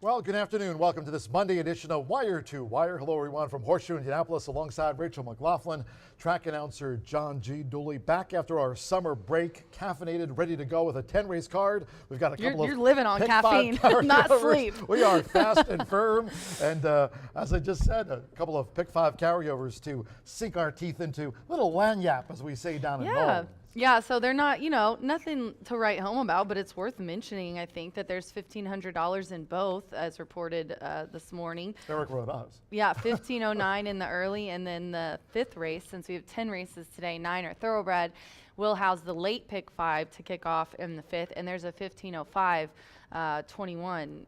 Well, good afternoon. Welcome to this Monday edition of Wire to Wire. Hello, everyone, from Horseshoe Indianapolis, alongside Rachel McLaughlin, track announcer John G. Dooley, back after our summer break, caffeinated, ready to go with a 10-race card. We've got a couple You're living on caffeine, not sleep. We are fast and firm, and as I just said, a couple of Pick 5 carryovers to sink our teeth into. Little lagniappe, as we say down in Norway. Yeah, so they're not, nothing to write home about, but it's worth mentioning, I think, that there's $1,500 in both, as reported this morning. Eric wrote us. Yeah, 1509 in the early, and then the fifth race, since we have 10 races today, 9 are thoroughbred, will house the late pick 5 to kick off in the fifth, and there's a 1505 21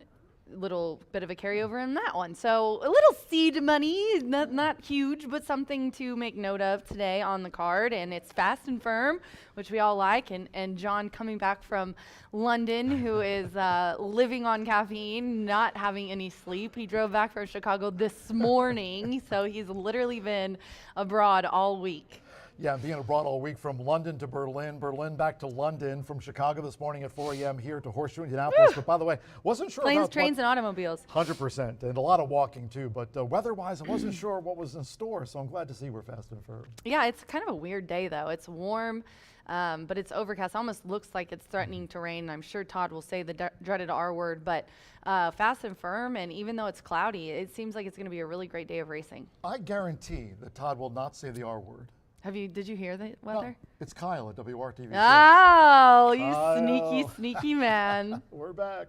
little bit of a carryover in that one. So a little seed money, not huge, but something to make note of today on the card. And it's fast and firm, which we all like. And John, coming back from London, who is living on caffeine, not having any sleep. He drove back from Chicago this morning, so he's literally been abroad all week. Yeah, being abroad all week from London to Berlin, Berlin back to London, from Chicago this morning at 4 a.m. here to Horseshoe Indianapolis. But by the way, wasn't sure Planes, about trains, and automobiles. 100%, and a lot of walking too. But weather-wise, I wasn't sure what was in store, so I'm glad to see we're fast and firm. Yeah, it's kind of a weird day though. It's warm, but it's overcast. Almost looks like it's threatening to rain. I'm sure Todd will say the dreaded R word, but fast and firm. And even though it's cloudy, it seems like it's going to be a really great day of racing. I guarantee that Todd will not say the R word. Did you hear the weather? No, it's Kyle at WRTV. Oh, you Kyle. sneaky man. We're back.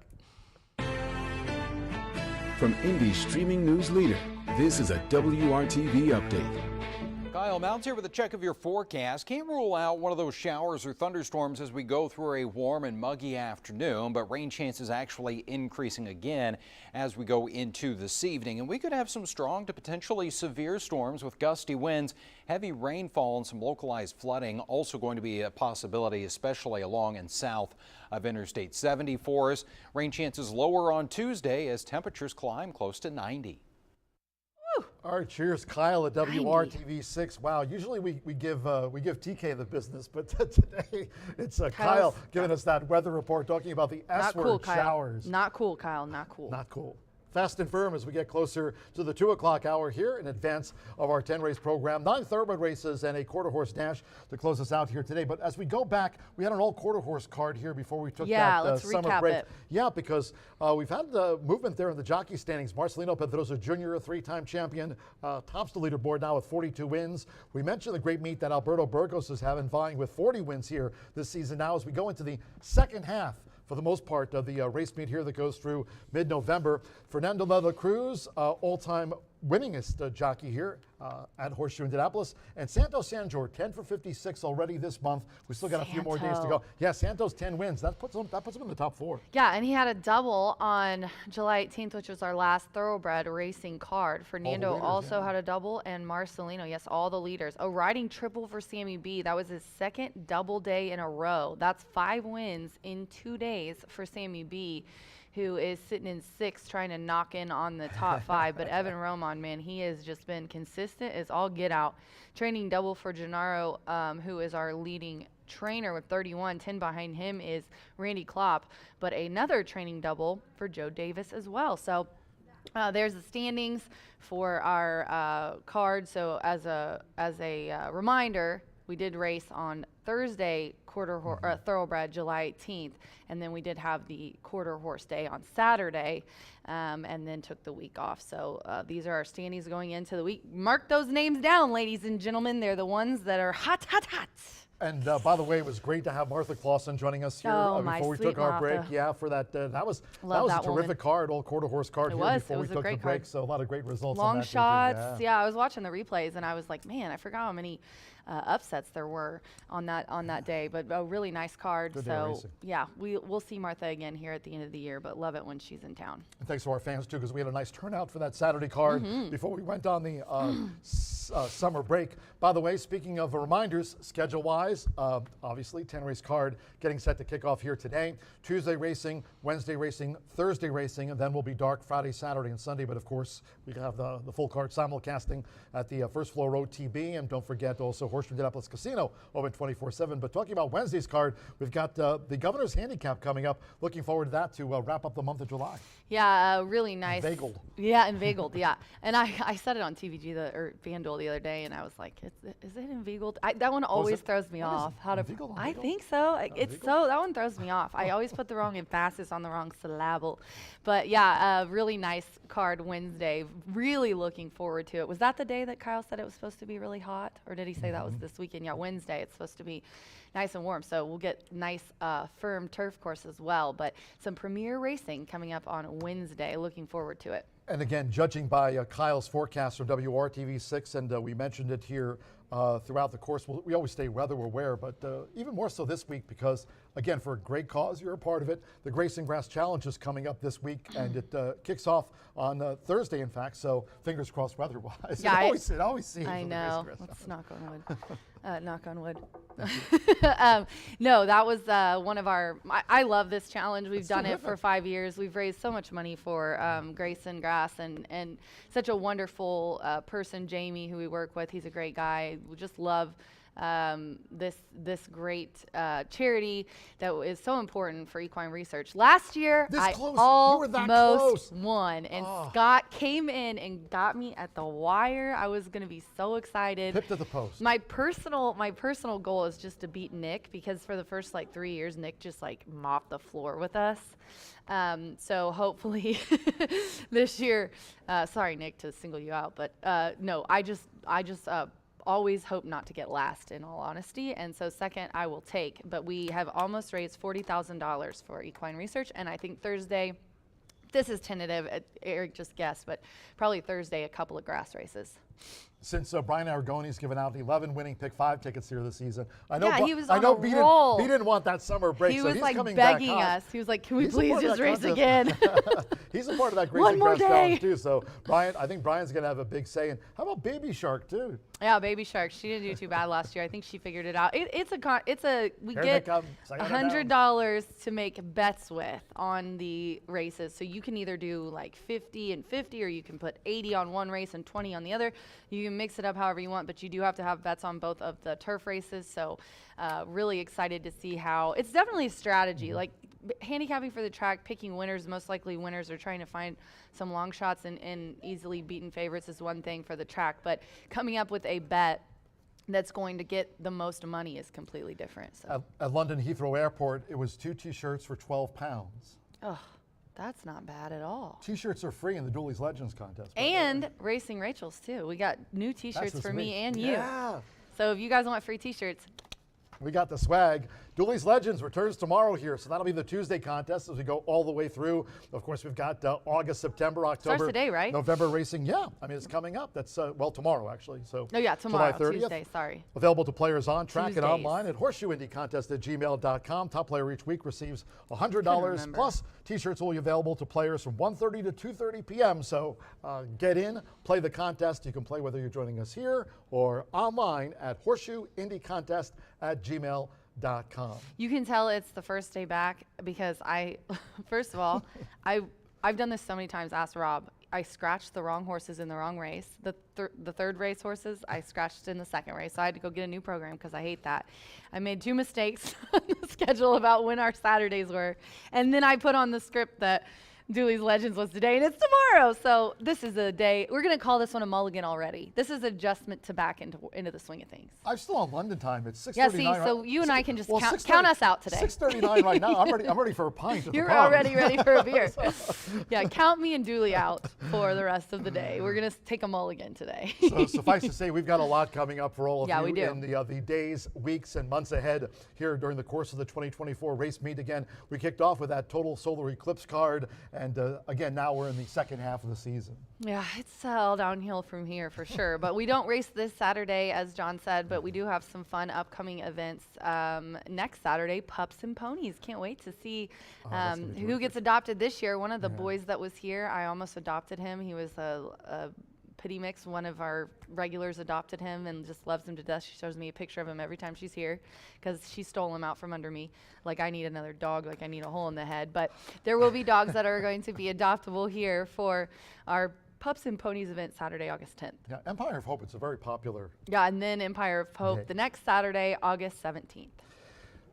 From Indy's streaming news leader, this is a WRTV update. Kyle Mounts here with a check of your forecast. Can't rule out one of those showers or thunderstorms as we go through a warm and muggy afternoon, but rain chances actually increasing again as we go into this evening. And we could have some strong to potentially severe storms with gusty winds, heavy rainfall, and some localized flooding also going to be a possibility, especially along and south of Interstate 70 for us. Rain chances lower on Tuesday as temperatures climb close to 90. All right, cheers, Kyle at WRTV6. Wow, usually we give TK the business, but today it's Kyle giving us that weather report, talking about the S-word showers. Not cool, Kyle. Not cool. Not cool. Fast and firm as we get closer to the 2 o'clock hour here in advance of our 10-race program. 9 thoroughbred races and a quarter horse dash to close us out here today. But as we go back, we had an all quarter horse card here before we took that summer break. Yeah, because we've had the movement there in the jockey standings. Marcelino Pedrosa Jr., a 3-time champion, tops the leaderboard now with 42 wins. We mentioned the great meet that Alberto Burgos is having, vying with 40 wins here this season. Now as we go into the second half, for the most part, of the race meet here that goes through mid-November. Fernando de la Cruz, all-time winningest jockey here at Horseshoe Indianapolis. And Santos Sanjor, 10 for 56 already this month. We still got a few more days to go. Yeah, Santos 10 wins. That puts him in the top 4. Yeah, and he had a double on July 18th, which was our last thoroughbred racing card. Fernando also had a double, and Marcelino, yes, all the leaders. A riding triple for Sammy B. That was his second double day in a row. That's 5 wins in 2 days for Sammy B, who is sitting in 6th trying to knock in on the top 5. But Evan Roman, man, he has just been consistent as all get out. Training double for Gennaro, who is our leading trainer with 31. 10 behind him is Randy Klopp, but another training double for Joe Davis as well. So there's the standings for our card. So as a reminder, we did race on Thursday, thoroughbred July 18th, and then we did have the quarter horse day on Saturday, and then took the week off. So these are our standings going into the week. Mark those names down, ladies and gentlemen. They're the ones that are hot, hot, hot. And by the way, it was great to have Martha Clausen joining us here before we took our break. Yeah, for that. That was a terrific card, all quarter horse card here before we took the break. So a lot of great results. Long shots. Yeah, I was watching the replays and I was like, man, I forgot how many upsets there were on that day. But a really nice card. So yeah, we'll see Martha again here at the end of the year. But love it when she's in town. And thanks to our fans too, because we had a nice turnout for that Saturday card before we went on the summer break. By the way, speaking of reminders, schedule-wise, obviously 10-race card getting set to kick off here today. Tuesday racing, Wednesday racing, Thursday racing, and then we'll be dark Friday, Saturday, and Sunday. But of course, we have the full card simulcasting at the First Floor OTB, and don't forget also Horseshoe Indianapolis Casino, open 24/7. But talking about Wednesday's card, we've got the Governor's Handicap coming up. Looking forward to that to wrap up the month of July. Yeah, really nice. Inveigled. Yeah, inveigled, yeah. And I said it on TVG or FanDuel the other day, and I was like, is it inveigled? That one always throws me off. I think so. That one throws me off. I always put the wrong emphasis on the wrong syllable. But yeah, really nice card Wednesday. Really looking forward to it. Was that the day that Kyle said it was supposed to be really hot? Or did he say that was this weekend? Yeah, Wednesday. It's supposed to be nice and warm. So we'll get nice firm turf course as well. But some premier racing coming up on Wednesday. Looking forward to it. And again, judging by Kyle's forecast from WRTV6, and we mentioned it here throughout the course, we always stay weather aware, but even more so this week because, again, for a great cause, you're a part of it. The Grace and Grass Challenge is coming up this week, and it kicks off on Thursday, in fact, so fingers crossed weather-wise. Yeah, it always seems. I know. Let's knock on wood. Knock on wood. No, that was one of our, I love this challenge. We've done it for 5 years. We've raised so much money for Grace and Grass, and such a wonderful person, Jamie, who we work with. He's a great guy. We just love this great charity that is so important for equine research. Last year, I almost won, and Scott came in and got me at the wire. I was going to be so excited. Pip to the post. My personal goal is just to beat Nick, because for the first 3 years, Nick just mopped the floor with us. So hopefully this year, sorry Nick to single you out, but no, I just always hope not to get last, in all honesty, and so second I will take. But we have almost raised $40,000 for equine research, and I think Thursday, this is tentative, Eric just guessed, but probably Thursday a couple of grass races. Since Brian Aragone's given out 11 winning Pick 5 tickets here this season. I know, yeah, he was on a roll. He didn't want that summer break, he so was he's like coming begging back us. He was like, can we please just race again? He's a part of that Grace One and more Grass day. Challenge too. So Brian, I think Brian's going to have a big say. And how about Baby Shark too? Yeah, Baby Shark. She didn't do too bad last year. I think she figured it out. We get $100 to make bets with on the races. So you can either do 50 and 50, or you can put 80 on one race and 20 on the other. You can mix it up however you want, but you do have to have bets on both of the turf races. So really excited to see how it's definitely a strategy. Handicapping for the track, picking winners, most likely winners, or trying to find some long shots and easily beaten favorites is one thing for the track, but coming up with a bet that's going to get the most money is completely different. So at London Heathrow Airport, it was 2 T-shirts for 12 pounds. Oh, that's not bad at all. T-shirts are free in the Dooley's Legends contest. And Racing Rachel's too. We got new T-shirts for me and you. Yeah. So if you guys want free T-shirts, we got the swag. Dooley's Legends returns tomorrow here, so that'll be the Tuesday contest as we go all the way through. Of course, we've got August, September, October. Starts today, right? November racing. Yeah, I mean, it's coming up. That's, tomorrow, actually. So no, yeah, tomorrow, July 30th. Tuesday, sorry. Available to players on track Tuesdays. and online at horseshoeindycontest@gmail.com. Top player each week receives $100, plus T-shirts will be available to players from 1:30 to 2:30 p.m. So get in, play the contest. You can play whether you're joining us here or online at horseshoeindycontest@gmail.com. You can tell it's the first day back because first of all, I've done this so many times. Ask Rob. I scratched the wrong horses in the wrong race. The third race horses, I scratched in the second race. So I had to go get a new program because I hate that. I made 2 mistakes on the schedule about when our Saturdays were. And then I put on the script that Dooley's Legends was today, and it's tomorrow. So this is a day. We're going to call this one a mulligan already. This is adjustment to back into the swing of things. I'm still on London time. It's 6:39. Yeah, see, so you and I can just count us out today. 6:39 right now. I'm ready for a pint. You're already ready for a beer. Yeah, count me and Dooley out for the rest of the day. We're going to take a mulligan today. So suffice to say, we've got a lot coming up for all of you we do. in the days, weeks, and months ahead here during the course of the 2024 race meet. Again, we kicked off with that total solar eclipse card, and again, now we're in the second half of the season. Yeah, it's all downhill from here for sure. But we don't race this Saturday, as John said, but we do have some fun upcoming events next Saturday, Pups and Ponies. Can't wait to see who gets adopted this year. One of the boys that was here, I almost adopted him. He was a pity mix. One of our regulars adopted him and just loves him to death. She shows me a picture of him every time she's here because she stole him out from under me. Like I need another dog, like I need a hole in the head. But there will be dogs that are going to be adoptable here for our Pups and Ponies event Saturday, August 10th. Yeah, Empire of Hope, it's a very popular. Yeah, and then Empire of Hope Okay. the next Saturday, August 17th.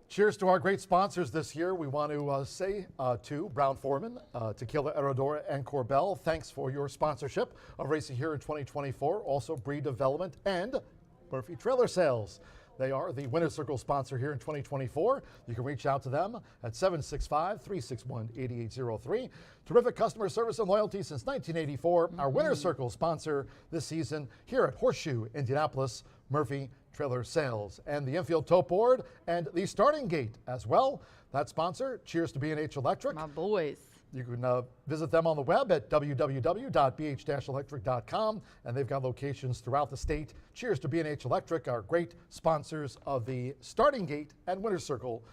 Cheers to our great sponsors this year. We want to say to Brown Forman, Tequila Herradura, and Corbel, thanks for your sponsorship of racing here in 2024. Also, Breed Development and Murphy Trailer Sales. They are the Winner's Circle sponsor here in 2024. You can reach out to them at 765-361-8803. Terrific customer service and loyalty since 1984. Our Winner's Circle sponsor this season here at Horseshoe Indianapolis, Murphy Trailer Sales, and the infield tote board and the starting gate as well. That sponsor, cheers to B&H Electric. My boys. You can visit them on the web at www.bh-electric.com, and they've got locations throughout the state. Cheers to B&H Electric, our great sponsors of the starting gate and Winner's Circle,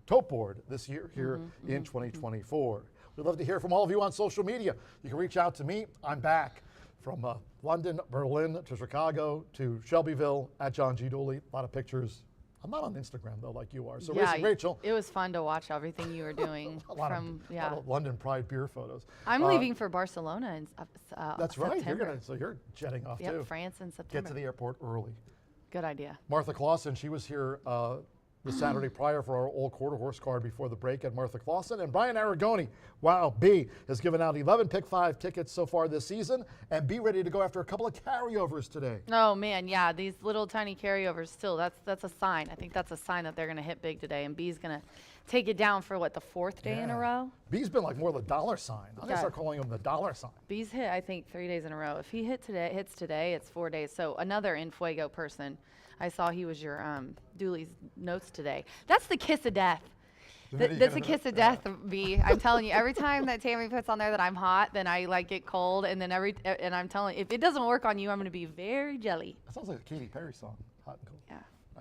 tote board this year here in 2024. We'd love to hear from all of you on social media. You can reach out to me. I'm back from London, Berlin to Chicago to Shelbyville at John G. Dooley. A lot of pictures. I'm not on Instagram though, like you are. So Racing Rachel. It was fun to watch everything you were doing. a lot of London Pride beer photos. I'm leaving for Barcelona in That's right. September. You're jetting off Yep, too. France in September. Get to the airport early. Good idea. Martha Clausen, she was here the Saturday prior for our old quarter horse card before the break at Martha Clausen. And Brian Aragoni, wow, B, has given out 11 Pick 5 tickets so far this season, and be ready to go after a couple of carryovers today. Oh man, yeah, these little tiny carryovers still, that's a sign. I think that's a sign that they're going to hit big today, and B's going to take it down for what, the fourth day in a row? B's been like more the dollar sign. I'm going to start calling him the dollar sign. B's hit, I think, 3 days in a row. If he hits today, it's 4 days. So another In Fuego person. I saw he was your Dooley's notes today. That's the kiss of death. That's a kiss of death, B. I'm telling you, every time that Tammy puts on there that I'm hot, then I like get cold, and then and I'm telling you, if it doesn't work on you, I'm going to be very jelly. That sounds like a Katy Perry song, Hot and Cold. Yeah.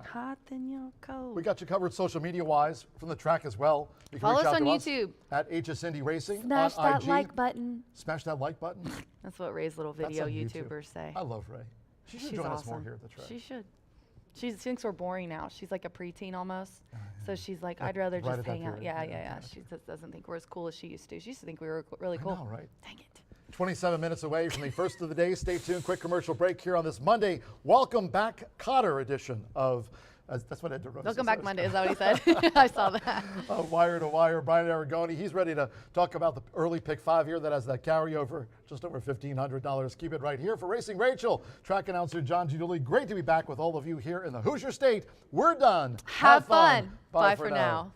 Hot then you're cold. We got you covered social media-wise from the track as well. You can Follow reach us out on to YouTube. At HS Indy Racing Smash on that IG. like button. Smash that like button. That's what Ray's little That's video on YouTube. YouTubers say. I love Ray. She should She's join awesome. us more here at the track. She should. She thinks we're boring now. She's like a preteen almost. So she's like, I'd rather Right just at that hang out. period. Yeah. She just doesn't think we're as cool as she used to. She used to think we were really cool. I know, right? Dang it. 27 minutes away from the first of the day. Stay tuned. Quick commercial break here on this Monday. Welcome back, Cotter edition of. That's what Ed DeRosa Welcome back says. Monday. Is that what he said? I saw that. Wire to Wire. Brian Aragoni. He's ready to talk about the early pick 5 here that has that carryover just over $1,500. Keep it right here for Racing Rachel. Track announcer John G. Dooley. Great to be back with all of you here in the Hoosier State. We're done. Have fun. Bye for now.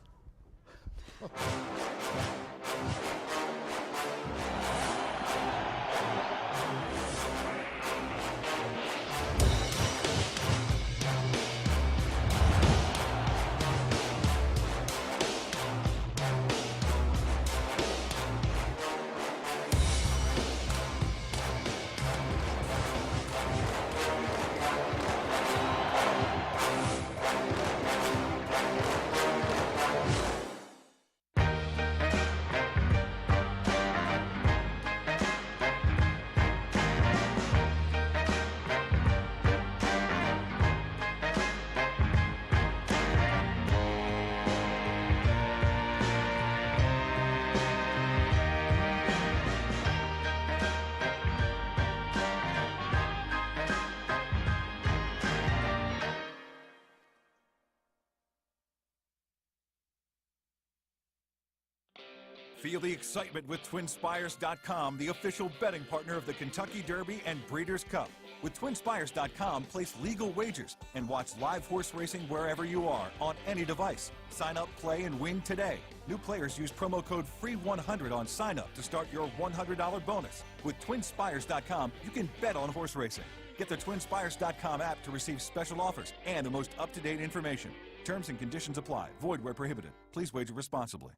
Feel the excitement with TwinSpires.com, the official betting partner of the Kentucky Derby and Breeders' Cup. With TwinSpires.com, place legal wagers and watch live horse racing wherever you are on any device. Sign up, play, and win today. New players use promo code FREE100 on sign up to start your $100 bonus. With TwinSpires.com, you can bet on horse racing. Get the TwinSpires.com app to receive special offers and the most up-to-date information. Terms and conditions apply. Void where prohibited. Please wager responsibly.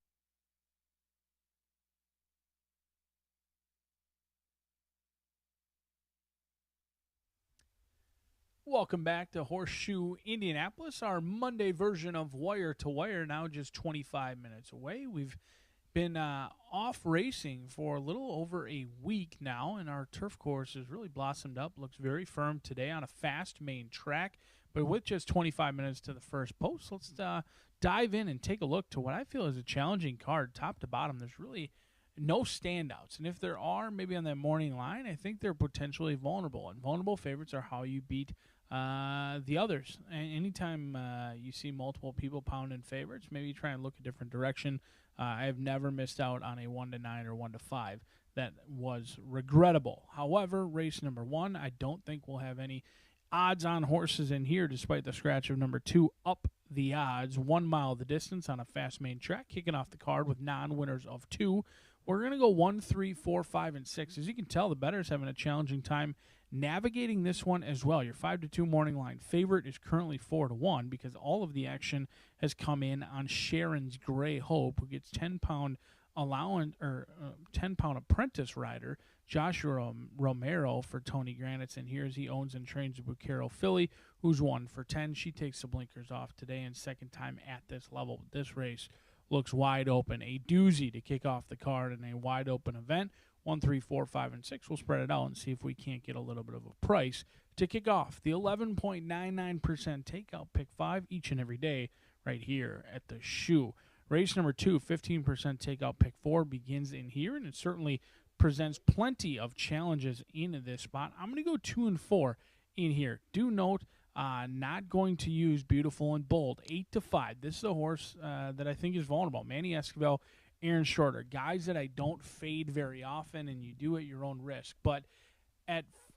Welcome back to Horseshoe Indianapolis, our Monday version of Wire to Wire, now just 25 minutes away. We've been off racing for a little over a week now, and our turf course has really blossomed up. Looks very firm today on a fast main track, but with just 25 minutes to the first post, let's dive in and take a look to what I feel is a challenging card, top to bottom. There's really no standouts. And if there are, maybe on that morning line, I think they're potentially vulnerable. And vulnerable favorites are how you beat the others. And anytime you see multiple people pounding favorites, maybe try and look a different direction. I have never missed out on a 1-9 or 1-5. That was regrettable. However, race number 1, I don't think we'll have any odds-on horses in here, despite the scratch of number 2 up the odds. 1 mile the distance on a fast main track, kicking off the card with non-winners of 2. We're going to go 1, 3, 4, 5, and 6. As you can tell, the bettor's having a challenging time navigating this one as well. Your 5-2 morning line favorite is currently 4-1 because all of the action has come in on Sharon's Gray Hope, who gets 10-pound allowance or 10-pound apprentice rider Joshua Romero for Tony Granitz, and here as he owns and trains a Bucaro filly who's 1 for 10. She takes the blinkers off today and second time at this level. This race looks wide open, a doozy to kick off the card in a wide open event. 1, 3, 4, 5, and 6. We'll spread it out and see if we can't get a little bit of a price to kick off the 11.99% takeout pick 5 each and every day right here at the Shoe. Race number 2, 15% takeout pick 4 begins in here, and it certainly presents plenty of challenges in this spot. I'm going to go 2 and 4 in here. Do note, not going to use Beautiful and Bold. 8-5. This is a horse that I think is vulnerable. Manny Esquivel, Aaron Shorter, guys that I don't fade very often, and you do at your own risk. But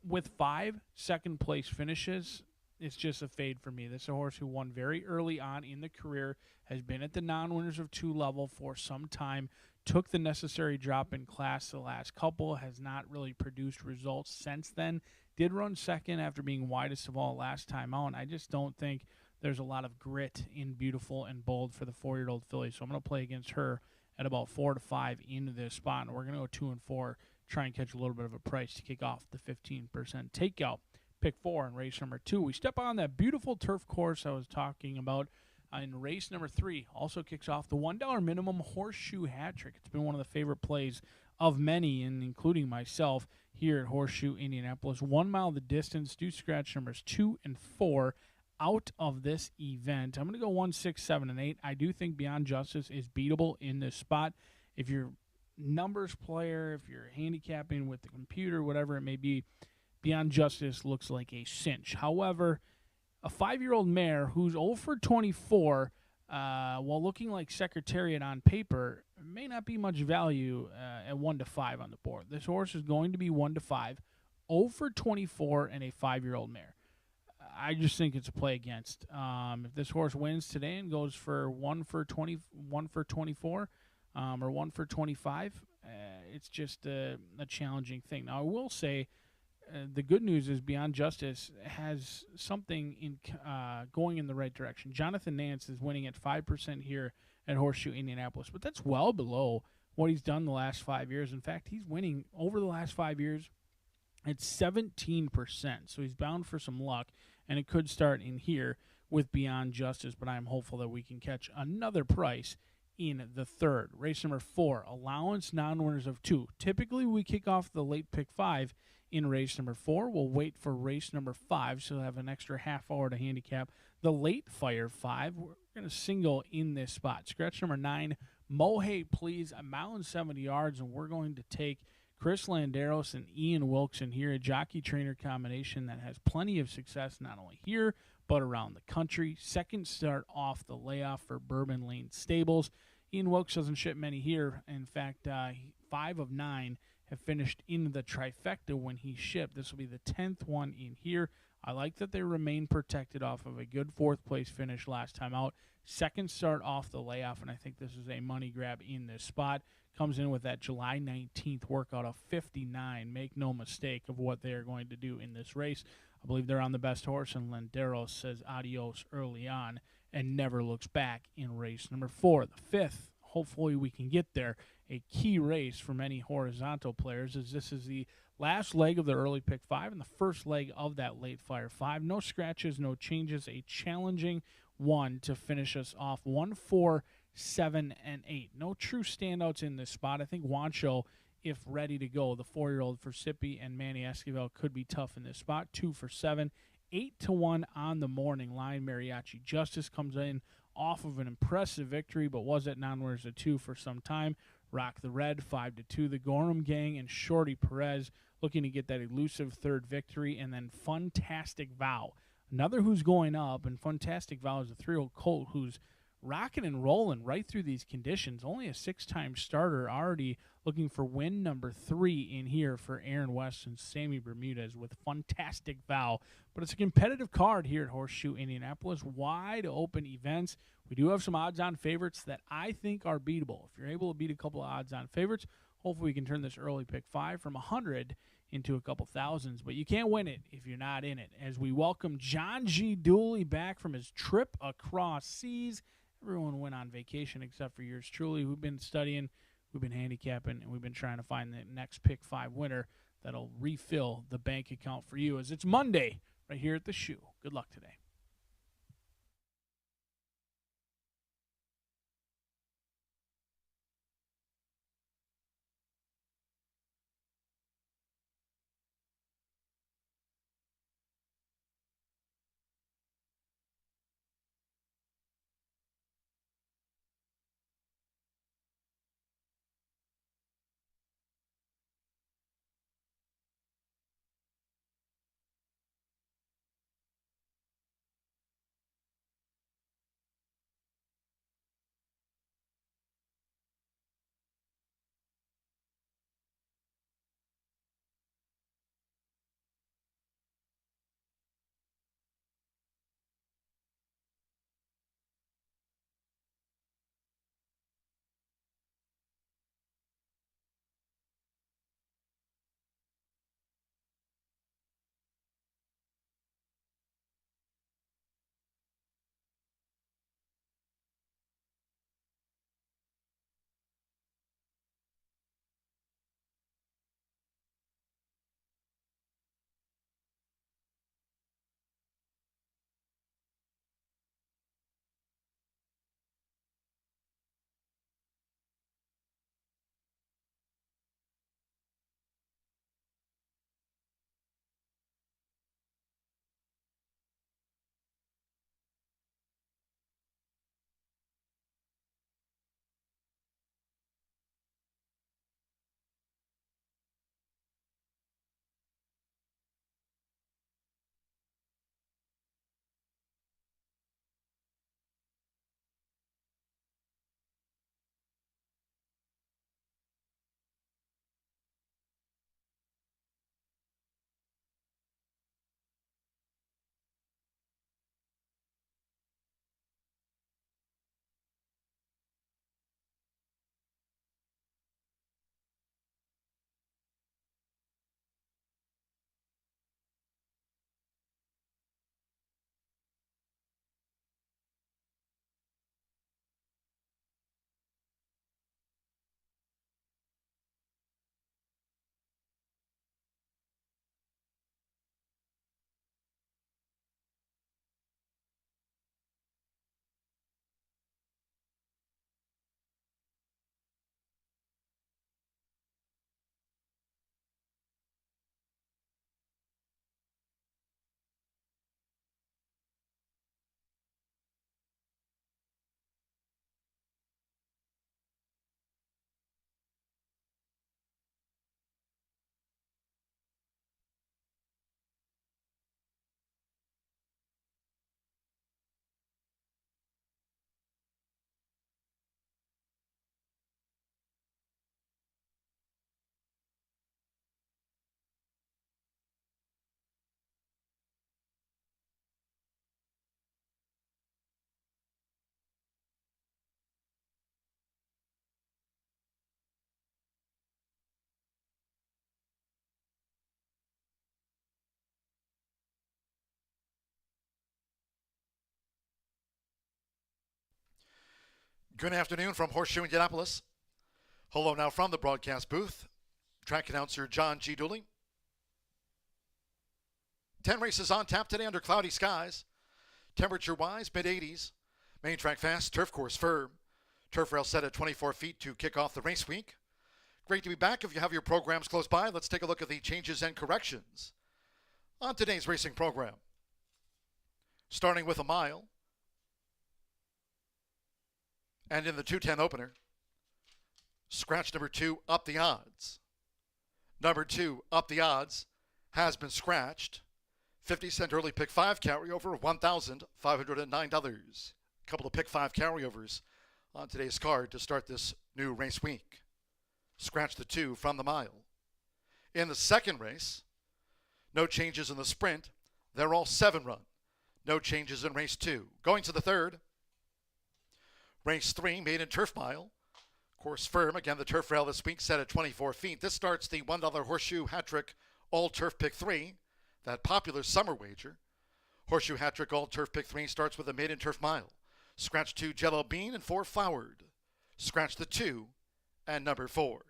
with 5 second-place finishes, it's just a fade for me. This is a horse who won very early on in the career, has been at the non-winners of 2 level for some time, took the necessary drop in class the last couple, has not really produced results since then, did run second after being widest of all last time out, and I just don't think there's a lot of grit in Beautiful and Bold for the 4-year-old filly, so I'm going to play against her at about 4-5 into this spot, and we're going to go 2 and 4, try and catch a little bit of a price to kick off the 15% takeout. Pick 4 in race number 2. We step on that beautiful turf course I was talking about in race number 3. Also kicks off the $1 minimum Horseshoe hat trick. It's been one of the favorite plays of many, and including myself, here at Horseshoe Indianapolis. 1 mile the distance. Do scratch numbers 2 and 4 out of this event. I'm going to go 1, 6, 7, and 8. I do think Beyond Justice is beatable in this spot. If you're numbers player, if you're handicapping with the computer, whatever it may be, Beyond Justice looks like a cinch. However, a 5-year-old mare who's 0 for 24, while looking like Secretariat on paper, may not be much value at 1-5 on the board. This horse is going to be 1-5, 0 for 24, and a 5-year-old mare. I just think it's a play against. If this horse wins today and goes for 1 for 24, or 1 for 25, it's just a challenging thing. Now, I will say, the good news is Beyond Justice has something in going in the right direction. Jonathan Nance is winning at 5% here at Horseshoe Indianapolis, but that's well below what he's done the last 5 years. In fact, he's winning over the last 5 years at 17%, so he's bound for some luck, and it could start in here with Beyond Justice, but I'm hopeful that we can catch another price in the 3rd. Race number 4, allowance non-winners of 2. Typically, we kick off the late pick 5 in race number 4. We'll wait for race number 5, so we'll have an extra half hour to handicap the late fire 5. We're going to single in this spot. Scratch number 9, Mohey Please, 1 mile and 70 yards, and we're going to take Chris Landeros and Ian Wilkson here, a jockey-trainer combination that has plenty of success not only here but around the country. Second start off the layoff for Bourbon Lane Stables. Ian Wilkes doesn't ship many here. In fact, 5 of 9 have finished in the trifecta when he shipped. This will be the 10th one in here. I like that they remain protected off of a good 4th place finish last time out. Second start off the layoff, and I think this is a money grab in this spot. Comes in with that July 19th workout of 59. Make no mistake of what they are going to do in this race. I believe they're on the best horse, and Landeros says adios early on and never looks back in race number 4. The 5th, hopefully we can get there. A key race for many horizontal players, as this is the last leg of the early pick 5 and the first leg of that late fire 5. No scratches, no changes. A challenging one to finish us off. 1, 4, 7, and 8. No true standouts in this spot. I think Wancho, if ready to go, the 4-year-old for Sippy and Manny Esquivel could be tough in this spot. 2 for 7. 8-1 on the morning line. Mariachi Justice comes in off of an impressive victory, but was at non-winners of 2 for some time. Rock the Red 5-2. The Gorham Gang and Shorty Perez looking to get that elusive third victory. And then Funtastic Vow, another who's going up. And Funtastic Vow is a 3-year-old colt who's rocking and rolling right through these conditions. Only a 6-time starter, already looking for win number 3 in here for Aaron West and Sammy Bermudez with Funtastic Vow. But it's a competitive card here at Horseshoe Indianapolis. Wide open events. We do have some odds-on favorites that I think are beatable. If you're able to beat a couple of odds-on favorites, hopefully we can turn this early pick 5 from 100 into a couple thousands. But you can't win it if you're not in it. As we welcome John G. Dooley back from his trip across seas. Everyone went on vacation except for yours truly. We've been studying, we've been handicapping, and we've been trying to find the next pick 5 winner that'll refill the bank account for you as it's Monday right here at the Shoe. Good luck today. Good afternoon from Horseshoe Indianapolis. Hello now from the broadcast booth. Track announcer John G. Dooley. 10 races on tap today under cloudy skies. Temperature-wise, mid-80s. Main track fast, turf course firm. Turf rail set at 24 feet to kick off the race week. Great to be back. If you have your programs close by, let's take a look at the changes and corrections on today's racing program. Starting with a mile. And in the 210 opener, Scratch number 2, Up the Odds. Number 2, Up the Odds, has been scratched. 50-cent early pick 5 carryover, $1,509. A couple of pick 5 carryovers on today's card to start this new race week. Scratch the 2 from the mile. In the second race, no changes in the sprint. They're all 7-run. No changes in race 2. Going to the third, race 3, maiden turf mile. Course firm. Again, the turf rail this week set at 24 feet. This starts the $1 Horseshoe Hat-Trick All Turf Pick 3, that popular summer wager. Horseshoe Hat-Trick All Turf Pick 3 starts with a maiden turf mile. Scratch 2, Jello Bean, and 4, Flowered. Scratch the 2 and number 4.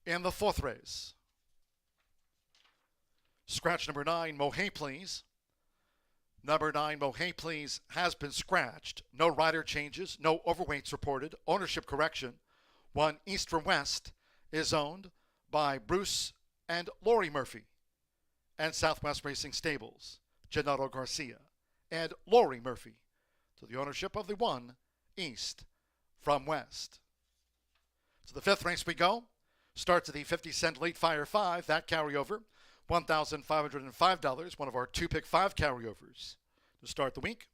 In the fourth race, scratch number 9, Mohay Please. Number 9, Mohay Please, has been scratched. No rider changes, no overweights reported. Ownership correction. 1 East from West is owned by Bruce and Lori Murphy and Southwest Racing Stables, Gennaro Garcia and Lori Murphy, to the ownership of the 1 East from West. To the fifth race we go. Starts at the 50-cent late fire 5, that carryover, $1,505, one of our 2 pick 5 carryovers to start the week.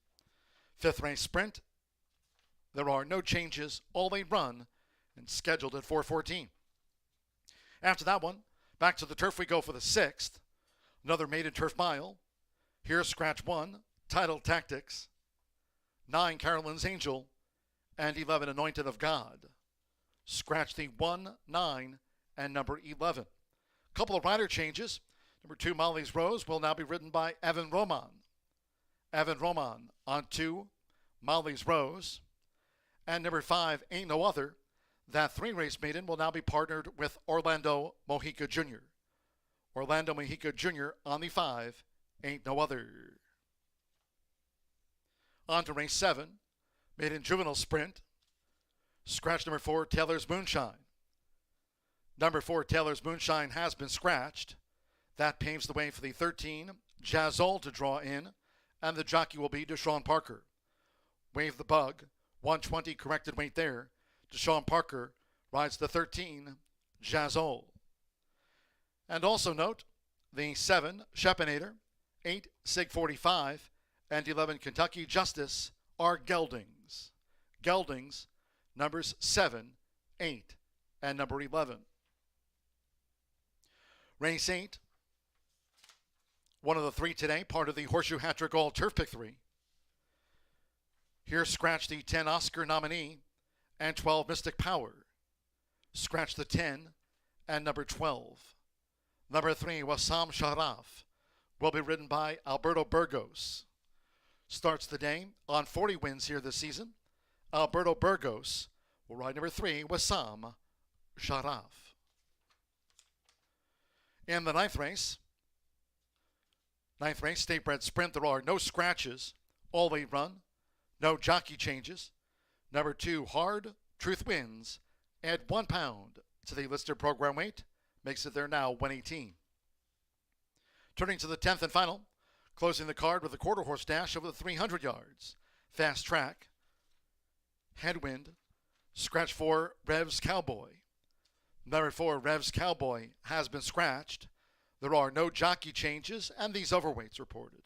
Fifth race sprint. There are no changes, all they run, and scheduled at 4:14. After that one, back to the turf we go for the 6th. Another maiden turf mile. Here's scratch 1, Title Tactics. 9, Carolyn's Angel, and 11, Anointed of God. Scratch the 1, 9, and number 11. Couple of rider changes. Number 2, Molly's Rose, will now be ridden by Evan Roman. Evan Roman on 2, Molly's Rose. And number 5, Ain't No Other. That 3-race maiden will now be partnered with Orlando Mojica Jr. Orlando Mojica Jr. on the 5, Ain't No Other. On to race 7, maiden juvenile sprint. Scratch number 4, Taylor's Moonshine. Number 4, Taylor's Moonshine, has been scratched. That paves the way for the 13, Jazzol, to draw in, and the jockey will be Deshaun Parker. Wave the Bug, 120 corrected weight there. Deshaun Parker rides the 13, Jazzol. And also note, the 7, Shepinator, 8, Sig 45, and 11, Kentucky Justice are geldings. Geldings, numbers 7, 8, and number 11. Race 8, one of the 3 today, part of the Horseshoe Hat-Trick All Turf Pick 3. Here, scratch the 10 Oscar nominee and 12 Mystic Power. Scratch the 10 and number 12. Number 3, Wassam Sharaf, will be ridden by Alberto Burgos. Starts the day on 40 wins here this season. Alberto Burgos will ride number 3, Wassam Sharaf. In the ninth race, state bred sprint, there are no scratches, all they run, no jockey changes. Number 2, Hard Truth Wins, add 1 pound to the listed program weight, makes it there now 118. Turning to the 10th and final, closing the card with a quarter horse dash over the 300 yards. Fast Track, Headwind, scratch 4, Revs Cowboy. Number 4, Revs Cowboy, has been scratched. There are no jockey changes, and these overweights reported.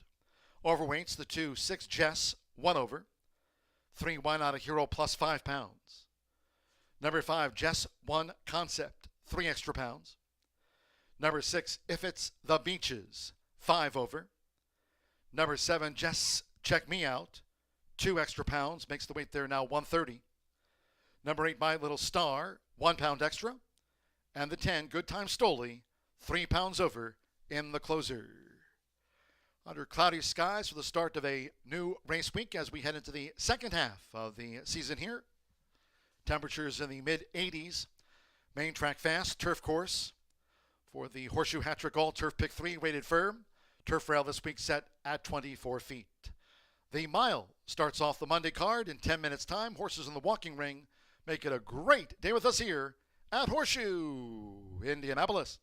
Overweights, the 2, 6 Jess, 1 over. 3, Why Not a Hero, plus 5 pounds. Number 5, Jess 1 Concept, 3 extra pounds. Number 6, If It's the Beaches, 5 over. Number 7, Jess Check Me Out, 2 extra pounds, makes the weight there now 130. Number 8, My Little Star, 1 pound extra. And the 10, Good Time Stoli, 3 pounds over in the closer. Under cloudy skies for the start of a new race week as we head into the second half of the season here. Temperatures in the mid-80s. Main track fast, turf course for the Horseshoe Hat-Trick All Turf Pick 3 rated firm. Turf rail this week set at 24 feet. The mile starts off the Monday card in 10 minutes time. Horses in the walking ring. Make it a great day with us here at Horseshoe Indianapolis.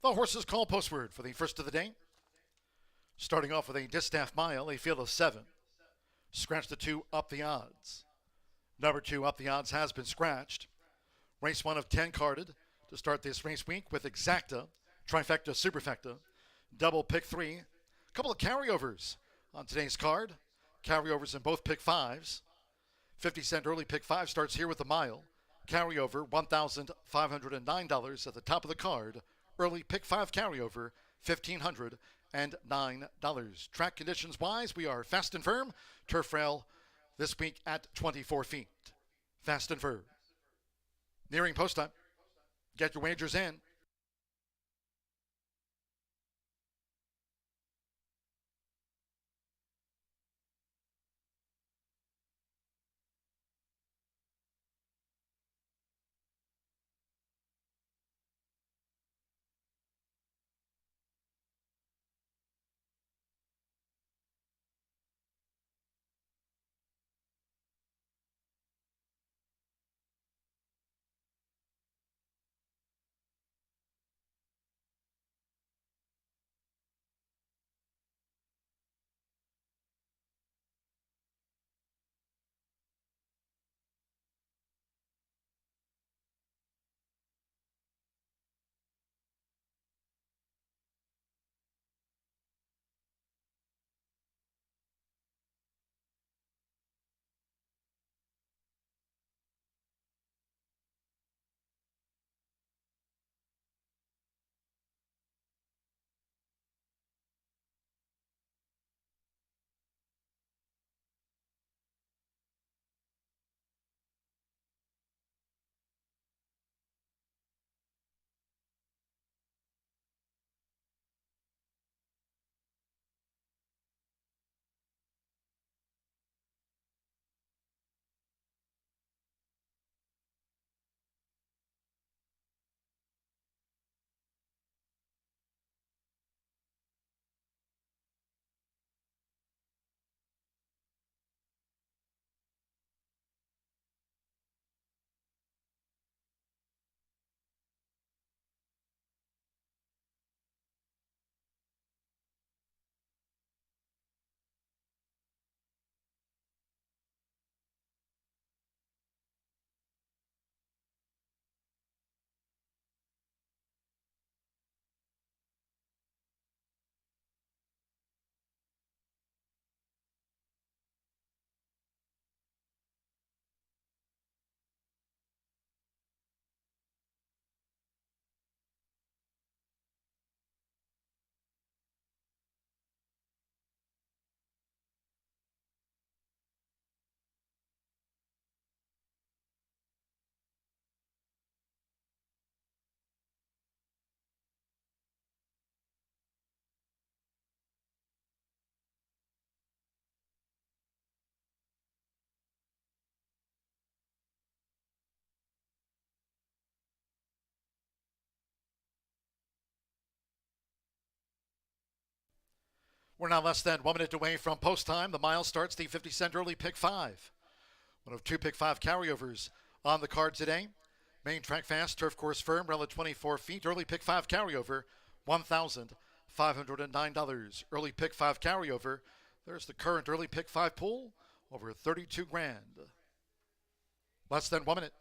The horses call postword for the first of the day. Starting off with a distaff mile, a field of 7. Scratch the 2 up the odds. Number 2 up the odds has been scratched. Race 1 of 10 carded to start this race week with exacta, trifecta, superfecta, double pick 3. A couple of carryovers on today's card. Carryovers in both pick 5s. 50-cent early pick 5 starts here with the mile. Carryover $1,509 at the top of the card. Early pick 5 carryover $1,509. Track conditions wise, we are fast and firm. Turf rail this week at 24 feet. Fast and firm. Nearing post time. Get your wagers in. We're now less than 1 minute away from post time. The mile starts the 50-cent early pick 5. One of 2 pick 5 carryovers on the card today. Main track fast, turf course firm, rel at 24 feet. Early pick 5 carryover, $1,509. Early pick 5 carryover. There's the current early pick 5 pool, over 32 grand. Less than 1 minute.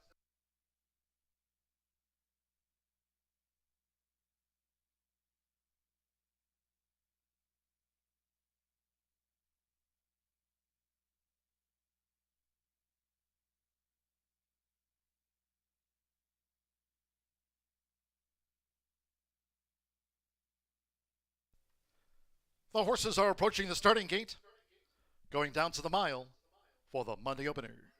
The horses are approaching the starting gate, going down to the mile for the Monday opener.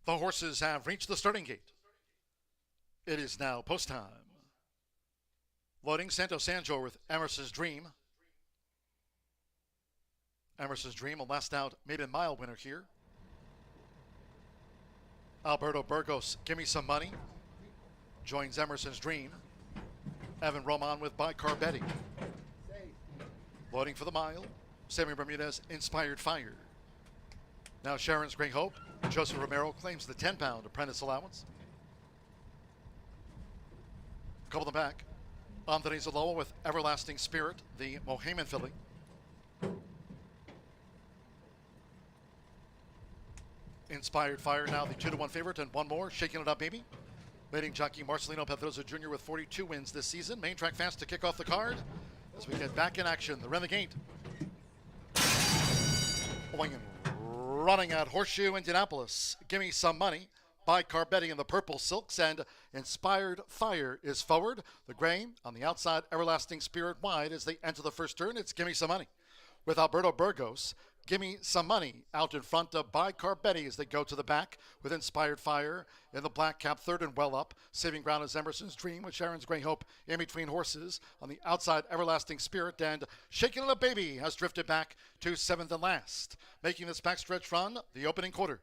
The horses have reached the starting gate. It is now post time. Loading Santos Sanjor with Emerson's Dream. Emerson's Dream, a last out maiden mile winner here. Alberto Burgos, Give Me Some Money, joins Emerson's Dream. Evan Roman with Bicar Betty. Loading for the mile, Sammy Bermudez, Inspired Fire. Now Sharon's Great Hope. Joseph Romero claims the 10-pound apprentice allowance. A couple of them back. Anthony Zaloa with Everlasting Spirit, the Mohayman filly. Inspired Fire now the 2-1 favorite, and one more, Shaking It Up Baby. Leading jockey Marcelino Pedrosa Jr. with 42 wins this season. Main track fast to kick off the card as we get back in action. The Renegade. Going and running at Horseshoe Indianapolis. Give Me Some Money. By Carbetti in the purple silks, and Inspired Fire is forward. The gray on the outside, Everlasting Spirit wide as they enter the first turn. It's Give Me Some Money with Alberto Burgos. Give Me Some Money out in front of By Carbetti as they go to the back with Inspired Fire in the black cap, third and well up. Saving ground is Emerson's Dream with Sharon's Great Hope in between horses. On the outside, Everlasting Spirit, and Shaking It Up Baby has drifted back to seventh and last. Making this backstretch run, the opening quarter.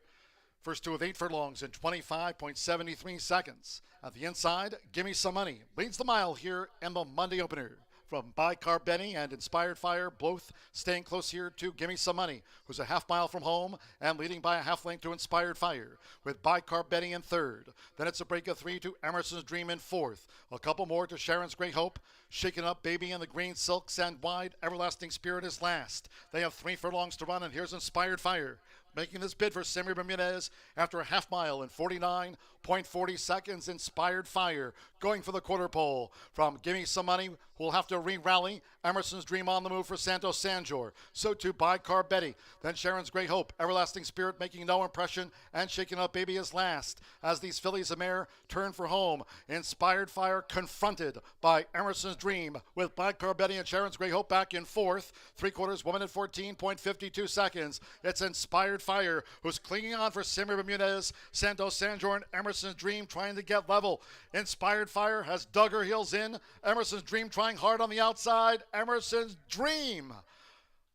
First two of 8 furlongs in 25.73 seconds. At the inside, Give Me Some Money leads the mile here in the Monday opener. From By Carbetti and Inspired Fire, both staying close here to Give Me Some Money, who's a half mile from home and leading by a half length to Inspired Fire, with By Carbetti in third. Then it's a break of 3 to Emerson's Dream in fourth. A couple more to Sharon's Great Hope. Shaking Up Baby in the green silks, and wide Everlasting Spirit is last. They have 3 furlongs to run, and here's Inspired Fire making this bid for Sammy Bermudez after a half mile in 49.40 seconds. Inspired Fire going for the quarter pole from Give Me Some Money, who will have to re-rally. Emerson's Dream on the move for Santos Sanjor. So too By Carbetti. Then Sharon's Great Hope. Everlasting Spirit making no impression, and Shaking Up Baby is last. As these fillies of mare turn for home, Inspired Fire confronted by Emerson's Dream with By Carbetti and Sharon's Great Hope back in fourth. 3/4, 1 minute 14.52 seconds. It's Inspired Fire who's clinging on for Sammy Bermudez, Santos Sanjor, and Emerson's Dream trying to get level. Inspired Fire has dug her heels in. Emerson's Dream trying hard on the outside. Emerson's Dream,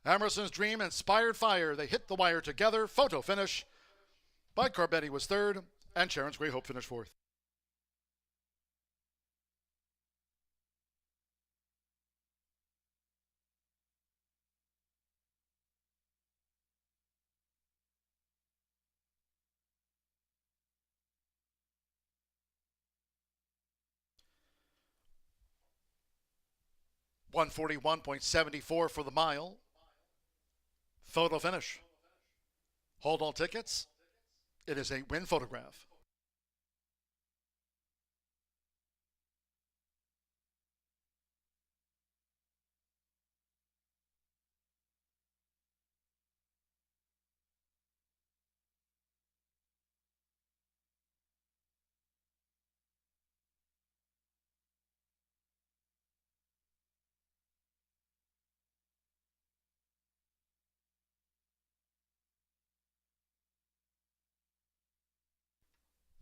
Inspired Fire. They hit the wire together. Photo finish. By Carbetti was third, and Sharon's Great Hope finished fourth. $141.74 for the mile. Photo finish. Hold all tickets. It is a win photograph.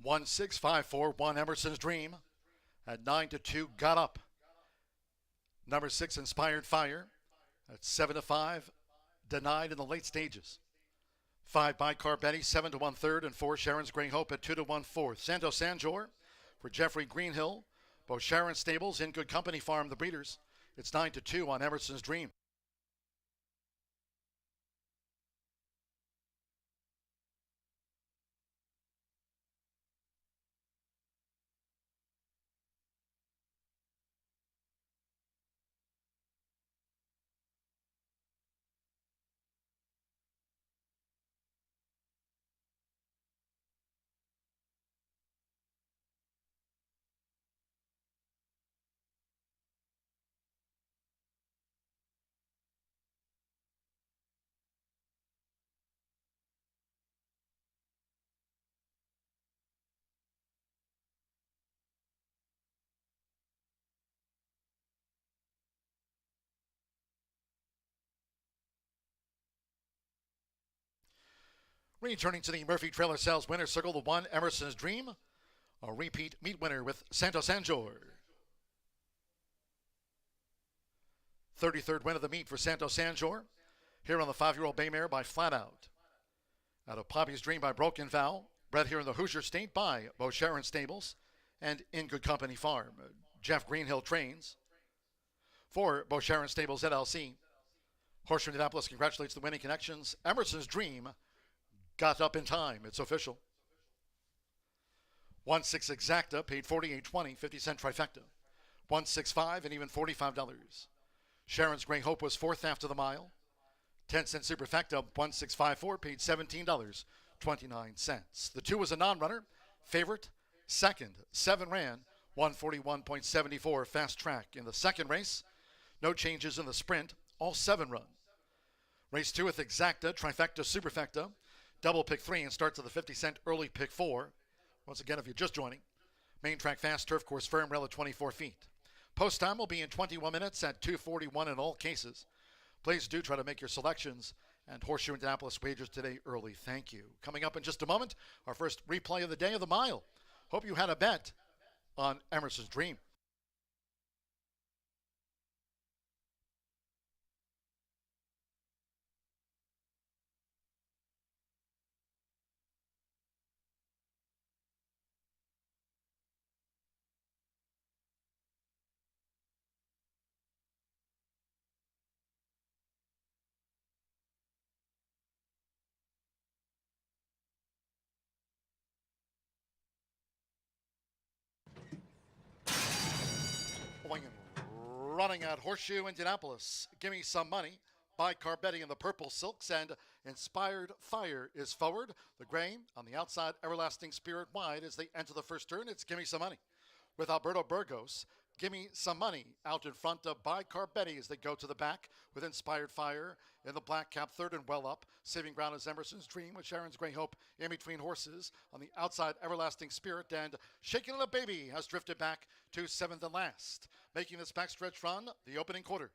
One 6-5-4-1 Emerson's Dream at 9-2 got up. Number 6 Inspired Fire at 7-5 denied in the late stages. 5 By Carbetti, 7-1 third, and 4 Sharon's Great Hope at 2-1 fourth. Santos Sanjor for Jeffrey Greenhill. Both Sharon Stables in Good Company Farm, the breeders. It's 9-2 on Emerson's Dream. Returning to the Murphy Trailer Sales Winner Circle, the 1 Emerson's Dream, a repeat meet winner with Santo Sanjor. 33rd win of the meet for Santo Sanjor, here on the 5-year-old bay mare by Flat Out. Out of Poppy's Dream by Broken Vow, bred here in the Hoosier State by Bo Sharon Stables and In Good Company Farm. Jeff Greenhill trains. For Bo Sharon Stables LLC, Horseshoe Indianapolis congratulates the winning connections. Emerson's Dream got up in time. It's official. 1-6 exacta, paid $48.20, 50-cent trifecta. 1-6-5 and even $45. Sharon's Gray Hope was 4th after the mile. 10-cent superfecta, 1-6-5-4, paid $17.29. The 2 was a non-runner. Favorite, second, 7 ran, 141.74 fast track. In the second race, no changes in the sprint, all 7 run. Race 2 with exacta, trifecta, superfecta, double pick 3 and starts at the 50-cent early pick 4. Once again, if you're just joining, main track fast turf course firm rail at 24 feet. Post time will be in 21 minutes at 2:41 in all cases. Please do try to make your selections and Horseshoe Indianapolis wagers today early. Thank you. Coming up in just a moment, our first replay of the day of the mile. Hope you had a bet on Emerson's Dream. Going and running at Horseshoe Indianapolis. Give Me Some Money by Carbetti in the purple silks, and Inspired Fire is forward. The gray on the outside, Everlasting Spirit wide as they enter the first turn. It's Give Me Some Money with Alberto Burgos. Give Me Some Money out in front of by Carbetti as they go to the back with Inspired Fire in the black cap, third and well up. Saving ground is Emerson's Dream with Sharon's Gray Hope in between horses. On the outside, Everlasting Spirit, and Shaking It Up Baby has drifted back to 7th and last. Making this backstretch run, the opening quarter.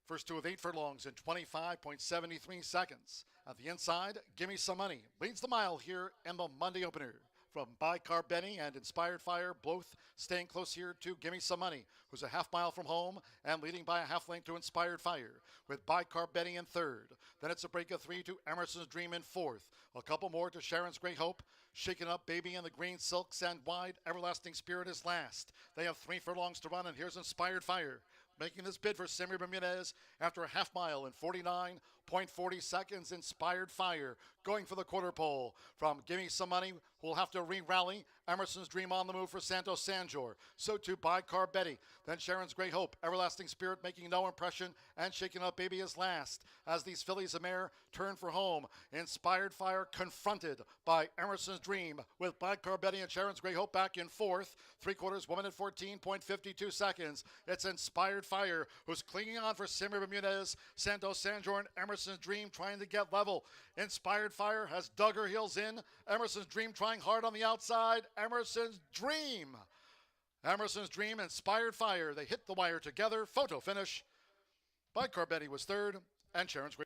First 2 of 8 furlongs in 25.73 seconds. At the inside, Give Me Some Money leads the mile here in the Monday opener. From By Carbetti and Inspired Fire, both staying close here to Give Me Some Money, who's a half mile from home and leading by a half length to Inspired Fire, with By Carbetti in third. Then it's a break of 3 to Emerson's Dream in fourth. A couple more to Sharon's Gray Hope. Shaking Up Baby in the green silks and wide, Everlasting Spirit is last. They have 3 furlongs to run, and here's Inspired Fire making this bid for Sammy Bermudez after a half mile in 49.40 seconds. Inspired Fire going for the quarter pole from Give Me Some Money, who will have to re-rally. Emerson's Dream on the move for Santo Sanjor. So too by Carbetti. Then Sharon's Gray Hope, Everlasting Spirit making no impression, and Shaking Up Baby is last. As these fillies of mare turn for home, Inspired Fire confronted by Emerson's Dream with by Carbetti and Sharon's Gray Hope back in fourth. 3/4, 1 minute 14.52 seconds. It's Inspired Fire who's clinging on for Sammy Bermudez, Santo Sanjor, and Emerson's Dream trying to get level. Inspired Fire has dug her heels in. Emerson's Dream trying hard on the outside. Emerson's Dream, Inspired Fire. They hit the wire together. Photo finish. By Carbetti was third, and Sharon's Gray.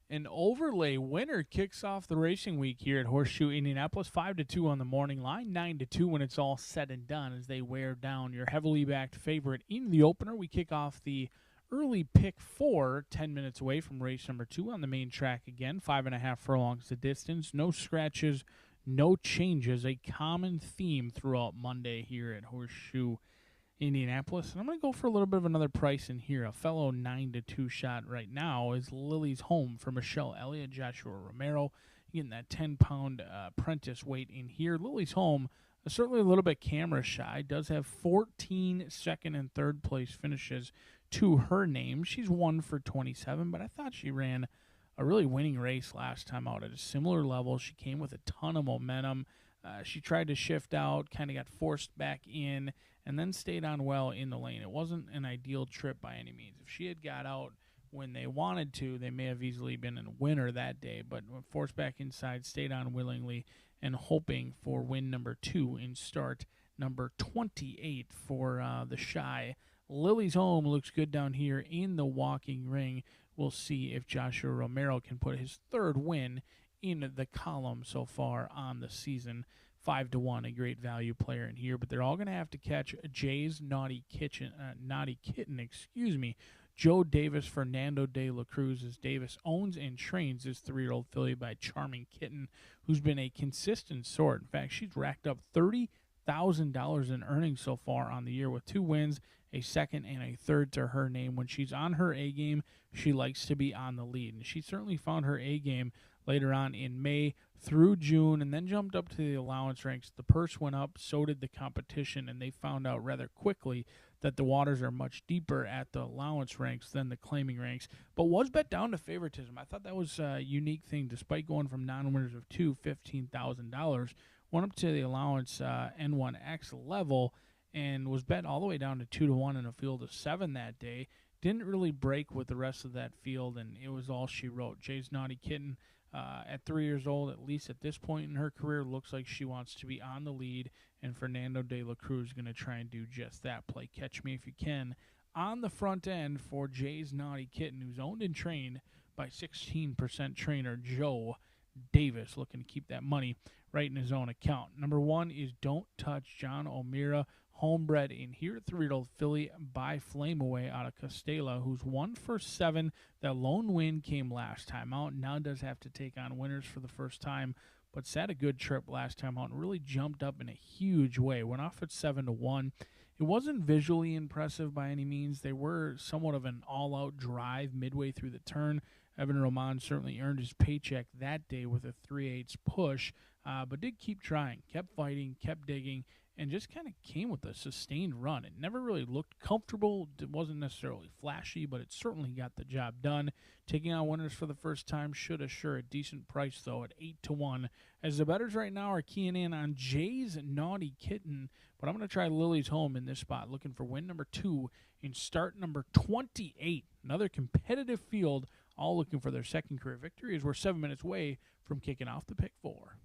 An overlay winner kicks off the racing week here at Horseshoe Indianapolis. 5-2 on the morning line, 9-2 when it's all said and done as they wear down your heavily backed favorite in the opener. We kick off the early pick 4, 10 minutes away from race number 2 on the main track again. 5.5 furlongs the distance. No scratches, no changes. A common theme throughout Monday here at Horseshoe Indianapolis. And I'm going to go for a little bit of another price in here. A fellow 9-2 shot right now is Lily's Home for Michelle Elliott, Joshua Romero. Getting that 10-pound apprentice weight in here. Lily's Home, certainly a little bit camera shy. Does have 14 second and third place finishes to her name. She's 1 for 27, but I thought she ran a really winning race last time out at a similar level. She came with a ton of momentum. She tried to shift out, kind of got forced back in, and then stayed on well in the lane. It wasn't an ideal trip by any means. If she had got out when they wanted to, they may have easily been a winner that day, but forced back inside, stayed on willingly, and hoping for win number 2 in start number 28 for the Shy. Lily's Home looks good down here in the walking ring. We'll see if Joshua Romero can put his 3rd win in the column so far on the season. 5-1, a great value player in here, but they're all going to have to catch Jay's Naughty Kitten, Joe Davis, Fernando de la Cruz, as Davis owns and trains this 3-year-old filly by Charming Kitten, who's been a consistent sort. In fact, she's racked up $30,000 in earnings so far on the year with 2 wins, a 2nd and a 3rd to her name. When she's on her A game, she likes to be on the lead, and she certainly found her A game later on in May through June, and then jumped up to the allowance ranks. The purse went up, so did the competition, and they found out rather quickly that the waters are much deeper at the allowance ranks than the claiming ranks, but was bet down to favoritism. I thought that was a unique thing. Despite going from non-winners of 2, $15,000, went up to the allowance N1X level and was bet all the way down to 2-1 in a field of 7 that day. Didn't really break with the rest of that field, and it was all she wrote. Jay's Naughty Kitten, at 3 years old, at least at this point in her career, looks like she wants to be on the lead, and Fernando de la Cruz is going to try and do just that. Play Catch Me If You Can on the front end for Jay's Naughty Kitten, who's owned and trained by 16% trainer Joe Davis, looking to keep that money right in his own account. Number 1 is Don't Touch John O'Meara, homebred in here, 3-year-old filly by Flame Away out of Castella, who's 1 for 7. That lone win came last time out. Now does have to take on winners for the first time, but sat a good trip last time out and really jumped up in a huge way. Went off at 7-1. It wasn't visually impressive by any means. They were somewhat of an all-out drive midway through the turn. Evan Roman certainly earned his paycheck that day with a 3/8 push, but did keep trying, kept fighting, kept digging, and just kind of came with a sustained run. It never really looked comfortable. It wasn't necessarily flashy, but it certainly got the job done. Taking on winners for the first time should assure a decent price, though, at 8-1. As the bettors right now are keying in on Jay's Naughty Kitten, but I'm going to try Lily's Home in this spot, looking for win number 2 in start number 28. Another competitive field, all looking for their 2nd career victory, as we're 7 minutes away from kicking off the pick 4.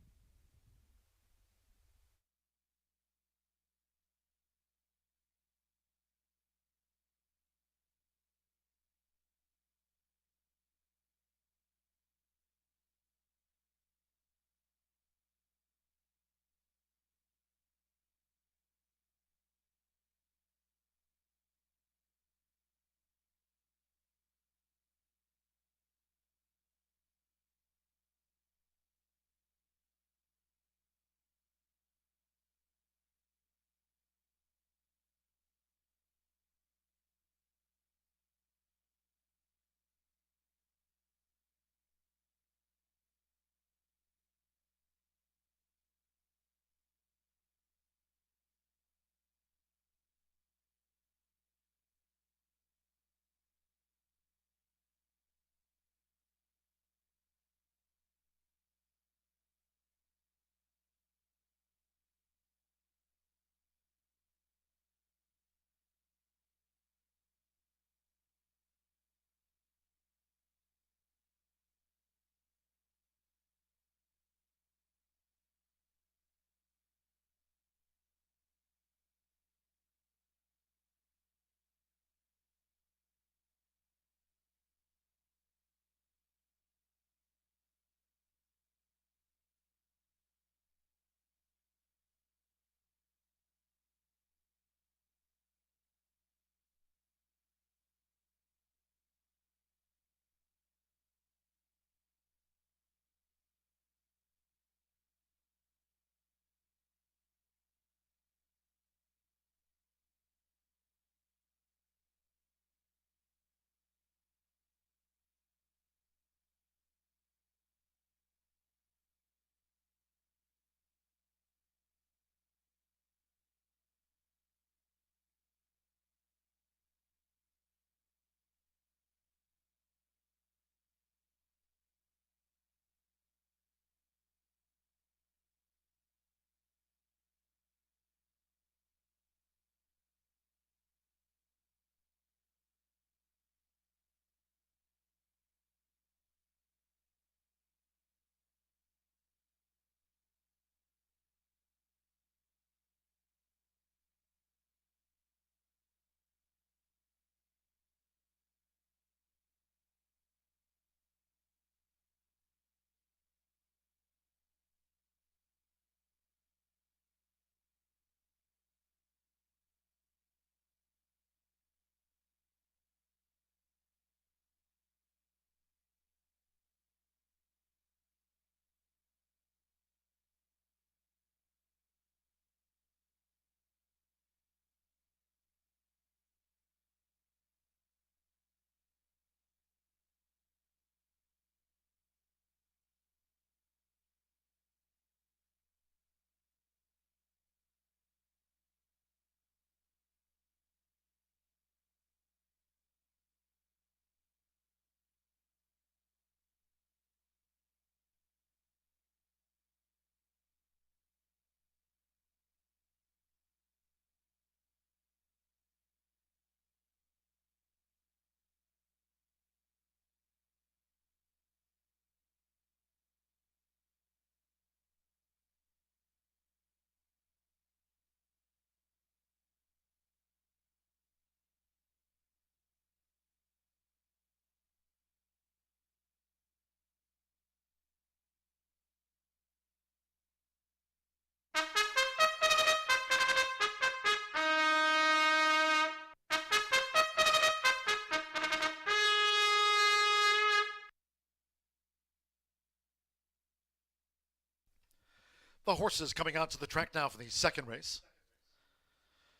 The horses coming out to the track now for the second race.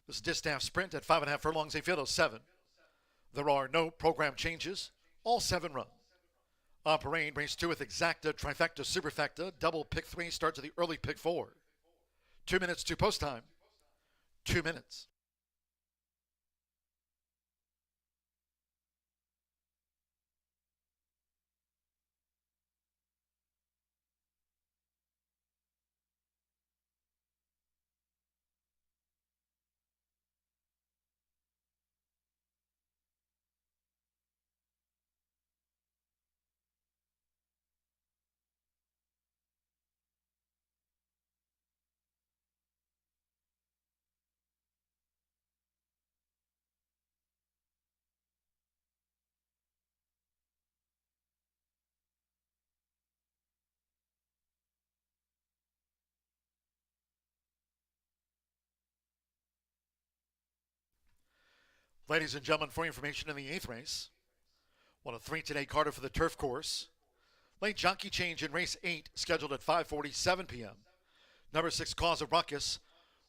This distaff sprint at 5.5 furlongs, a field of 7. There are no program changes. All 7 run. On parade, race 2 with exacta, trifecta, superfecta, double pick 3, start to the early pick 4. 2 minutes to post time. 2 minutes. Ladies and gentlemen, for information in the 8th race, 1 of 3 today, Carter for the turf course. Late jockey change in race 8, scheduled at 5:47 p.m. Number 6, Cause of Ruckus,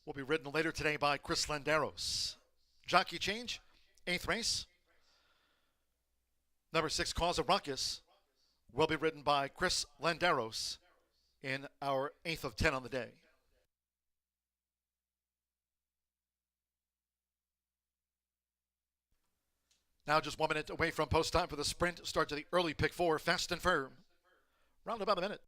will be ridden later today by Chris Landeros. Jockey change, 8th race. Number 6, Cause of Ruckus, will be ridden by Chris Landeros in our 8th of 10 on the day. Now just 1 minute away from post time for the sprint. Start to the early pick 4, fast and firm. Round about a minute.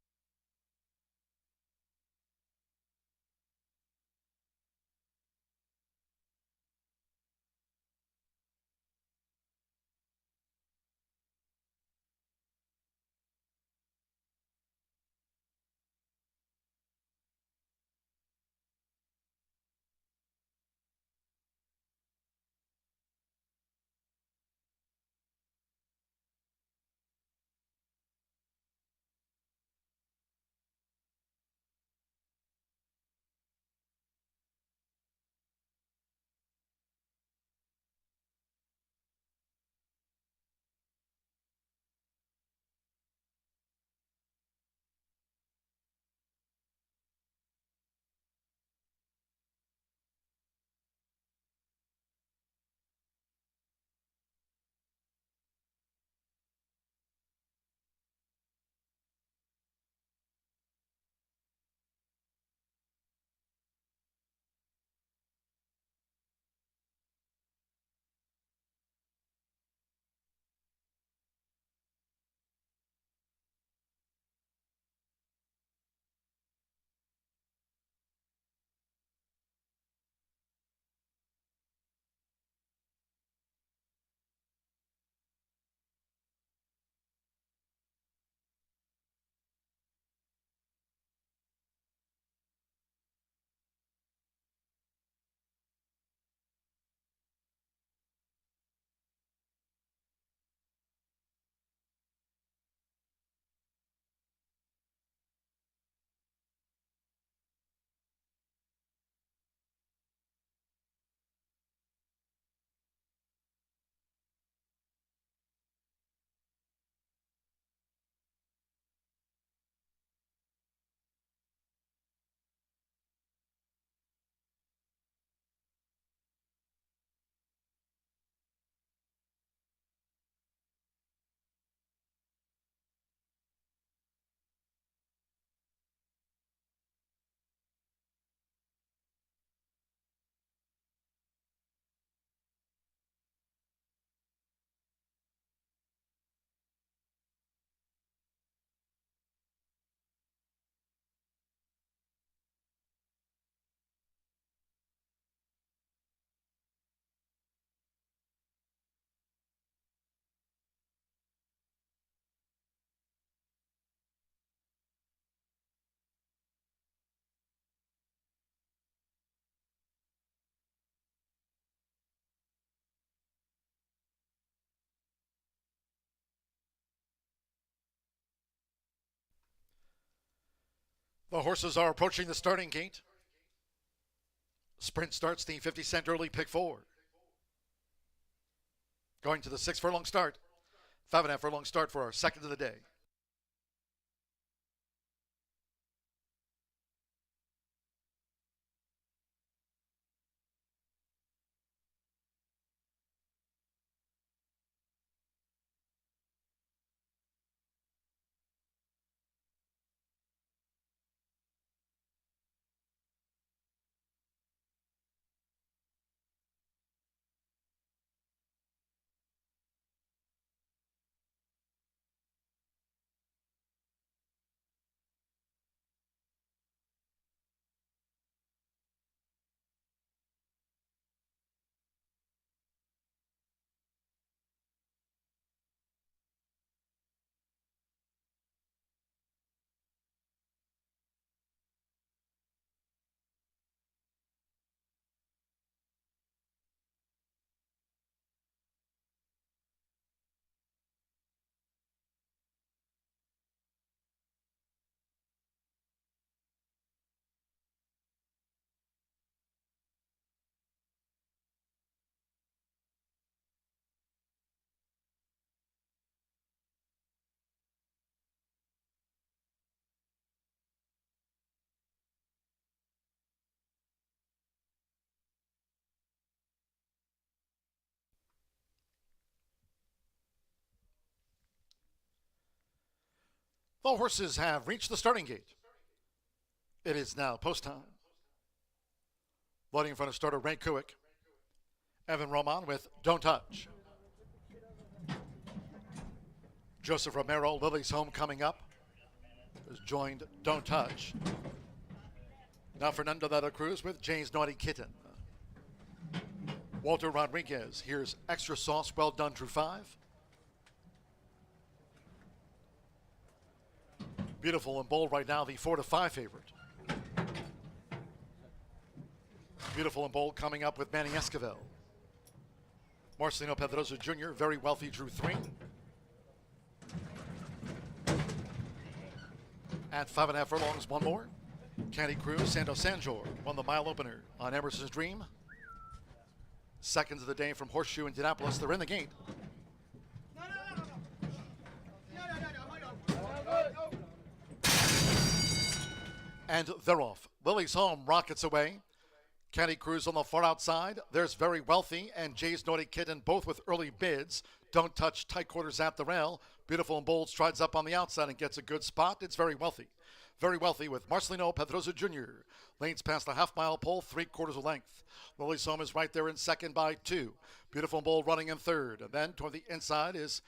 The horses are approaching the starting gate. Sprint starts the 50-cent early pick 4. Going to the 6 furlong start. 5.5 furlong start for our second of the day. The horses have reached the starting gate. It is now post time. Loading in front of starter Ray Kuick. Evan Roman with Don't Touch. Joseph Romero, Lily's Home coming up, has joined Don't Touch. Now Fernando de la Cruz with Jay's Naughty Kitten. Walter Rodriguez, here's Extra Sauce, Well Done, True 5. Beautiful and Bold right now, the 4-5 favorite. Beautiful and Bold coming up with Manny Esquivel. Marcelino Pedrosa Jr., Very Wealthy, Drew 3. At 5.5 furlongs, one more. Candy Cruz, Santo Sanjor won the mile opener on Emerson's Dream. Seconds of the day from Horseshoe Indianapolis. They're in the gate. And they're off. Lily's Home rockets away. Candy Cruz on the far outside. There's Very Wealthy and Jay's Naughty Kitten, both with early bids. Don't Touch, tight quarters at the rail. Beautiful and Bold strides up on the outside and gets a good spot. It's Very Wealthy. Very Wealthy with Marcelino Pedrosa Jr. Lanes past the half-mile pole, 3/4 of length. Lily's Home is right there in second by 2. Beautiful and Bold running in third. And then toward the inside is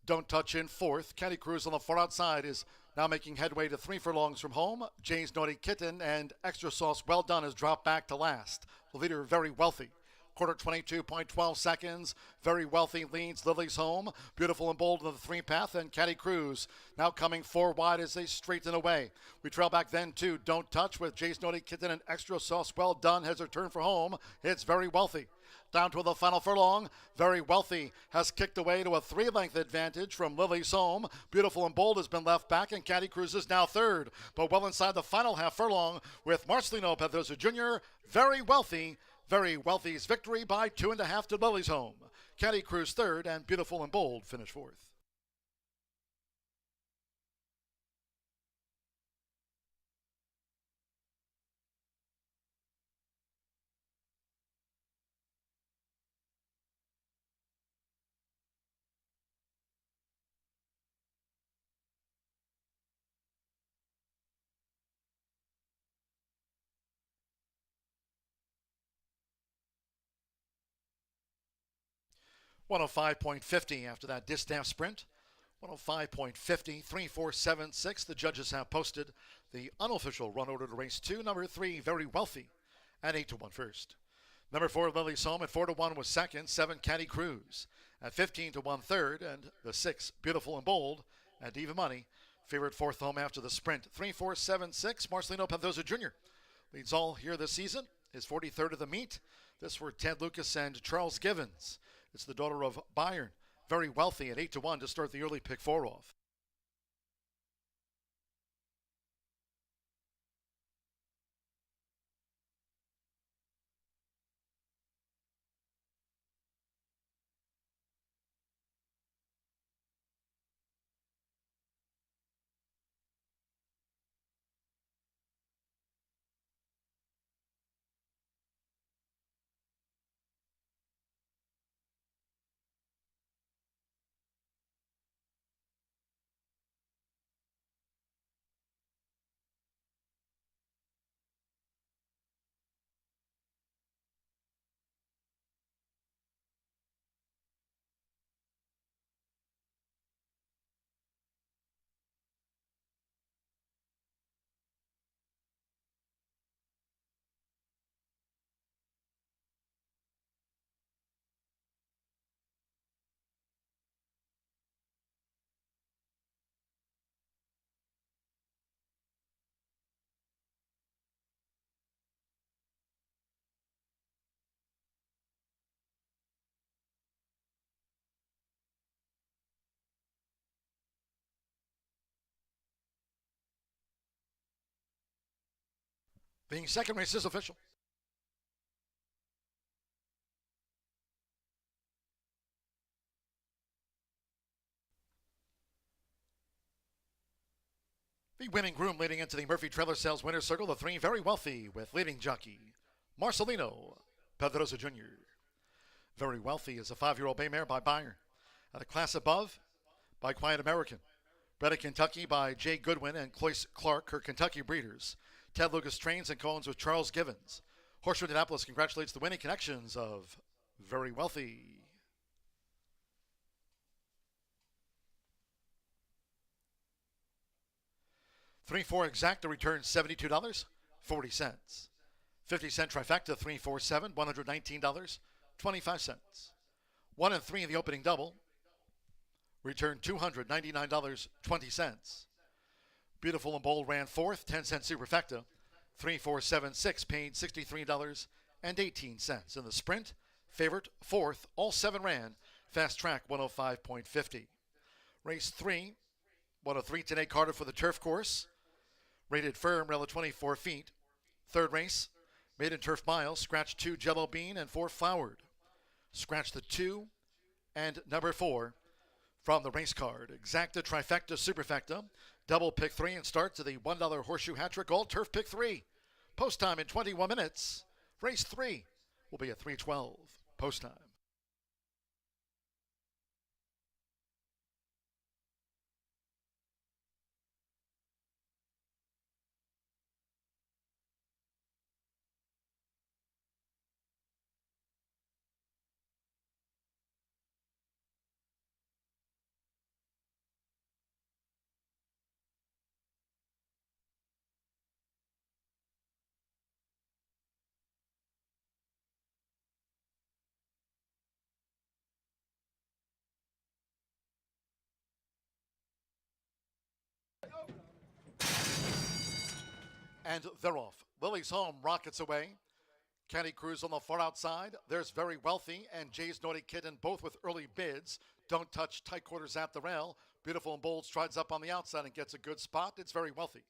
Don't Touch in fourth. Candy Cruz on the far outside is now making headway to 3 furlongs from home. Jay's Naughty Kitten and Extra Sauce Well Done has dropped back to last. The leader, Very Wealthy. Quarter 22.12 seconds. Very Wealthy leads Lily's Home. Beautiful and Bold in the 3-path. And Candy Cruz now coming 4 wide as they straighten away. We trail back then to Don't Touch with Jay's Naughty Kitten and Extra Sauce Well Done has returned for home. It's Very Wealthy. Down to the final furlong. Very Wealthy has kicked away to a 3-length advantage from Lily's Home. Beautiful and Bold has been left back, and Candy Cruz is now third. But well inside the final half furlong with Marcelino Pedrosa Jr., Very Wealthy. Very Wealthy's victory by 2.5 to Lily's Home. Candy Cruz third, and Beautiful and Bold finish fourth. .105.50 after that distaff sprint. 105.50, 3-4-7-6. The judges have posted the unofficial run order to race 2. Number 3, Very Wealthy at 8-1 first. Number 4, Lily's Home at 4-1 was second. 7, Candy Cruz at 15-1 third. And the 6, Beautiful and Bold at even money. Favorite fourth home after the sprint. 3-4-7-6. Marcelino Pedrosa Jr. leads all here this season. His 43rd of the meet. This were Ted Lucas and Charles Givens. It's the daughter of Byron. Very Wealthy at 8-1 to start the early pick 4 off. The second race is official. The winning groom leading into the Murphy Trailer Sales Winner's Circle, the 3, Very Wealthy with leading jockey Marcelino Pedrosa Jr. Very Wealthy is a 5-year-old bay mare by Byron. At a class above by Quiet American. Bred in Kentucky by Jay Goodwin and Cloyce Clark, her Kentucky breeders. Ted Lucas trains and co-owns with Charles Givens. Horseshoe Indianapolis congratulates the winning connections of Very Wealthy. $3-4 exacta returns $72.40. 50-cent trifecta 3-4-7, $119.25. 1 and 3 in the opening double returned $299.20. Beautiful and Bold ran fourth, 10-cent superfecta 3-4-7-6, paid $63.18. In the sprint, favorite fourth, all 7 ran. Fast track 105.50. Race 3, 103 today, Carter for the turf course. Rated firm, rail of 24 feet. Third race, maiden turf mile, scratch 2 Jello Bean and 4 Flowered. Scratch the 2 and number 4 from the race card. Exacta, trifecta, superfecta, double pick 3 and start to the $1 horseshoe hat trick, all turf pick 3. Post time in 21 minutes. Race 3 will be at 3:12 post time. And they're off. Lily's Home rockets away. Candy Cruise on the far outside. There's Very Wealthy and Jay's Naughty Kitten, both with early bids. Don't Touch, tight quarters at the rail. Beautiful and Bold strides up on the outside and gets a good spot. It's Very Wealthy.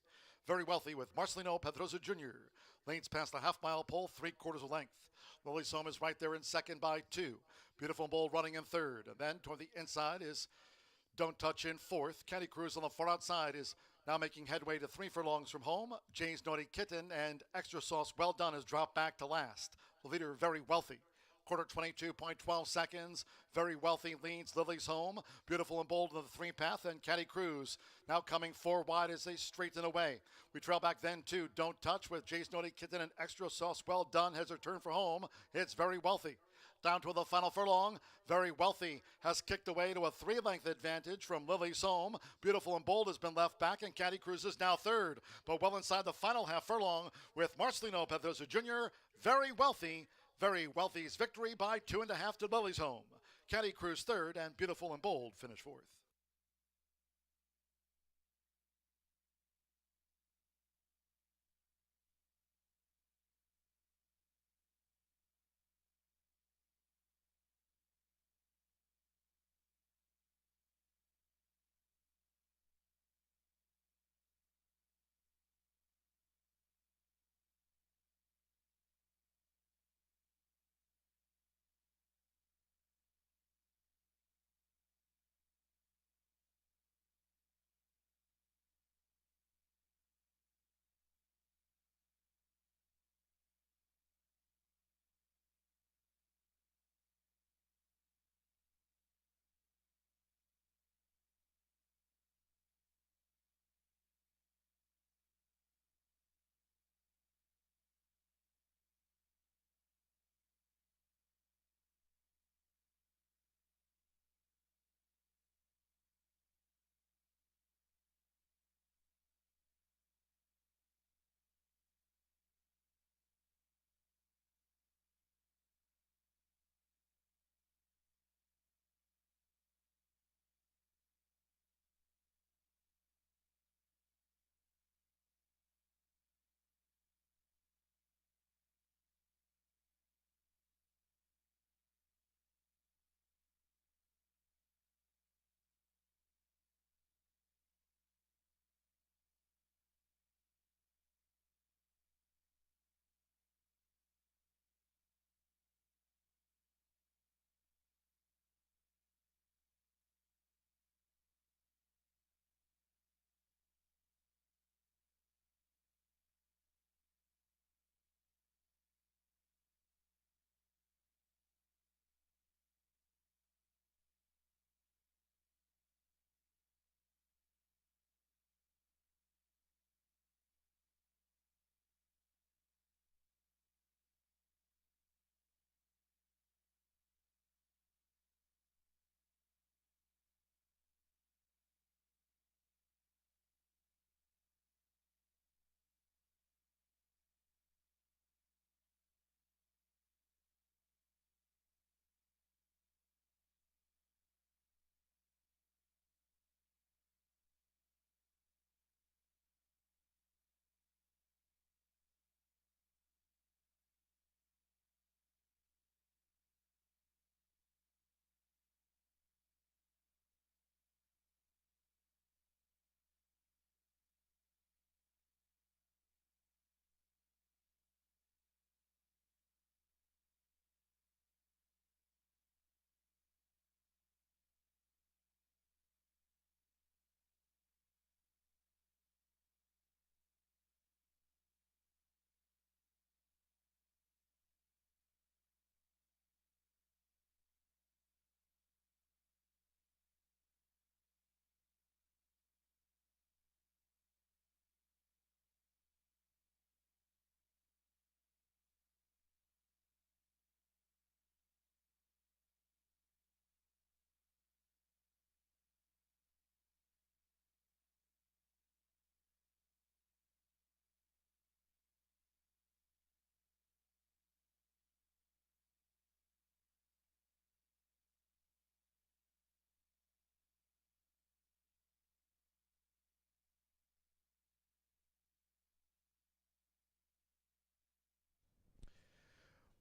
Very Wealthy with Marcelino Pedrosa Jr. Lanes past the half-mile pole, 3/4 of length. Lily's Home is right there in second by 2. Beautiful and Bold running in third. And then toward the inside is Don't Touch in fourth. Candy Cruise on the far outside is now making headway to 3 furlongs from home. Jay's Naughty Kitten and Extra Sauce Well Done has dropped back to last. The leader, Very Wealthy. Quarter 22.12 seconds. Very Wealthy leads Lily's Home. Beautiful and Bold in the 3-path. And Candy Cruise now coming 4 wide as they straighten away. We trail back then to Don't Touch with Jay's Naughty Kitten and Extra Sauce Well Done has returned for home. It's Very Wealthy. Down to the final furlong. Very Wealthy has kicked away to a 3-length advantage from Lily's Home. Beautiful and Bold has been left back, and Candy Cruise is now third. But well inside the final half furlong with Marcelino Pedrosa Jr., Very Wealthy. Very Wealthy's victory by 2.5 to Lily's Home. Candy Cruise third, and Beautiful and Bold finish fourth.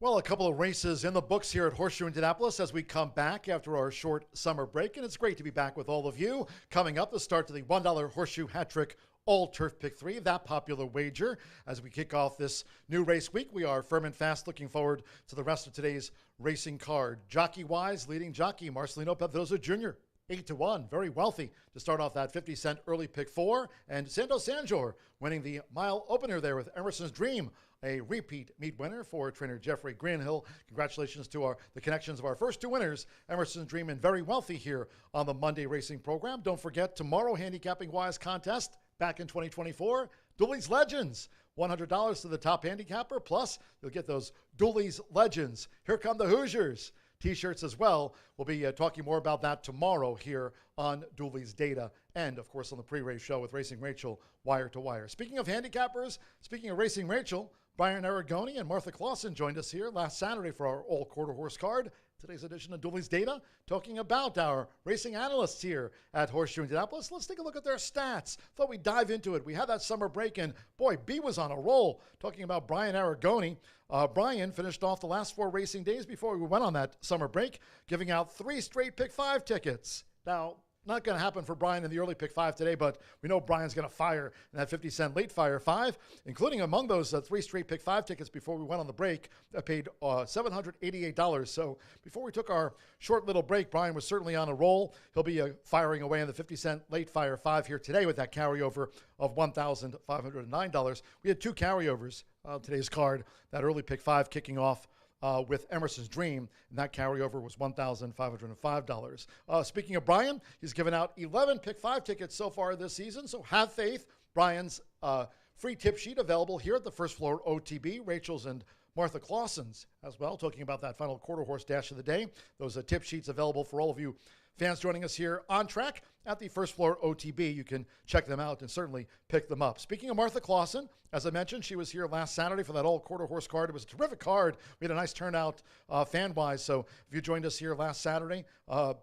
Well, a couple of races in the books here at Horseshoe Indianapolis as we come back after our short summer break. And it's great to be back with all of you. Coming up, the start to the $1 Horseshoe Hat Trick All Turf Pick 3, that popular wager. As we kick off this new race week, we are firm and fast looking forward to the rest of today's racing card. Jockey-wise, leading jockey Marcelino Pedroza Jr., 8-1, very wealthy to start off that 50-cent early pick 4. And Santos Sanjor winning the mile opener there with Emerson's Dream, a repeat meet winner for trainer Jeffrey Greenhill. Congratulations to the connections of our first two winners, Emerson's Dream and Very Wealthy, here on the Monday racing program. Don't forget, tomorrow, handicapping-wise contest back in 2024, Dooley's Legends. $100 to the top handicapper, plus you'll get those Dooley's Legends. Here come the Hoosiers T-shirts as well. We'll be talking more about that tomorrow here on Dooley's Data and, of course, on the pre-race show with Racing Rachel, Wire to Wire. Speaking of handicappers, speaking of Racing Rachel, Brian Aragoni and Martha Clausen joined us here last Saturday for our all-quarter horse card. Today's edition of Dooley's Data, talking about our racing analysts here at Horseshoe Indianapolis. Let's take a look at their stats. Thought we'd dive into it. We had that summer break, and boy, B was on a roll. Talking about Brian Aragoni. Brian finished off the last 4 racing days before we went on that summer break, giving out 3 straight Pick 5 tickets. Now, not going to happen for Brian in the early pick 5 today, but we know Brian's going to fire in that 50-cent late fire 5, including among those 3 straight pick 5 tickets before we went on the break. I paid $788. So before we took our short little break, Brian was certainly on a roll. He'll be firing away in the 50-cent late fire 5 here today with that carryover of $1,509. We had 2 carryovers on today's card. That early pick 5 kicking off with Emerson's Dream, and that carryover was $1,505. Speaking of Brian, he's given out 11 Pick 5 tickets so far this season, so have faith. Brian's free tip sheet available here at the first floor OTB, Rachel's and Martha Clausen's as well, talking about that final quarter horse dash of the day. Those tip sheets available for all of you fans joining us here on track at the first floor OTB. You can check them out and certainly pick them up. Speaking of Martha Clausen, as I mentioned, she was here last Saturday for that all quarter horse card. It was a terrific card. We had a nice turnout fan-wise. So if you joined us here last Saturday,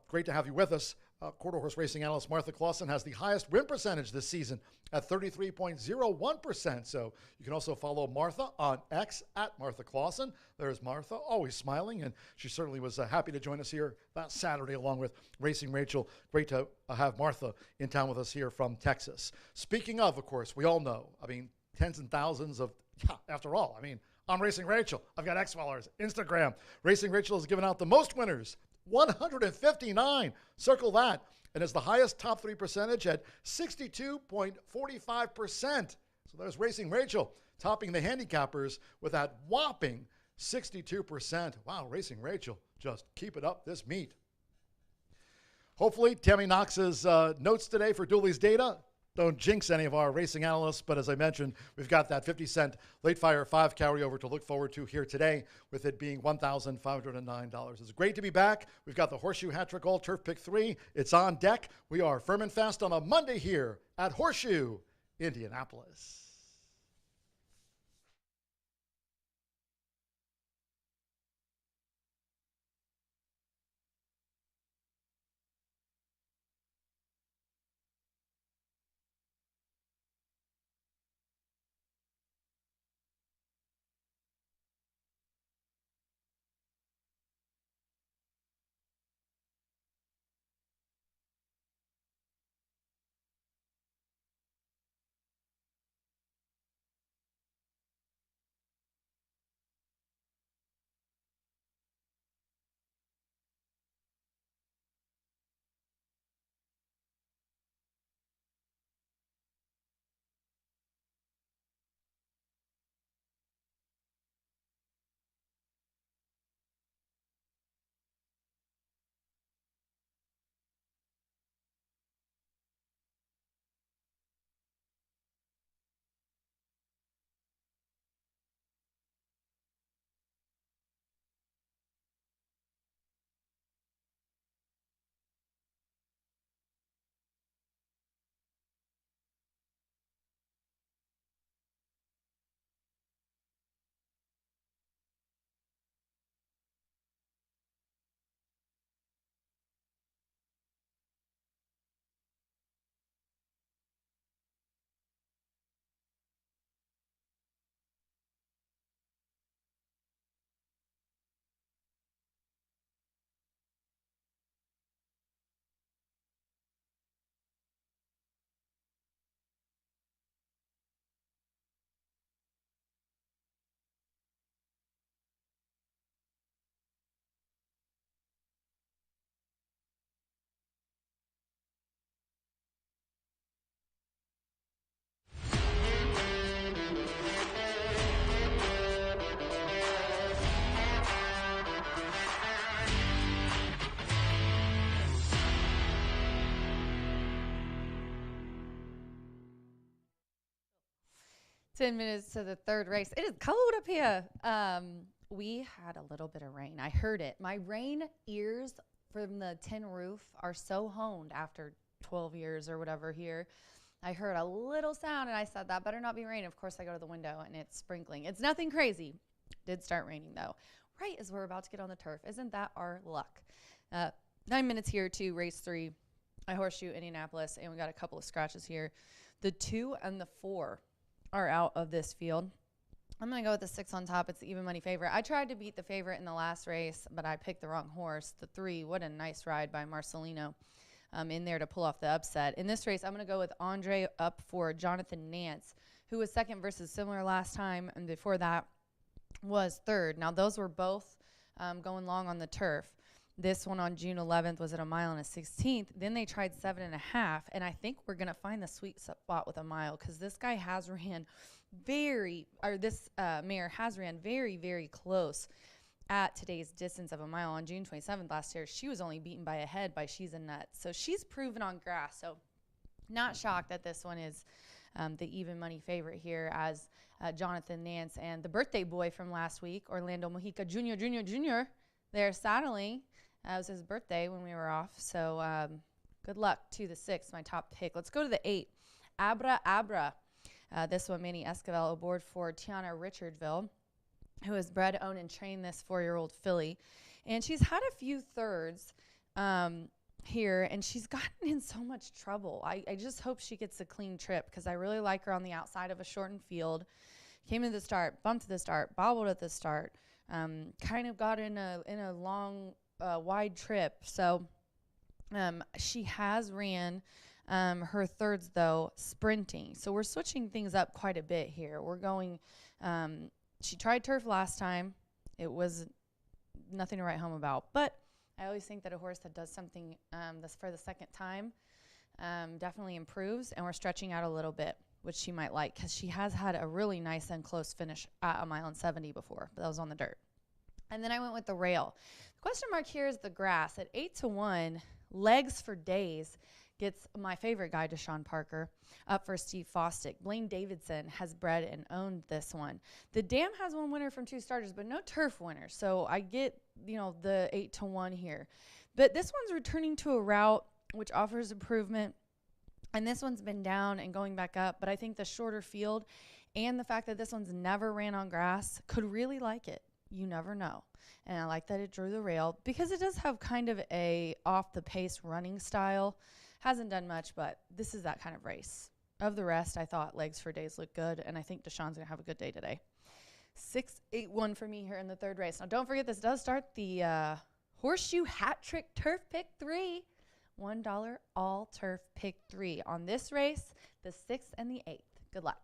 great to have you with us. Quarter horse racing analyst Martha Clausen has the highest win percentage this season at 33.01%. So you can also follow Martha on X at Martha Clausen. There's Martha, always smiling, and she certainly was happy to join us here last Saturday along with Racing Rachel. Great to have Martha in town with us here from Texas. Speaking of course, we all know, tens and thousands of, after all, I'm Racing Rachel. I've got X followers, Instagram. Racing Rachel has given out the most winners, 159. Circle that. And it's the highest top 3 percentage at 62.45%. So there's Racing Rachel topping the handicappers with that whopping 62%. Wow, Racing Rachel, just keep it up this meet. Hopefully, Tammy Knox's notes today for Dooley's Data don't jinx any of our racing analysts, but as I mentioned, we've got that 50-cent late fire 5 carryover to look forward to here today, with it being $1,509. It's great to be back. We've got the Horseshoe Hat Trick All Turf Pick 3. It's on deck. We are firm and fast on a Monday here at Horseshoe Indianapolis. 10 minutes to the third race. It is cold up here. We had a little bit of rain. I heard it. My rain ears from the tin roof are so honed after 12 years or whatever here. I heard a little sound and I said, that better not be rain. Of course, I go to the window and it's sprinkling. It's nothing crazy. It did start raining though. Right as we're about to get on the turf. Isn't that our luck? 9 minutes here to race 3 at Horseshoe Indianapolis, and we got a couple of scratches here. The 2 and the 4 are out of this field. I'm going to go with the 6 on top. It's the even money favorite. I tried to beat the favorite in the last race, but I picked the wrong horse. The 3, what a nice ride by Marcelino in there to pull off the upset. In this race, I'm going to go with Andre up for Jonathan Nance, who was second versus similar last time, and before that was third. Now, those were both going long on the turf. This one on June 11th was at 1 mile and a 16th. Then they tried 7.5, and I think we're going to find the sweet spot with 1 mile because this guy has ran this mare has ran very, very close at today's distance of 1 mile. On June 27th last year, she was only beaten by a head by She's a Nut. So she's proven on grass. So not shocked that this one is the even money favorite here as Jonathan Nance and the birthday boy from last week, Orlando Mojica Jr., they're saddling. It was his birthday when we were off. So good luck to the 6, my top pick. Let's go to the 8. Abra Abra. This one, Manny Esquivel aboard for Tiana Richardville, who has bred, owned, and trained this 4-year-old filly. And she's had a few thirds here, and she's gotten in so much trouble. I just hope she gets a clean trip because I really like her on the outside of a shortened field. Came into the start, bumped to the start, bobbled at the start, kind of got in a long, wide trip. So she has ran her thirds, though, sprinting. So we're switching things up quite a bit here. We're going, she tried turf last time. It was nothing to write home about. But I always think that a horse that does something this for the second time definitely improves, and we're stretching out a little bit, which she might like because she has had a really nice and close finish at 1 mile and 70 before, but that was on the dirt. And then I went with the rail. The question mark here is the grass. At 8-1, legs for days gets my favorite guy, Deshaun Parker, up for Steve Fostick. Blaine Davidson has bred and owned this one. The Dam has one winner from 2 starters, but no turf winner. So I get, the 8-1 here. But this one's returning to a route which offers improvement. And this one's been down and going back up. But I think the shorter field and the fact that this one's never ran on grass could really like it. You never know. And I like that it drew the rail because it does have kind of a off-the-pace running style. Hasn't done much, but this is that kind of race. Of the rest, I thought legs for days looked good, and I think Deshaun's going to have a good day today. 6-8-1 for me here in the third race. Now, don't forget, this does start the Horseshoe Hat Trick Turf Pick 3. $1 all turf pick 3 on this race, the 6th and the 8th. Good luck.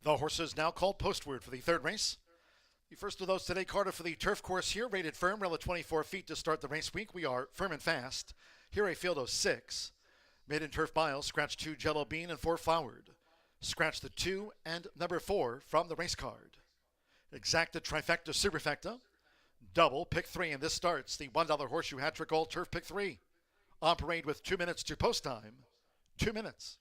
The horses now called postward for the third race. The first of those today, Carter, for the turf course here, rated firm, rail at 24 feet to start the race week. We are firm and fast. Here a field of 6. Maiden Turf Miles, scratch 2 Jello Bean and 4 Forward. Scratch the 2 and number 4 from the race card. Exacta, trifecta, superfecta. Double, pick 3, and this starts the $1 Horseshoe Hat Trick All Turf Pick 3. On parade with 2 minutes to post time. 2 minutes.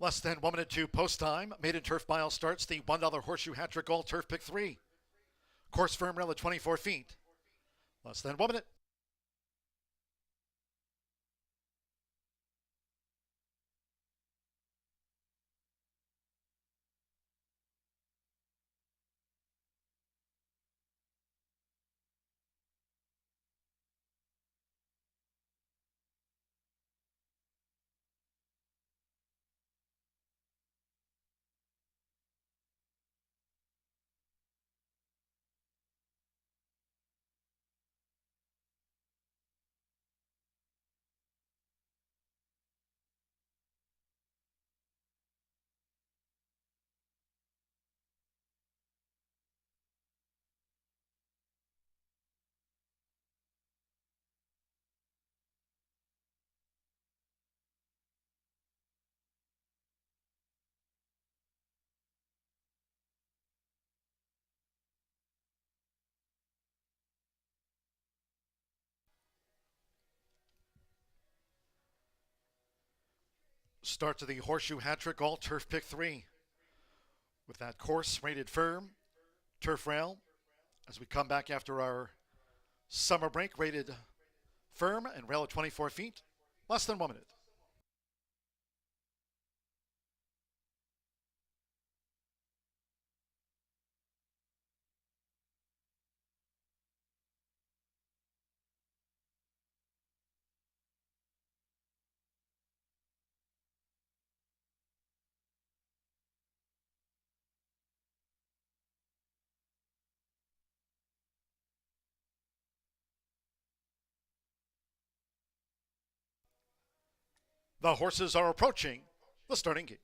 Less than 1 minute to post time. Maiden Turf Mile starts the $1 Horseshoe Hat Trick All Turf Pick 3. Course firm, rail at 24 feet. Less than 1 minute. Start to the Horseshoe Hat Trick All Turf Pick 3. With that course rated firm, turf rail, as we come back after our summer break, rated firm and rail at 24 feet. Less than 1 minute. The horses are approaching the starting gate.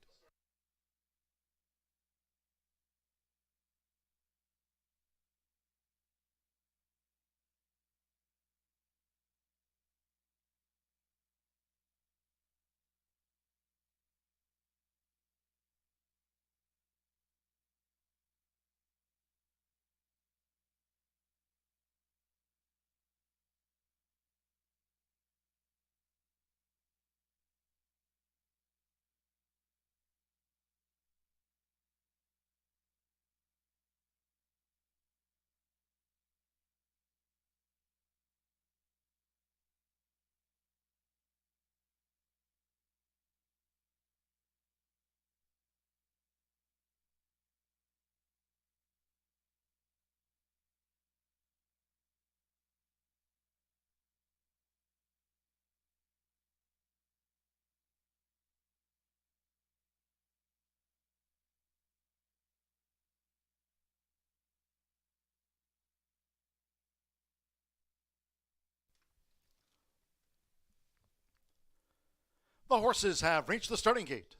The horses have reached the starting gate.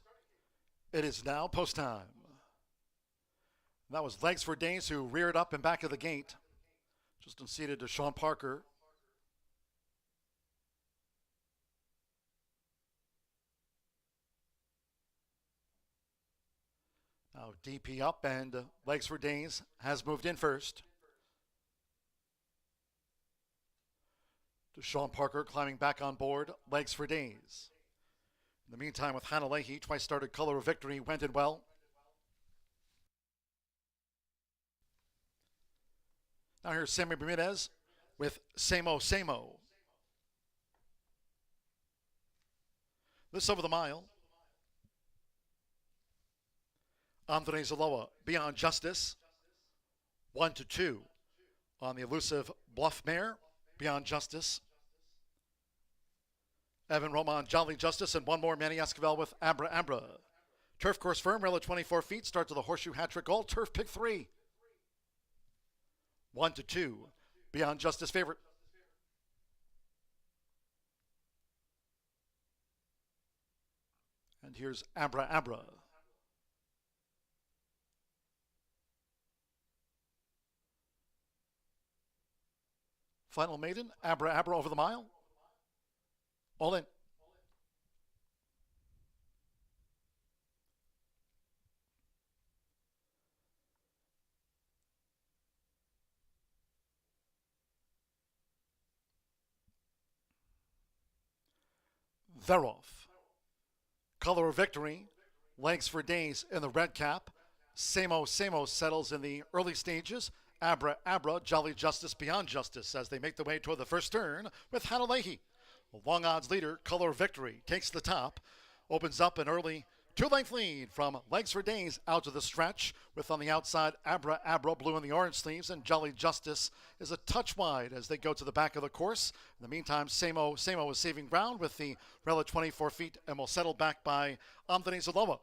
It is now post time. That was Legs for Days, who reared up and back of the gate. Just unseated to Sean Parker. Now DP up, and Legs for Days has moved in first. To Sean Parker climbing back on board, Legs for Days. In the meantime, with Hannah Leahy, twice started Color of Victory, went in well. Now here's Sammy Bermudez with Samo Samo. This over the mile. Andre Zaloa, Beyond Justice. 1-2 on the elusive Bluff Mare, Beyond Justice. Evan Roman, Jolly Justice, and one more, Manny Esquivel with Abra Abra. Turf course firm, rail at 24 feet, start to the Horseshoe Hat-Trick All, turf pick 3. 1-2, Beyond Justice favorite. And here's Abra Abra. Final maiden, Abra Abra over the mile. All in. They're off. Color of Victory, Legs for Days in the red cap. Samo Samo settles in the early stages. Abra Abra, Jolly Justice, Beyond Justice as they make their way toward the first turn with Hannah Leahy. The long odds leader, Color of Victory, takes the top. Opens up an early 2-length lead from Legs for Days out to the stretch, with on the outside Abra Abra, blue in the orange sleeves, and Jolly Justice is a touch wide as they go to the back of the course. In the meantime, Samo Samo is saving ground with the rail at 24 feet and will settle back by Andre Zaloa.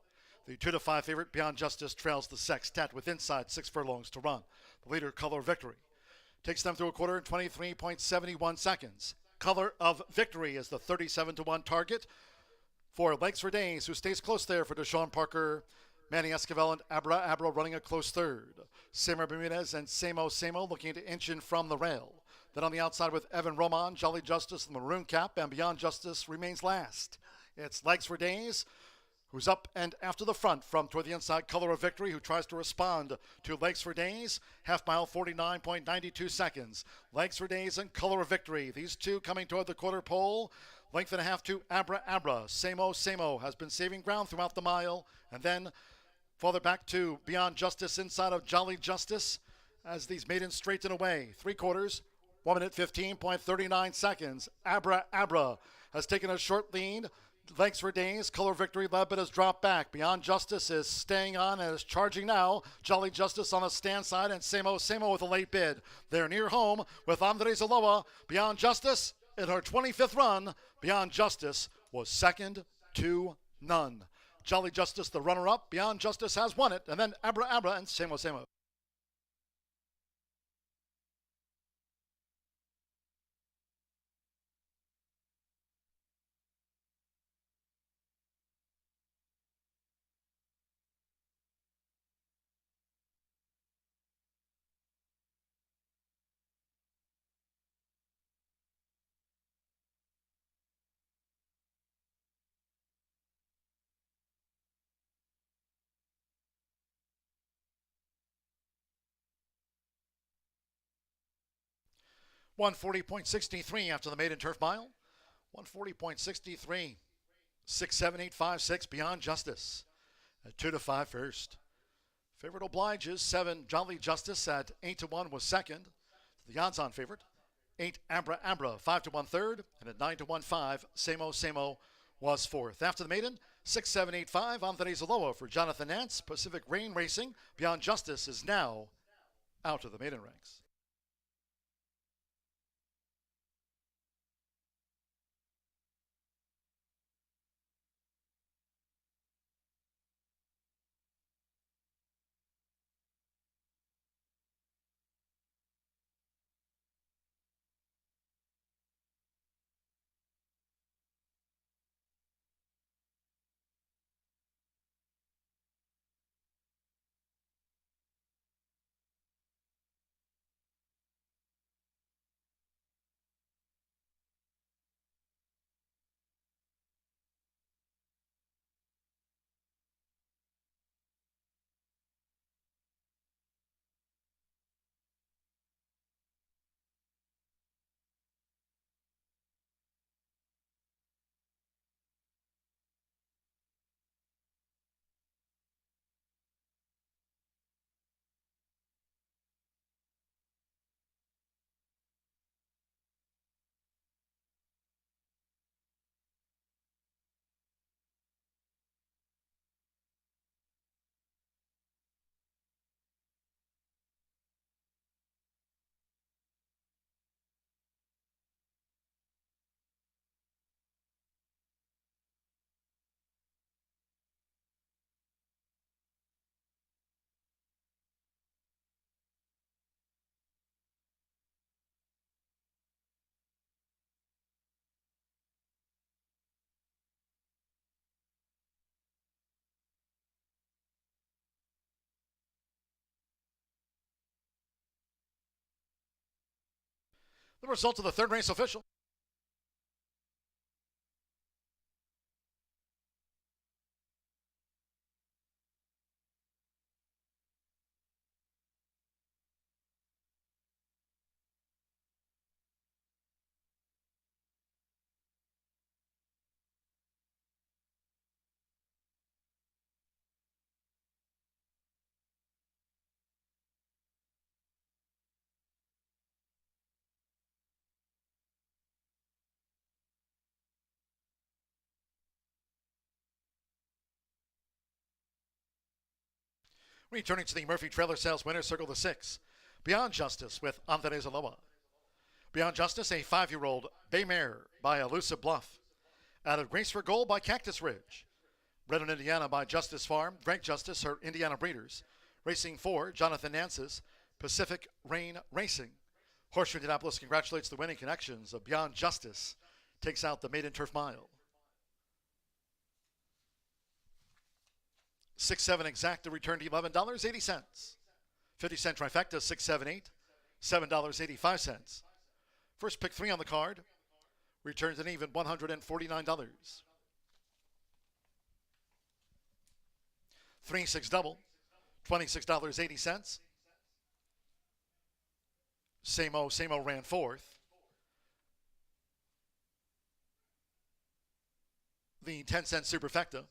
The 2-5 favorite, Beyond Justice, trails the Sextet with inside 6 furlongs to run. The leader, Color of Victory, takes them through a quarter in 23.71 seconds. Color of Victory is the 37-1 target for Legs for Days, who stays close there for Deshaun Parker, Manny Esquivel, and Abra Abra running a close third. Sammy Bermudez and Samo Samo looking to inch in from the rail. Then on the outside with Evan Roman, Jolly Justice, the maroon cap, and Beyond Justice remains last. It's Legs for Days, who's up and after the front from toward the inside, Color of Victory, who tries to respond to Legs for Days. Half mile, 49.92 seconds. Legs for Days and Color of Victory. These two coming toward the quarter pole. Length and a half to Abra Abra. Samo Samo has been saving ground throughout the mile. And then farther back to Beyond Justice inside of Jolly Justice as these maidens straighten away. 3/4, 1 minute 15.39 seconds. Abra Abra has taken a short lead. Legs for Days, Color Victory led, but has dropped back. Beyond Justice is staying on and is charging now. Jolly Justice on the stand side, and Samo Samo with a late bid. They're near home with Andre Zaloa. Beyond Justice in her 25th run. Beyond Justice was second to none. Jolly Justice, the runner-up. Beyond Justice has won it, and then Abra Abra and Samo Samo. 140.63 after the maiden turf mile. 140.63. 6, 7, 8, 5, 6 Beyond Justice at 2 to 5 first. Favorite obliges 7 Jolly Justice at 8 to 1 was second. The odds-on favorite. 8 Abra Abra 5 to 1 third, and at 9 to 1 5 Samo was fourth. After the maiden 6, 7, 8, 5 Anthony Zaloa for Jonathan Nance. Pacific Rain Racing Beyond Justice is now out of the maiden ranks. The result of the third race official. Returning to the Murphy Trailer Sales winner circle, the 6 Beyond Justice with Anthony Zaloa. Beyond Justice, a 5-year-old bay mare by Elusive Bluff. Added Grace for Gold by Cactus Ridge. Bred in Indiana by Justice Farm, Greg Justice, her Indiana breeders. Racing for Jonathan Nance's Pacific Rain Racing. Horseshoe Indianapolis congratulates the winning connections of Beyond Justice. Takes out the maiden turf mile. 6, 7 exacta returned $11.80. 50-cent trifecta 6, 7, 8, $7.85. First pick 3 on the card returns an even $149. 3, 6 double, $26.80. Samo ran fourth. The 10-cent superfecta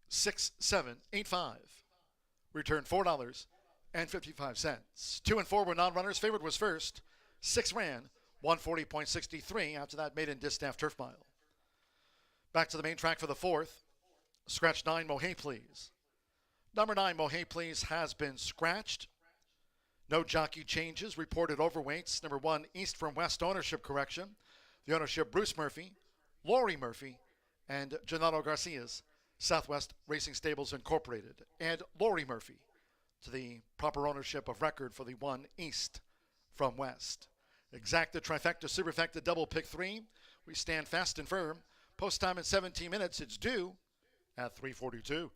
6, 7, 8, 5 returned $4.55. 2 and 4 were non-runners. Favorite was first. 6 ran 140.63 after that maiden distaff turf mile. Back to the main track for the fourth. Scratch 9, Mohey Please. Number 9, Mohey Please has been scratched. No jockey changes. Reported overweights. Number 1, East from West ownership correction. The ownership Bruce Murphy, Lori Murphy, and Gennaro Garcia's Southwest Racing Stables Incorporated. And Lori Murphy to the proper ownership of record for the 1 East from West. Exacta, trifecta, superfecta, double pick 3. We stand fast and firm. Post time in 17 minutes. It's due at 3:42.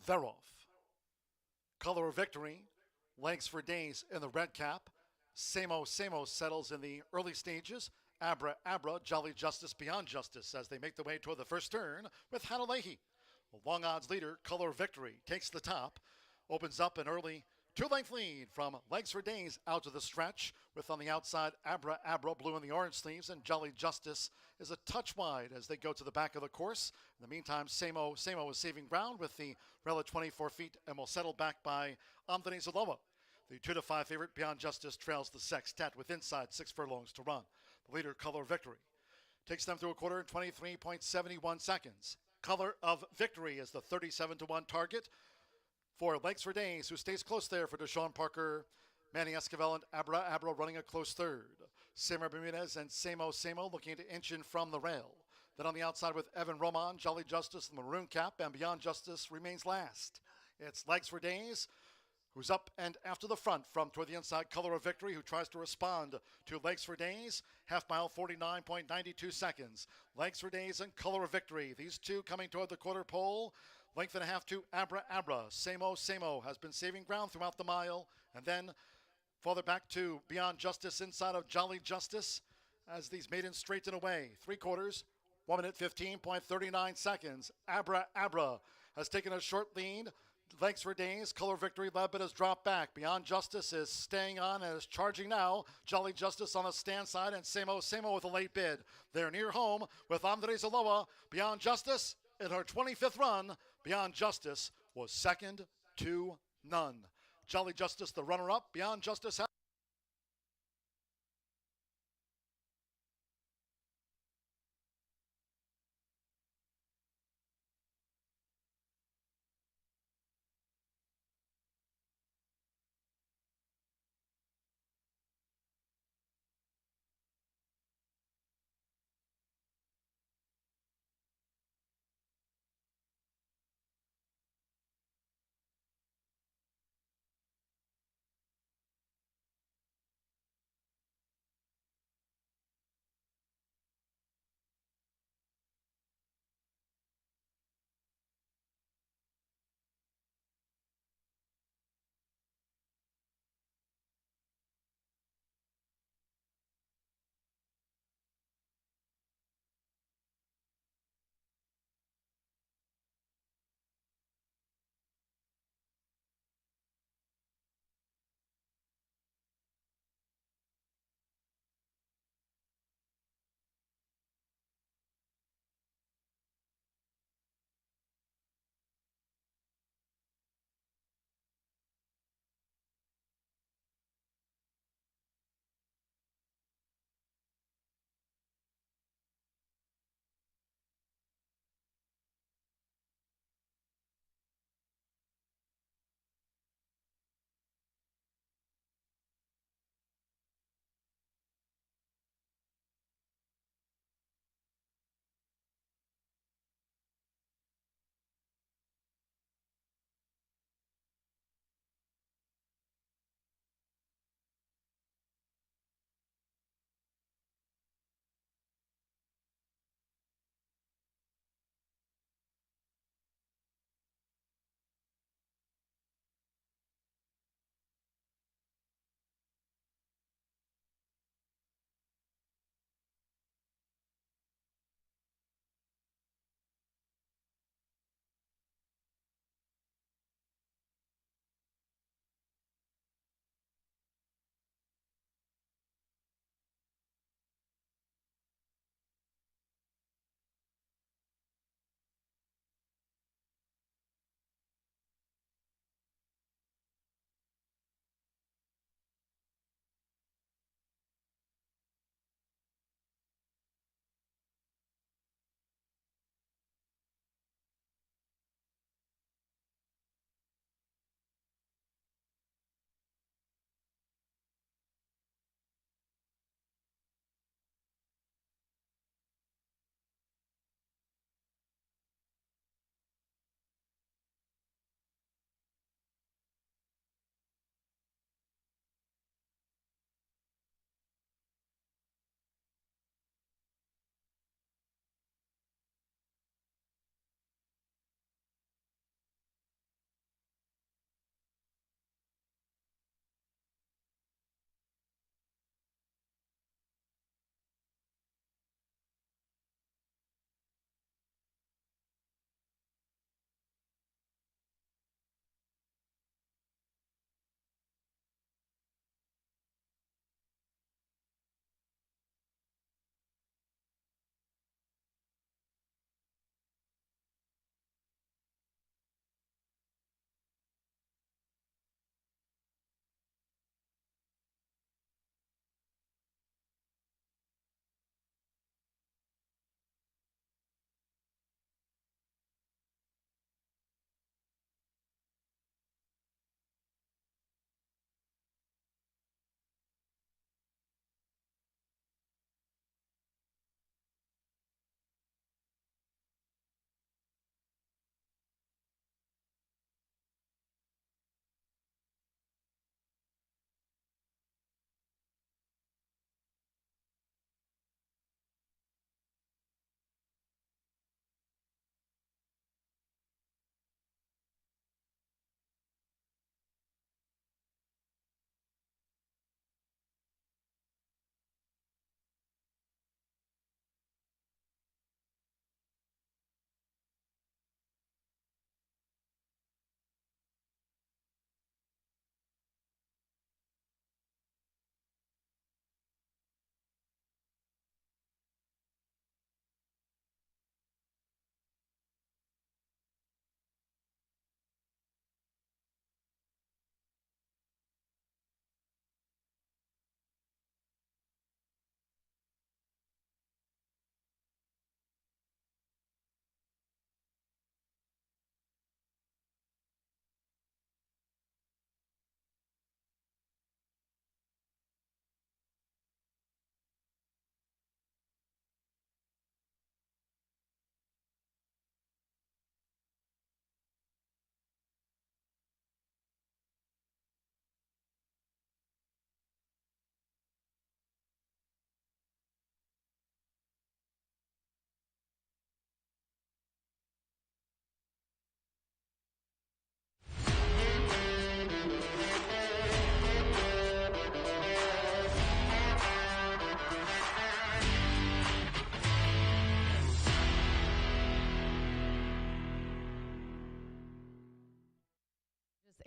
thereof. Color of Victory, Legs for Days in the red cap. Samo settles in the early stages. Abra Abra, Jolly Justice Beyond Justice as they make their way toward the first turn with Hannah Leahy. Long odds leader, Color of Victory, takes the top. Opens up an early 2-length lead from Legs for Days out to the stretch, with on the outside Abra Abra, blue in the orange sleeves, and Jolly Justice is a touch wide as they go to the back of the course. In the meantime, Samo is saving ground with the Rella 24 feet and will settle back by Anthony Zaloa. The 2-5 favorite Beyond Justice trails the sextet with inside 6 furlongs to run. The leader, Color of Victory, takes them through a quarter in 23.71 seconds. Color of Victory is the 37-1 target for Legs for Days, who stays close there for Deshaun Parker, Manny Esquivel, and Abra Abra running a close third. Samar Bermudez and Samo looking to inch in from the rail. Then on the outside with Evan Roman, Jolly Justice, the maroon cap, and Beyond Justice remains last. It's Legs for Days, who's up and after the front from toward the inside, Color of Victory, who tries to respond to Legs for Days. Half mile, 49.92 seconds. Legs for Days and Color of Victory. These two coming toward the quarter pole. Length and a half to Abra Abra. Samo has been saving ground throughout the mile. And then farther back to Beyond Justice inside of Jolly Justice as these maidens straighten away. 3/4, 1 minute 15.39 seconds. Abra Abra has taken a short lead. Legs for Days, Color Victory led, but has dropped back. Beyond Justice is staying on and is charging now. Jolly Justice on the stand side, and Samo with a late bid. They're near home with Andre Zaloa. Beyond Justice in her 25th run. Beyond Justice was second to none. Jolly Justice, the runner-up. Beyond Justice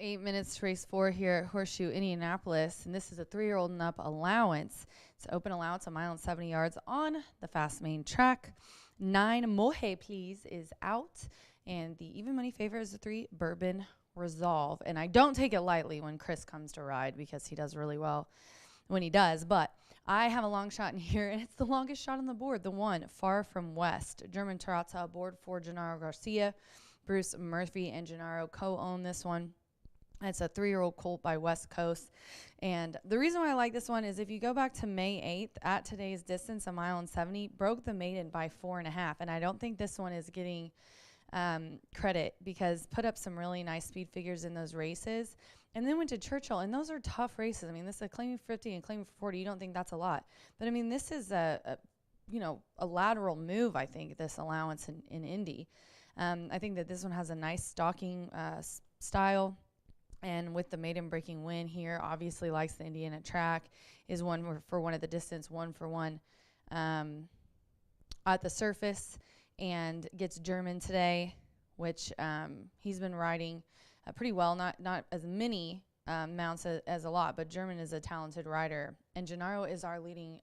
8 minutes to race 4 here at Horseshoe Indianapolis, and this is a 3-year-old and up allowance. It's open allowance, a mile and 70 yards on the fast main track. 9 Mohe Please is out, and the even money favorite is the 3 Bourbon Resolve. And I don't take it lightly when Chris comes to ride because he does really well when he does, but I have a long shot in here, and it's the longest shot on the board, the 1 Far From West. German Tarata aboard for Gennaro Garcia. Bruce Murphy and Gennaro co-own this one. It's a 3-year-old colt by West Coast. And the reason why I like this one is if you go back to May 8th, at today's distance, a mile and 70, broke the maiden by 4.5. And I don't think this one is getting credit because put up some really nice speed figures in those races. And then went to Churchill, and those are tough races. I mean, this is a claiming 50 and claiming for 40. You don't think that's a lot. But, I mean, this is a lateral move, I think, this allowance in Indy. I think that this one has a nice stalking style. And with the maiden breaking win here, obviously likes the Indiana track, is one for one at the distance, 1 for 1 at the surface, and gets German today, which he's been riding pretty well, not as many mounts as a lot, but German is a talented rider. And Gennaro is our leading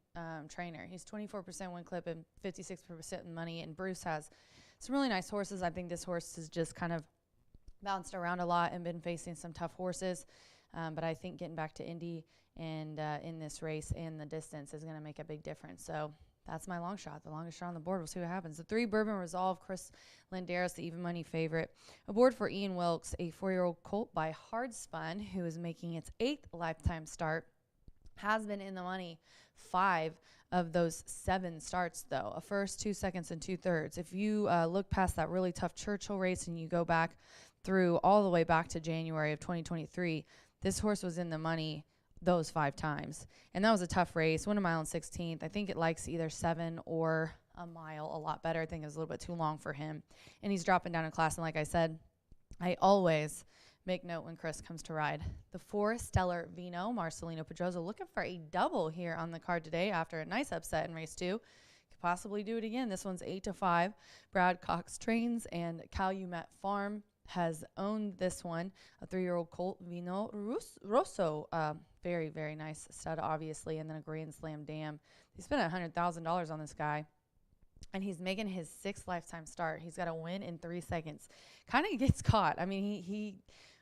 trainer. He's 24% win clip and 56% in money, and Bruce has some really nice horses. I think this horse has just kind of bounced around a lot and been facing some tough horses. But I think getting back to Indy and in this race and the distance is going to make a big difference. So that's my long shot, the longest shot on the board. We'll see what happens. The 3 Bourbon Resolve, Chris Landeros, the even money favorite. Aboard for Ian Wilkes, a 4-year-old colt by Hardspun, who is making its 8th lifetime start. Has been in the money 5 of those 7 starts, though. A first, 2 seconds, and 2/3. If you look past that really tough Churchill race and you go back through all the way back to January of 2023, this horse was in the money those 5 times. And that was a tough race. Won a mile and 16th. I think it likes either 7 or a mile a lot better. I think it was a little bit too long for him. And he's dropping down in class. And like I said, I always make note when Chris comes to ride. The 4 Stellar Vino, Marcelino Pedroza, looking for a double here on the card today after a nice upset in race 2. Could possibly do it again. This one's 8-5. Brad Cox trains, and Calumet Farm has owned this one, a 3-year-old colt, Vino Rosso. Very, very nice stud, obviously, and then a Grand Slam dam. He spent $100,000 on this guy, and he's making his 6th lifetime start. He's got a win in 3 seconds. Kind of gets caught. I mean, he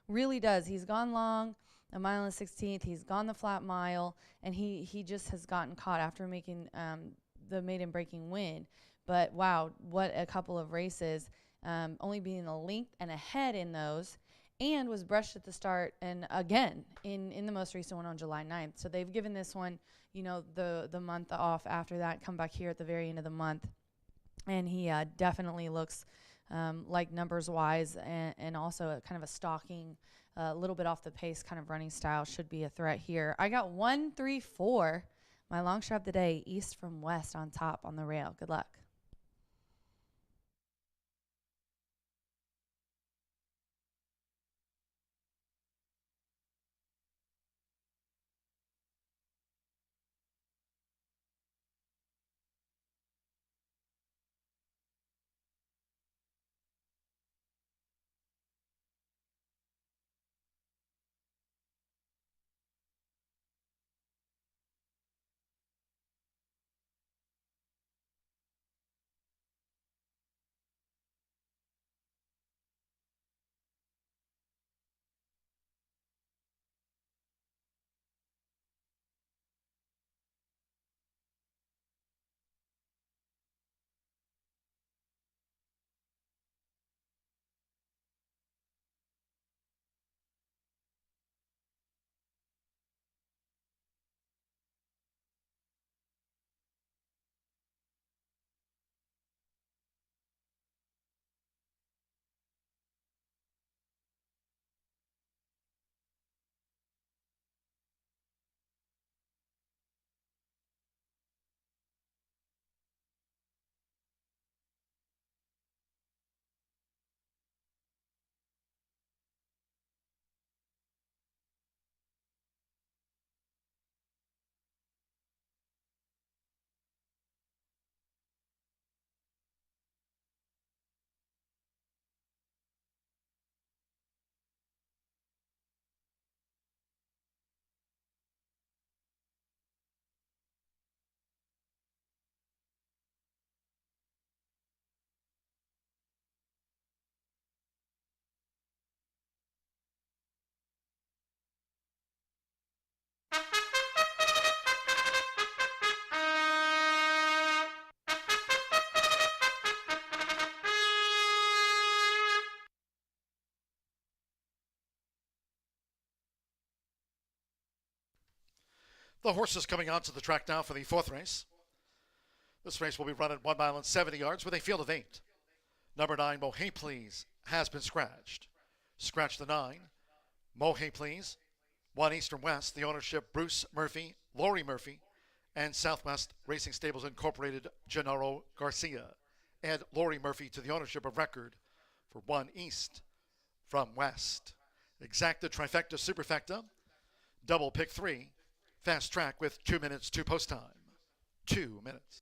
really does. He's gone long, a mile and 16th. He's gone the flat mile, and he just has gotten caught after making the maiden breaking win. But, wow, what a couple of races. Only being a length and ahead in those, and was brushed at the start and again in the most recent one on July 9th. So they've given this one, the month off after that, come back here at the very end of the month. And he definitely looks like numbers-wise and also a kind of a stalking, a little bit off the pace kind of running style should be a threat here. I got 1, 3, 4. My long shot of the day, East from West on top on the rail. Good luck. The horses coming onto the track now for the fourth race. This race will be run at 1 mile and 70 yards with a field of 8. Number 9, Mohe Please, has been scratched. Scratch the 9. Mohe Please. 1 East and West, the ownership Bruce Murphy, Lori Murphy, and Southwest Racing Stables Incorporated, Gennaro Garcia. Add Lori Murphy to the ownership of record for 1 East from West. Exacta Trifecta Superfecta, double pick 3, fast track with 2 minutes to post time. 2 minutes.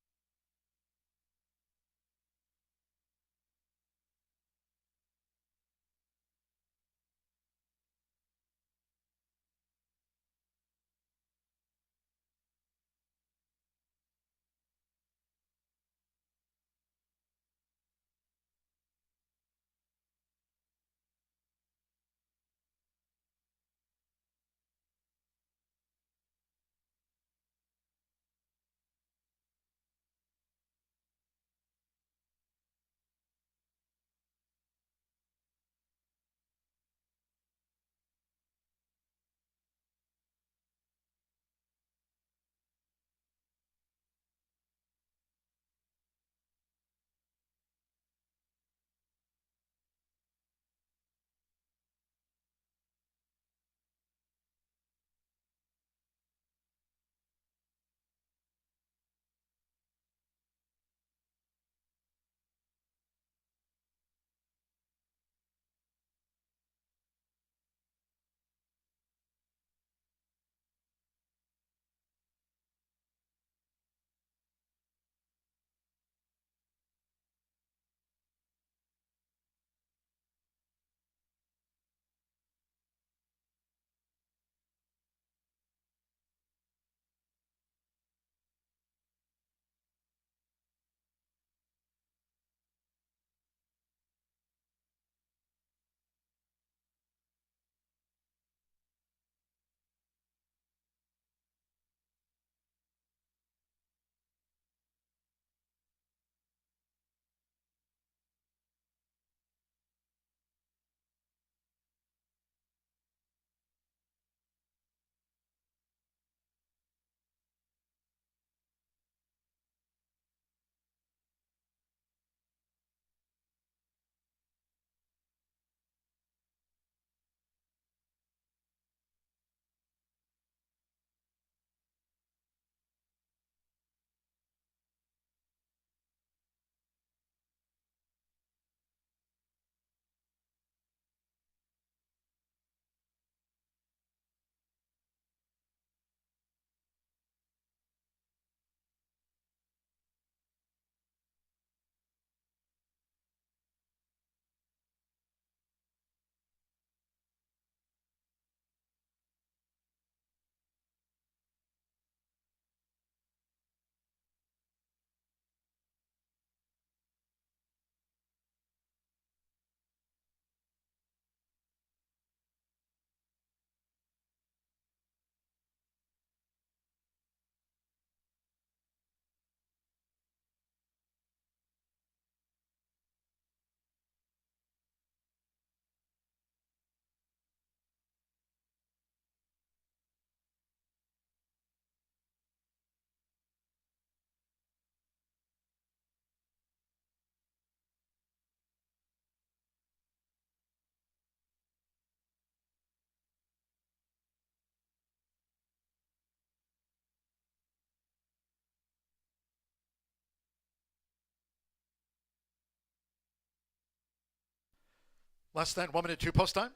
Less than 1 minute to post time.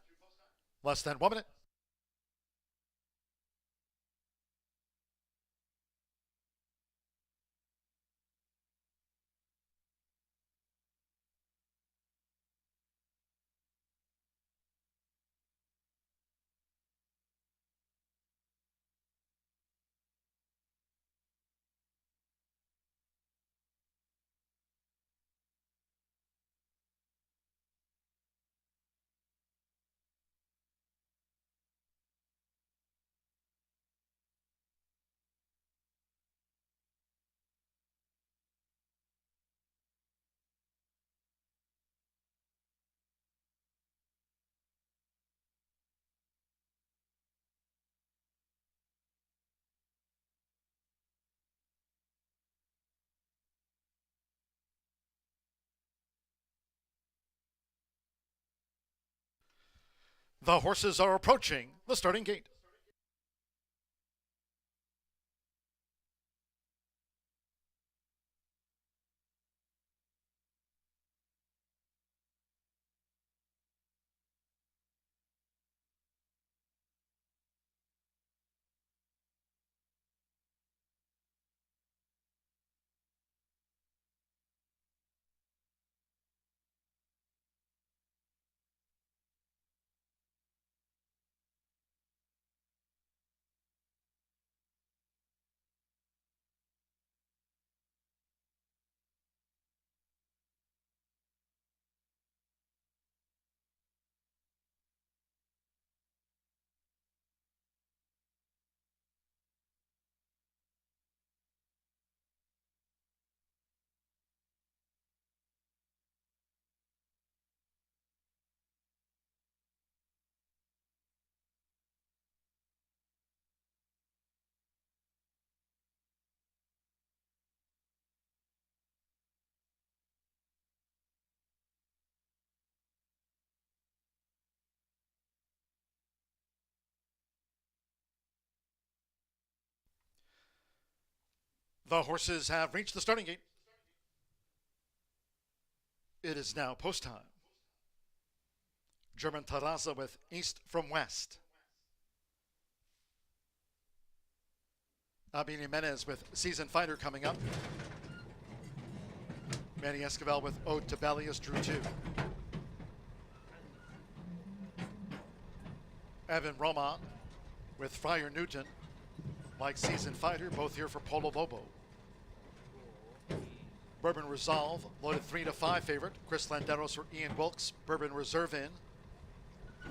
Less than 1 minute. The horses are approaching the starting gate. The horses have reached the starting gate. It is now post time. German Terraza with East from West. Abin Jimenez with Season Fighter coming up. Manny Esquivel with Ode to Bellius drew 2. Evan Roman with Friar Newton, like Season Fighter, both here for Polo Bobo. Bourbon Resolve, loaded 3-5 favorite. Chris Landeros for Ian Wilkes. Bourbon Reserve in.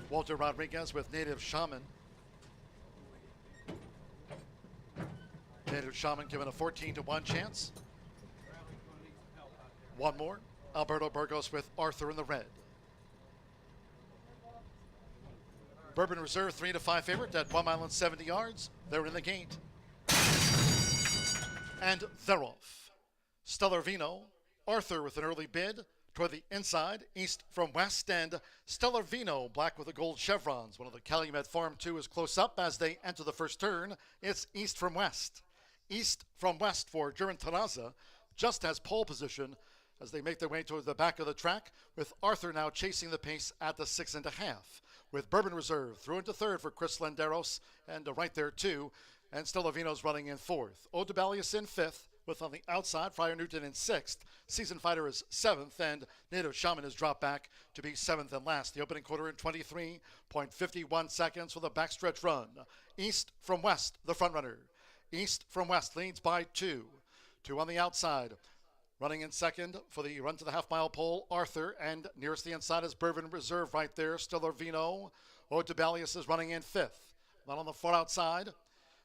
Walter Rodriguez with Native Shaman. Native Shaman given a 14-1 chance. One more. Alberto Burgos with Arthur in the red. Bourbon Reserve 3-5 favorite at 1 mile and 70 yards. They're in the gate. And they're off. Stellar Vino, Arthur with an early bid toward the inside, East from West, and Stellar Vino, black with the gold chevrons. One of the Calumet Farm 2 is close up as they enter the first turn. It's East from West. East from West for German Terraza just has pole position as they make their way toward the back of the track, with Arthur now chasing the pace at the 6.5. With Bourbon Reserve through into third for Chris Landeros, and right there too, and Stellar Vino's running in fourth. Ode to Bellius in fifth, with on the outside Friar Newton in sixth. Season Fighter is seventh, and Native Shaman has dropped back to be seventh and last. The opening quarter in 23.51 seconds for the backstretch run. East from West, the front runner. East from West leads by 2. 2 on the outside. Running in second for the run to the half-mile pole, Arthur, and nearest the inside is Bourbon Reserve right there. Stellar Vino. Ode to Bellius is running in fifth. Not on the far outside.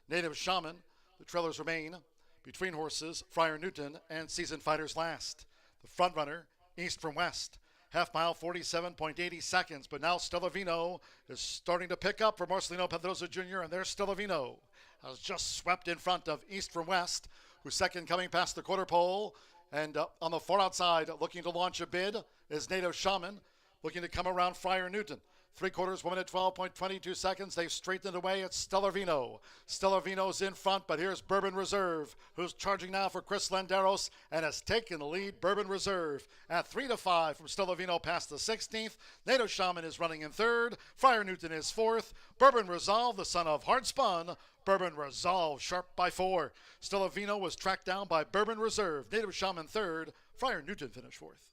Native Shaman. The trailers remain between horses, Friar Newton and Season Fighters last. The front runner, East from West. Half mile, 47.80 seconds, but now Stellar Vino is starting to pick up for Marcelino Pedrosa Jr., and there's Stellar Vino. Has just swept in front of East from West, who's second coming past the quarter pole. And on the far outside, looking to launch a bid, is Native Shaman, looking to come around Friar Newton. 3/4, 1 minute, 12.22 seconds. They've straightened away. It's Stellar Vino. Stellar Vino's in front, but here's Bourbon Reserve, who's charging now for Chris Landeros and has taken the lead. Bourbon Reserve at 3-5 from Stellar Vino past the 16th. Native Shaman is running in third. Friar Newton is fourth. Bourbon Resolve, the son of Hard Spun. Bourbon Resolve, sharp by 4. Stellar Vino was tracked down by Bourbon Reserve. Native Shaman third. Friar Newton finished fourth.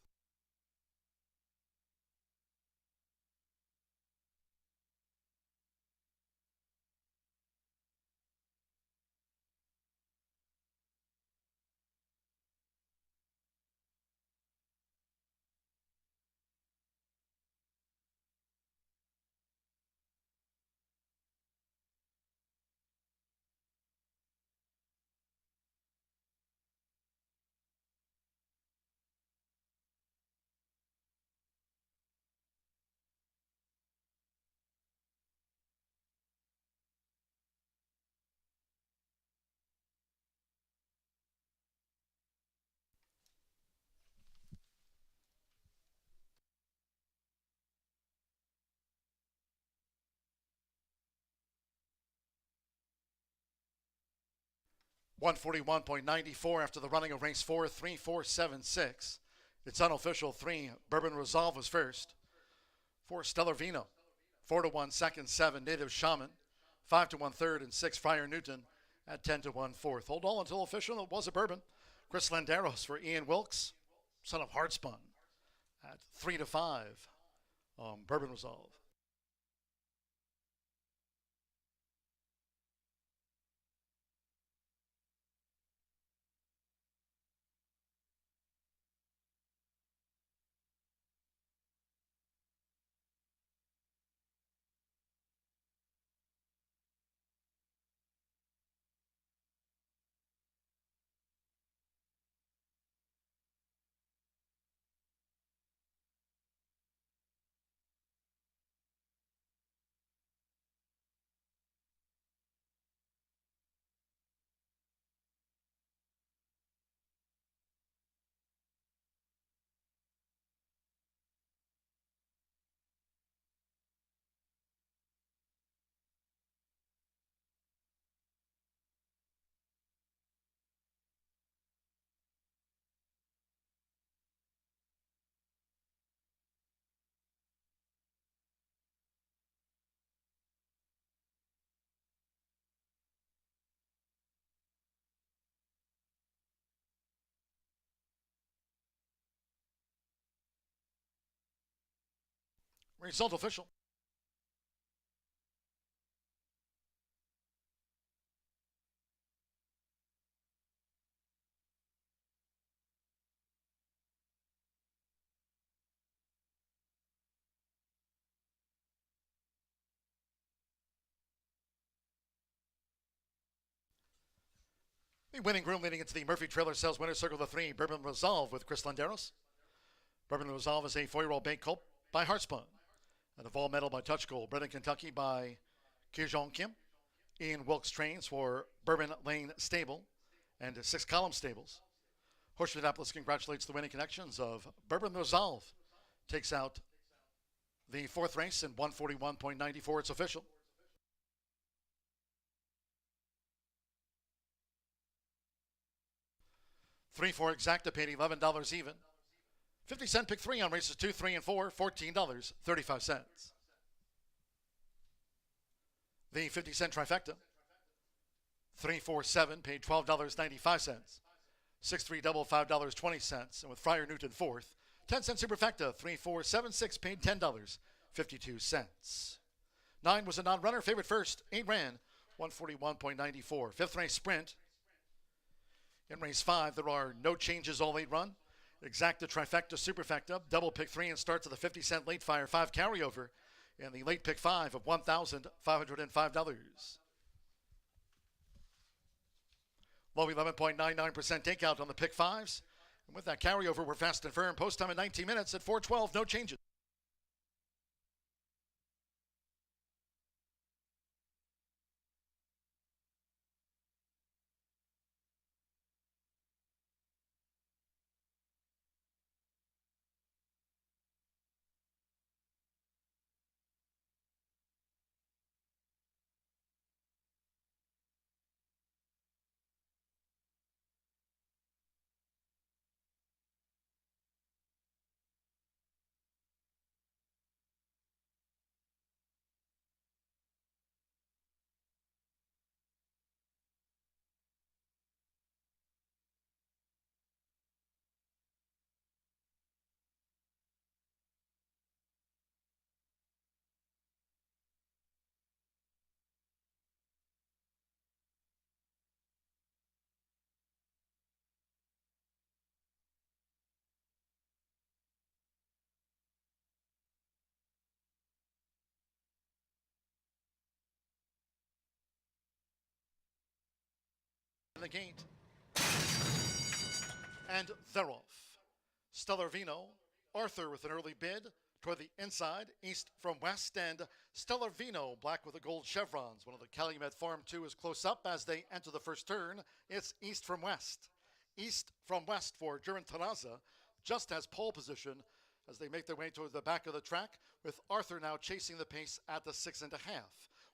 141.94 after the running of race 4, 3-4-7-6. It's unofficial. 3, Bourbon Resolve was first. 4, Stellar Vino. 4-1 second, 7, Native Shaman. 5-1 third, and 6, Friar Newton at 10-1 fourth. Hold on until official. It was a Bourbon. Chris Landeros for Ian Wilkes, son of Heartspun, at 3-5. Bourbon Resolve. Result official. The winning groom leading into the Murphy Trailer Sales Winner's Circle of the 3, Bourbon Resolve with Chris Landeros. Bourbon Resolve is a 4-year-old bank colt by Heartspun. And a Vol medal by Touch Gold, bred in Kentucky by Kijong Kim. Ian Wilkes trains for Bourbon Lane Stable and 6 Column Stables. Horseshoe Indianapolis congratulates the winning connections of Bourbon Resolve. Takes out the 4th race in 141.94. It's official. $3-4 exacta paid $11 even. 50-cent pick 3 on races 2, 3, and 4, $14.35. The 50-cent trifecta. 3-4-7 paid $12.95. 6-3 double $5.20. And with Friar Newton 4th, 10-cent superfecta. 3-4-7-6 paid $10.52. 9 was a non-runner. Favorite first. 8 ran 141.94. 5th race sprint. In race 5, there are no changes, all 8 run. Exacta, trifecta, superfecta, double pick 3 and start to the 50-cent late fire 5 carryover. And the late pick 5 of $1,505. Low 11.99% takeout on the pick 5s. And with that carryover, we're fast and firm. Post time in 19 minutes at 4:12, no changes. The gate. And they're off. Stellar Vino, Arthur with an early bid toward the inside, east from west, and Stellar Vino, black with the gold chevrons. One of the Calumet Farm 2 is close up as they enter the first turn. It's east from west. East from west for German Terraza, just has pole position as they make their way toward the back of the track, with Arthur now chasing the pace at the 6.5.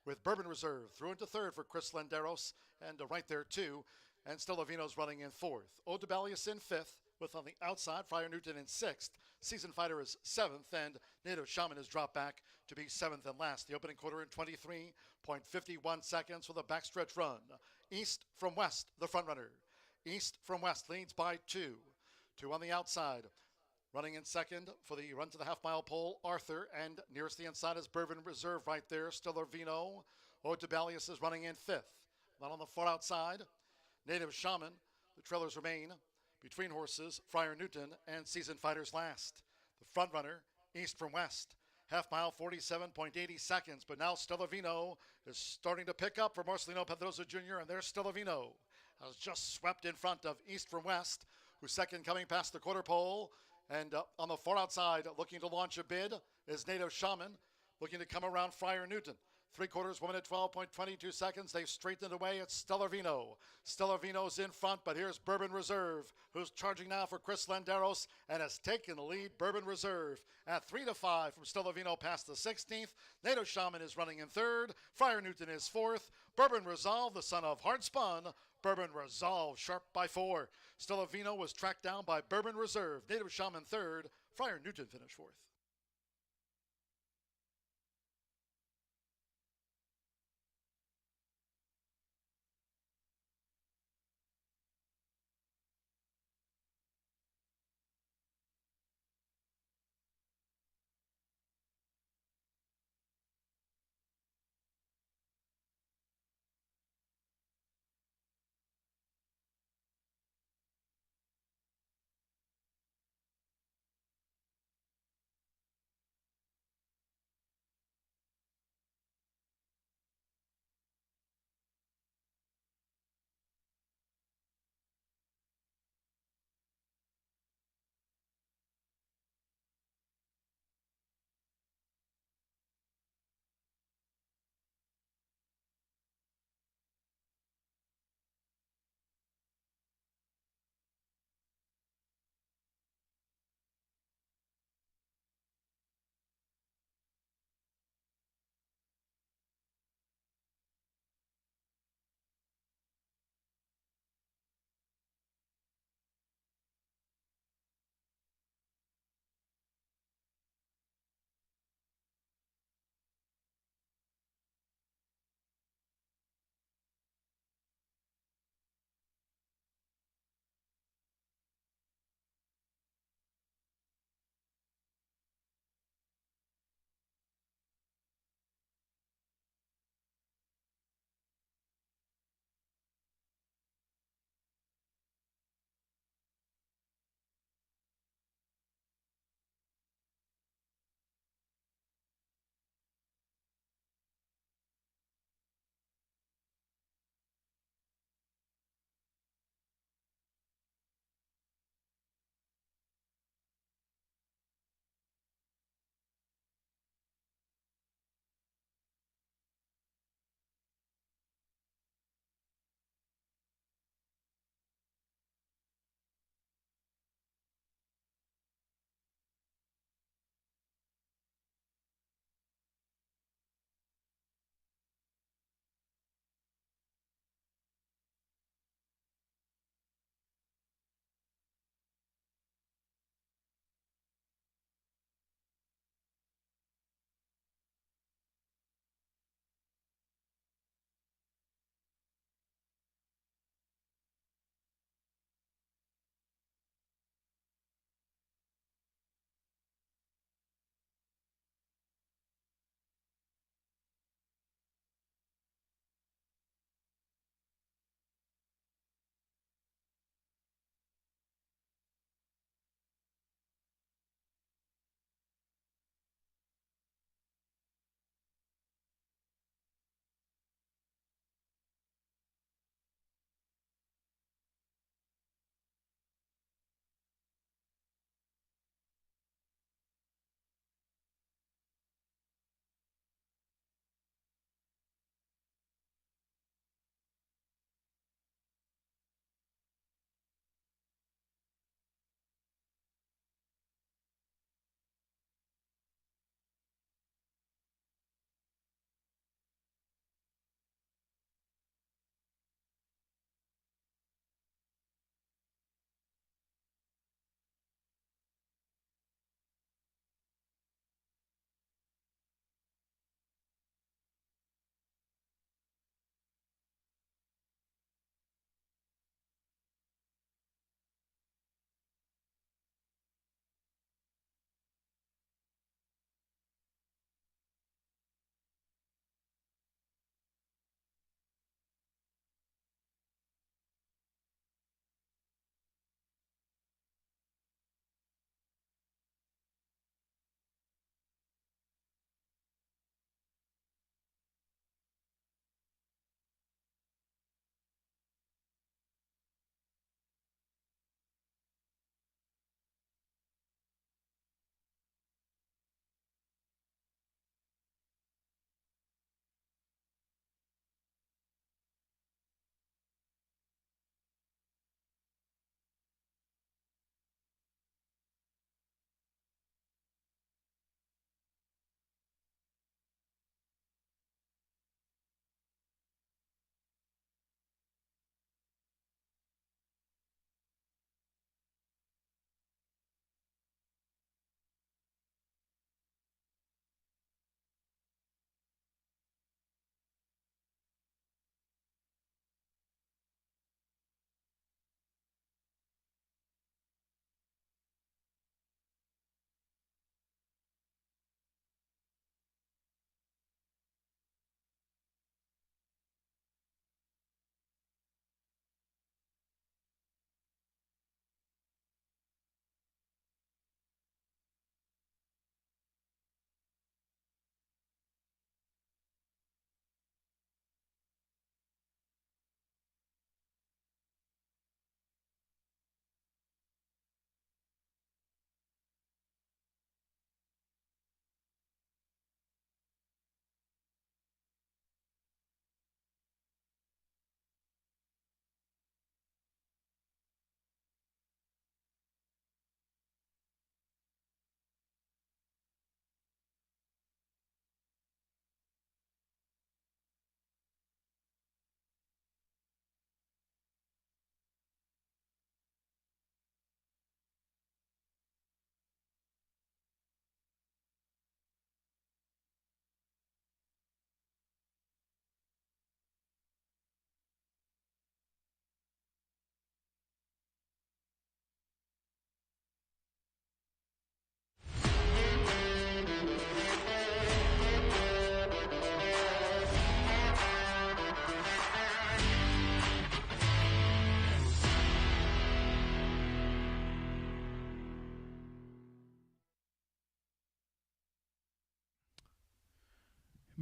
With Bourbon Reserve through into third for Chris Landeros, and right there too, and Stellovino's running in fourth. Odebalius in fifth, with on the outside Friar Newton in sixth. Season Fighter is seventh, and Native Shaman has dropped back to be seventh and last. The opening quarter in 23.51 seconds with a backstretch run. East from west, the front runner. East from west leads by two. Two on the outside. Running in second for the run to the half-mile pole, Arthur, and nearest the inside is Bourbon Reserve right there. Stellovino. Odebalius is running in fifth. Not on the far outside. Native Shaman. The trailers remain between horses, Friar Newton and Season Fighters last. The front runner, east from west. Half mile, 47.80 seconds, but now Stellovino is starting to pick up for Marcelino Pedrosa Jr., and there's Stellovino. Has just swept in front of east from west, who's second coming past the quarter pole. And on the far outside, looking to launch a bid, is Native Shaman, looking to come around Friar Newton. 3/4, 1 minute, 12.22 seconds. They've straightened away. It's Stellovino. Stellovino's in front, but here's Bourbon Reserve, who's charging now for Chris Landeros and has taken the lead. Bourbon Reserve at 3-5 from Stellovino past the 16th. Native Shaman is running in third. Friar Newton is fourth. Bourbon Resolve, the son of Hard Spun. Bourbon Resolve, sharp by 4. Stellovino was tracked down by Bourbon Reserve. Native Shaman third. Friar Newton finished fourth.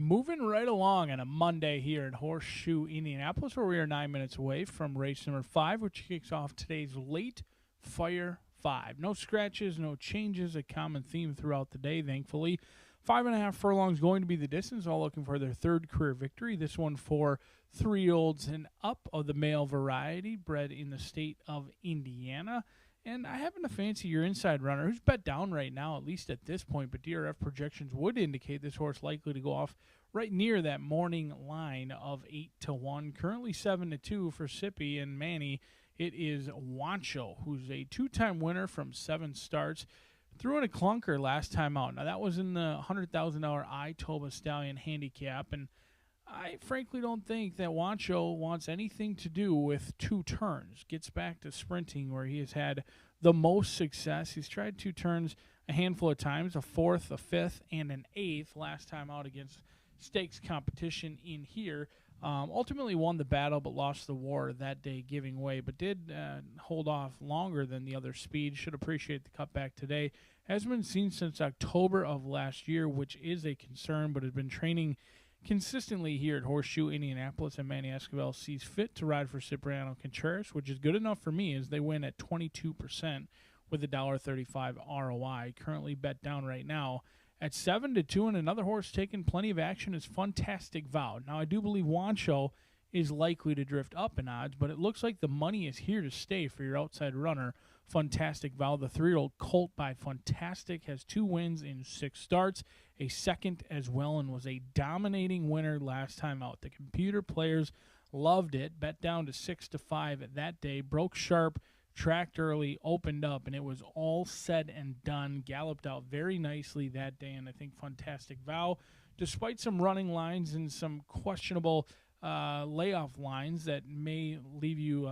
Moving right along on a Monday here at Horseshoe Indianapolis, where we are 9 minutes away from race number 5, which kicks off today's Late Fire 5. No scratches, no changes, a common theme throughout the day, thankfully. 5.5 furlongs going to be the distance, all looking for their third career victory. This one for 3-year-olds and up of the male variety, bred in the state of Indiana. And I happen to fancy your inside runner, who's bet down right now, at least at this point, but DRF projections would indicate this horse likely to go off right near that morning line of 8-1. Currently 7-2 for Sippy and Manny. It is Wancho, who's a 2-time winner from 7 starts. Threw in a clunker last time out. Now, that was in the $100,000 Itoba Stallion handicap, and I frankly don't think that Wancho wants anything to do with 2 turns. Gets back to sprinting where he has had the most success. He's tried 2 turns a handful of times, a 4th, a 5th, and an 8th last time out against stakes competition in here. Ultimately won the battle but lost the war that day giving way, but did hold off longer than the other speed. Should appreciate the cutback today. Hasn't been seen since October of last year, which is a concern, but has been training consistently here at Horseshoe Indianapolis, and Manny Escobar sees fit to ride for Cipriano Contreras, which is good enough for me as they win at 22% with a $1.35 ROI. Currently bet down right now at 7-2, and another horse taking plenty of action is Fantastic Vow. Now, I do believe Wancho is likely to drift up in odds, but it looks like the money is here to stay for your outside runner, Fantastic Vow. The 3-year-old colt by Fantastic has 2 wins in 6 starts, a second as well, and was a dominating winner last time out. The computer players loved it, bet down to 6-5 that day, broke sharp, tracked early, opened up, and it was all said and done. Galloped out very nicely that day, and I think Fantastic Vow, despite some running lines and some questionable layoff lines that may leave you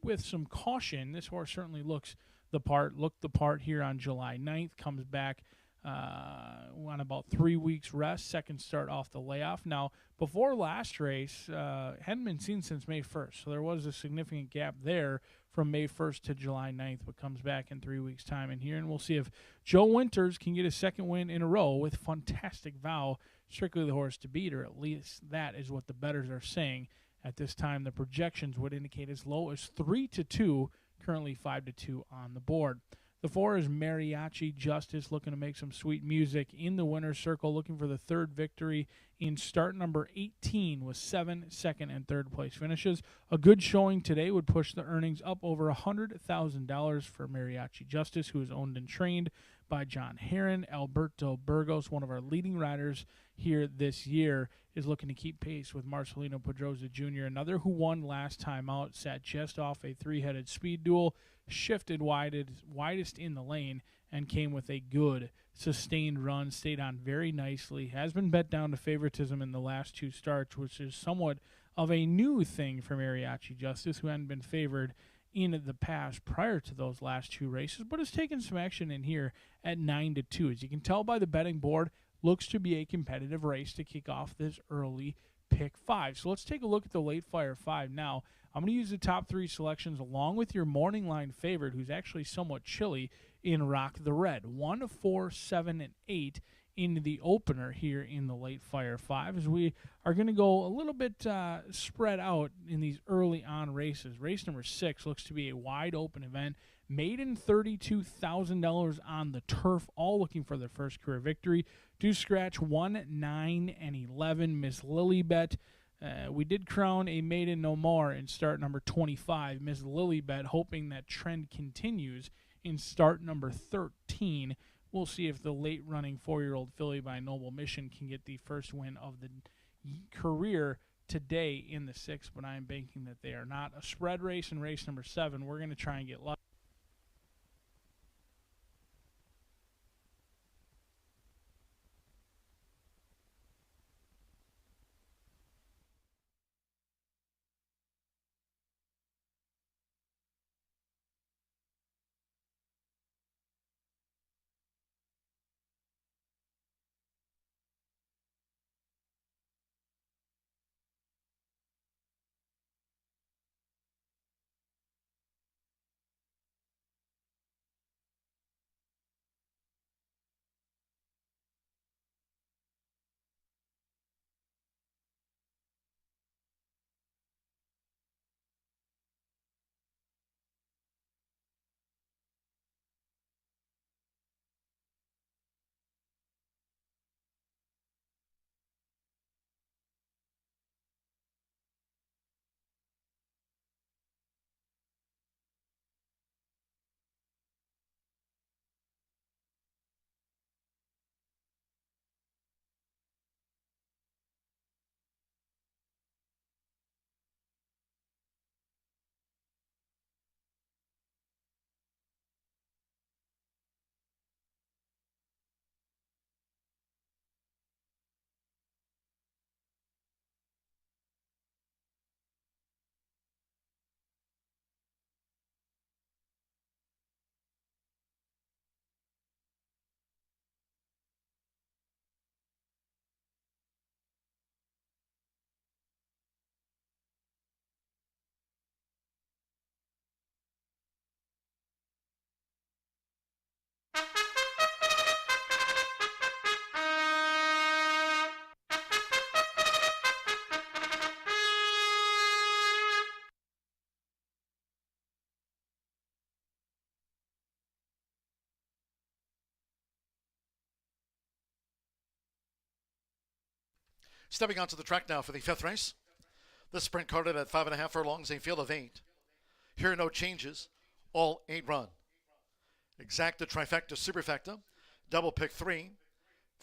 with some caution, this horse certainly looked the part here on July 9th, comes back on about 3 weeks rest, second start off the layoff. Now, before last race, hadn't been seen since May 1st, so there was a significant gap there from May 1st to July 9th, but comes back in 3 weeks' time in here, and we'll see if Joe Winters can get a second win in a row with Fantastic Vow, strictly the horse to beat, or at least that is what the bettors are saying. At this time, the projections would indicate as low as 3-2, currently 5-2 on the board. The 4 is Mariachi Justice, looking to make some sweet music in the winner's circle, looking for the 3rd victory in start number 18 with 7 second and 3rd place finishes. A good showing today would push the earnings up over $100,000 for Mariachi Justice, who is owned and trained by John Herron. Alberto Burgos, one of our leading riders here this year, is looking to keep pace with Marcelino Pedroza Jr., another who won last time out, sat just off a 3-headed speed duel, shifted widest in the lane, and came with a good sustained run, stayed on very nicely, has been bet down to favoritism in the last 2 starts, which is somewhat of a new thing for Mariachi Justice, who hadn't been favored in the past prior to those last 2 races, but has taken some action in here at 9-2. As you can tell by the betting board, looks to be a competitive race to kick off this early pick 5. So let's take a look at the late fire 5 now. I'm going to use the top 3 selections along with your morning line favorite, who's actually somewhat chilly, in Rock the Red. 1, 4, 7, and 8 in the opener here in the late fire 5, as we are going to go a little bit spread out in these early on races. Race number 6 looks to be a wide open event. Maiden $32,000 on the turf, all looking for their first career victory. Do scratch 1, 9, and 11. Miss Lilybet. We did crown a maiden no more in start number 25. Miss Lilybet, hoping that trend continues in start number 13. We'll see if the late running 4-year-old filly by Noble Mission can get the first win of the career today in the 6th, but I am banking that they are not. A spread race in race number 7. We're going to try and get lucky. Stepping onto the track now for the fifth race. This sprint carded at 5.5 furlongs, a field of 8. Here are no changes, all 8 run. Exacta, trifecta, superfecta, double pick 3,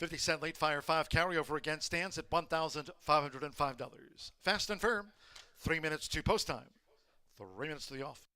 50-cent late fire 5 carryover again stands at $1,505. Fast and firm, 3 minutes to post time, 3 minutes to the off.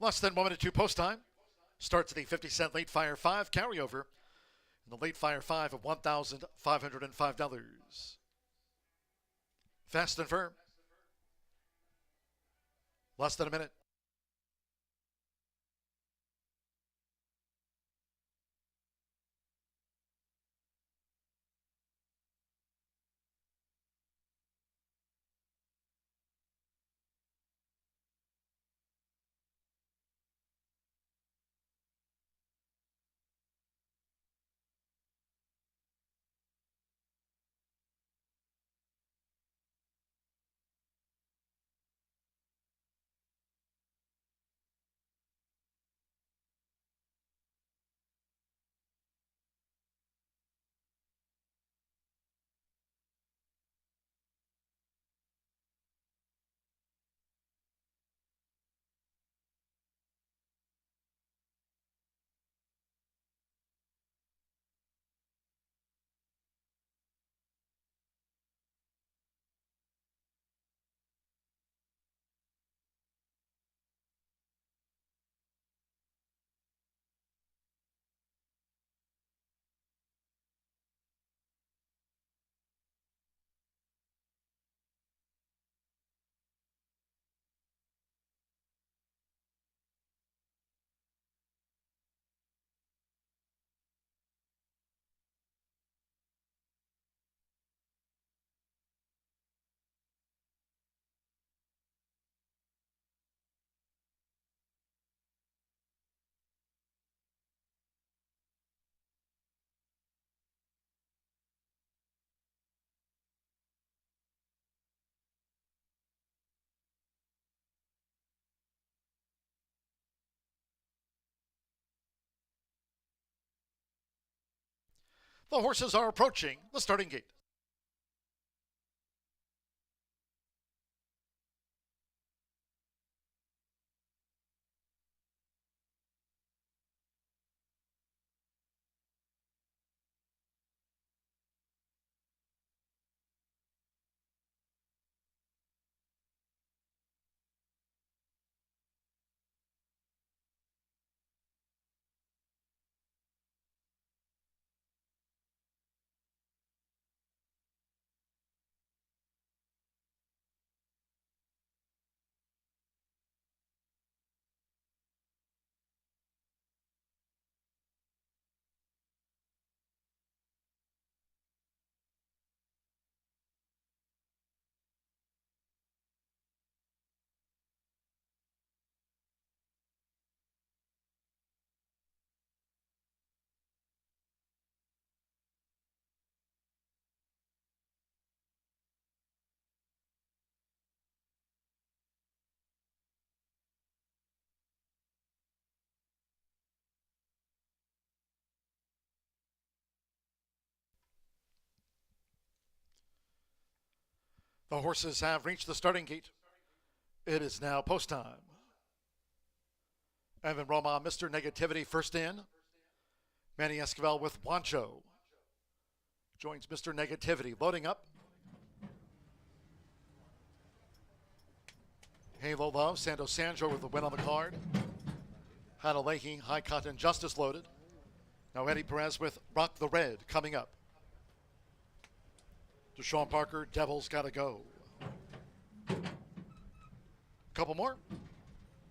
Less than 1 minute to post time. Starts the 50-cent late fire 5 carryover. And the late fire 5 of $1,505. Fast and firm. Less than a minute. The horses are approaching the starting gate. The horses have reached the starting gate. It is now post time. Evan Roma, Mr. Negativity first in. Manny Esquivel with Wancho. Joins Mr. Negativity, loading up. Halo Love, Santo Sanjo with the win on the card. Hanalehi, High Cotton Justice loaded. Now Eddie Perez with Rock the Red coming up. Deshaun Parker, Devil's Gotta Go. Couple more.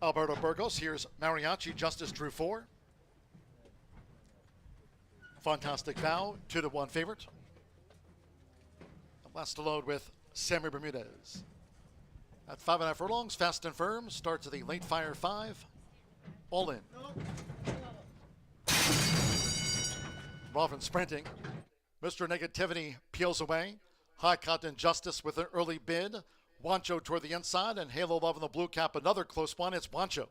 Alberto Burgos, here's Mariachi Justice Drew 4. Fantastic Vow, 2-1 favorite. Last to load with Sammy Bermudez. At 5.5 furlongs, fast and firm, starts at the late fire 5. All in. Robin sprinting. Mr. Negativity peels away. High Cotton Justice with an early bid. Wancho toward the inside, and Halo Love in the blue cap, another close one. It's Wancho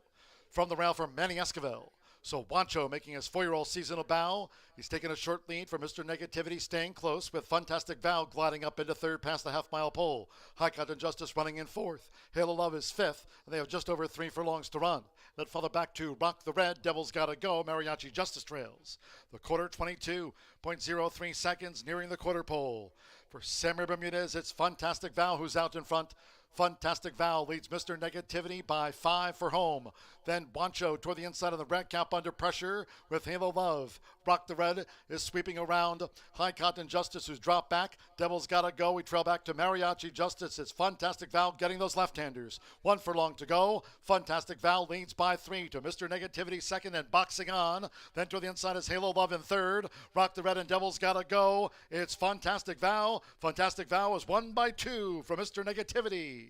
from the rail from Manny Esquivel. So Wancho making his 4-year-old seasonal bow. He's taking a short lead from Mr. Negativity, staying close with Fantastic Vow gliding up into third past the half-mile pole. High Cotton Justice running in fourth. Halo Love is fifth, and they have just over 3 furlongs to run. Let follow back to Rock the Red, Devil's Gotta Go, Mariachi Justice trails. The quarter, 22.03 seconds, nearing the quarter pole. For Sammy Bermudez, it's Fantastic Vow who's out in front. Fantastic Vow leads Mr. Negativity by 5 for home. Then Wancho toward the inside of the red cap under pressure with Halo Love. Rock the Red is sweeping around. High Cotton Justice who's dropped back. Devil's Gotta Go. We trail back to Mariachi Justice. It's Fantastic Vow getting those left-handers. 1 furlong to go. Fantastic Vow leads by 3 to Mr. Negativity second and boxing on. Then to the inside is Halo Love in third. Rock the Red and Devil's Gotta Go. It's Fantastic Vow. Fantastic Vow is 1 by 2 from Mr. Negativity.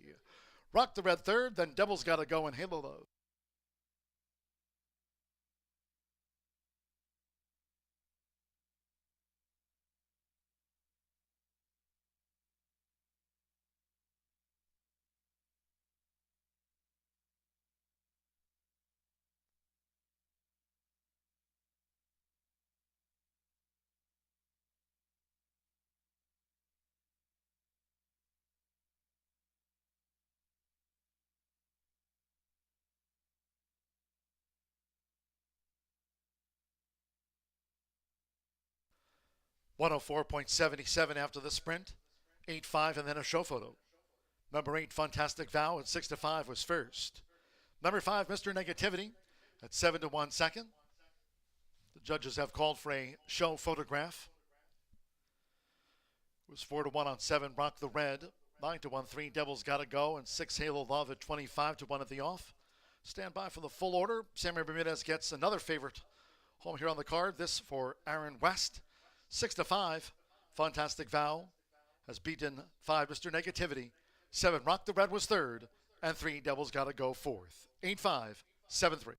Rock the Red third, then Devil's Gotta Go and Halo Love. .104.77 after the sprint. 8.5 and then a show photo. Number 8, Fantastic Vow at 6-5 was first. Number 5, Mr. Negativity at 7-1 second. The judges have called for a show photograph. It was 4-1 on 7, Rock the Red. 9-1, 3, Devil's Gotta Go, and 6, Halo Love at 25-1 at the off. Stand by for the full order. Sammy Bermudez gets another favorite home here on the card. This for Aaron West. 6-5, Fantastic Vow has beaten 5, Mr. Negativity. 7, Rock the Red was third, and 3, Devil's Gotta Go fourth. 8-5, 7-3.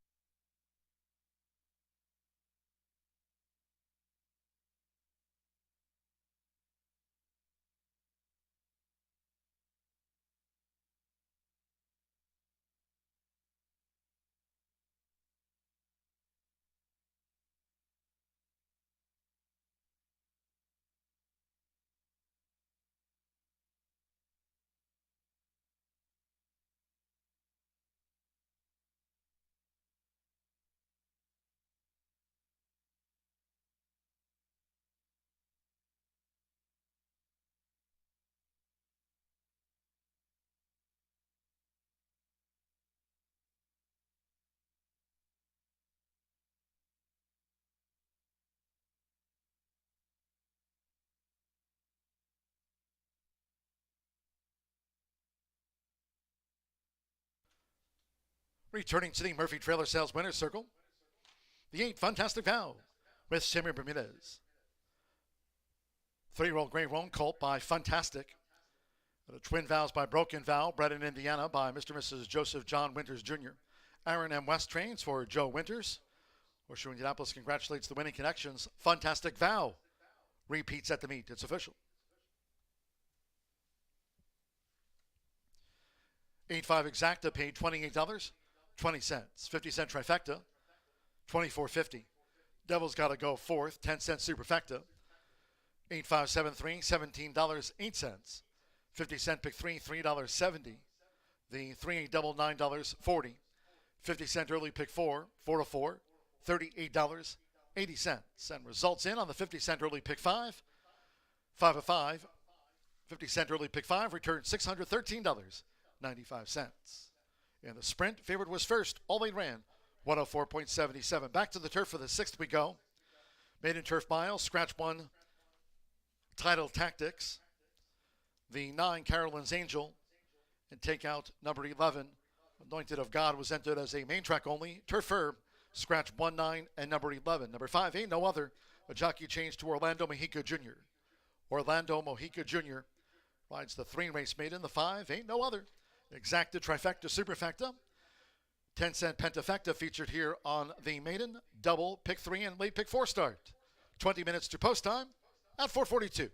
Returning to the Murphy Trailer Sales Winner's Circle, the 8 Fantastic Vow with Samuel Bermudez. 3-year-old Gray Roan Colt by Fantastic. The Twin Vows by Broken Vow, bred in Indiana by Mr. and Mrs. Joseph John Winters Jr. Aaron M. West trains for Joe Winters. Horseshoe Indianapolis congratulates the winning connections. Fantastic Vow repeats at the meet. It's official. 8-5 Exacta paid $28.20. 50-cent trifecta, $24.50. Devil's Gotta Go fourth, 10-cent superfecta. 8-5-7-3, $17.08. 50-cent pick three, $3.70. The 3-8 double, $9.40. 50-cent early pick four, 4-4, $38.80. And results in on the 50-cent early pick five, 5-5. 50-cent early pick five returned $613.95. In the sprint, favorite was first. All eight ran 104.77. Back to the turf for the sixth we go. Maiden Turf Mile, scratch one, Title Tactics. The 9, Carolyn's Angel, and take out number 11, Anointed of God, was entered as a main track only. Turf Herb, scratch 1, 9, and number 11. Number 5, Ain't No Other, a jockey change to Orlando Mojica Jr. Orlando Mojica Jr. rides the 3 race maiden. The 5, Ain't No Other. Exacta, trifecta, superfecta. 10-cent pentafecta featured here on the maiden. Double, pick 3, and late pick 4 start. 20 minutes to post time at 4:42.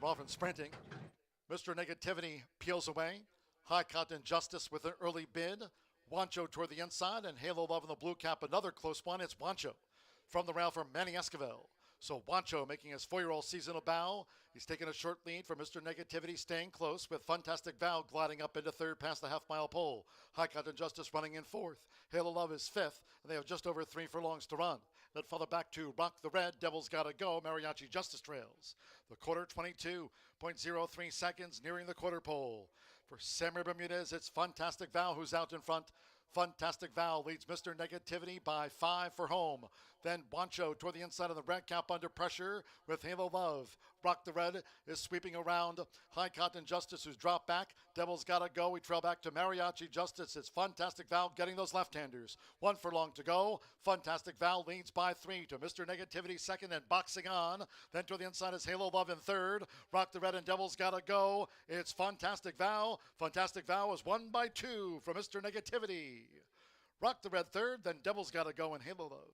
Often sprinting. Mr. Negativity peels away. High Cotton Justice with an early bid. Wancho toward the inside, and Halo Love in the blue cap, another close one. It's Wancho from the rail from Manny Esquivel. So Wancho making his 4-year-old seasonal bow. He's taking a short lead from Mr. Negativity, staying close with Fantastic Vow gliding up into third past the half-mile pole. High Cotton Justice running in fourth. Halo Love is fifth, and they have just over 3 furlongs to run. Let follow back to Rock the Red, Devil's Gotta Go, Mariachi Justice trails. The quarter, 22.03 seconds, nearing the quarter pole. For Samuel Bermudez, it's Fantastic Vow who's out in front. Fantastic Vow leads Mr. Negativity by 5 for home. Then Wancho toward the inside of the red cap under pressure with Halo Love. Rock the Red is sweeping around. High Cotton Justice who's dropped back. Devil's Gotta Go. We trail back to Mariachi Justice. It's Fantastic Vow getting those left-handers. 1 furlong to go. Fantastic Vow leads by 3 to Mr. Negativity second and boxing on. Then to the inside is Halo Love in third. Rock the Red and Devil's Gotta Go. It's Fantastic Vow. Fantastic Vow is 1 by 2 from Mr. Negativity. Rock the Red third, then Devil's Gotta Go and Halo Love.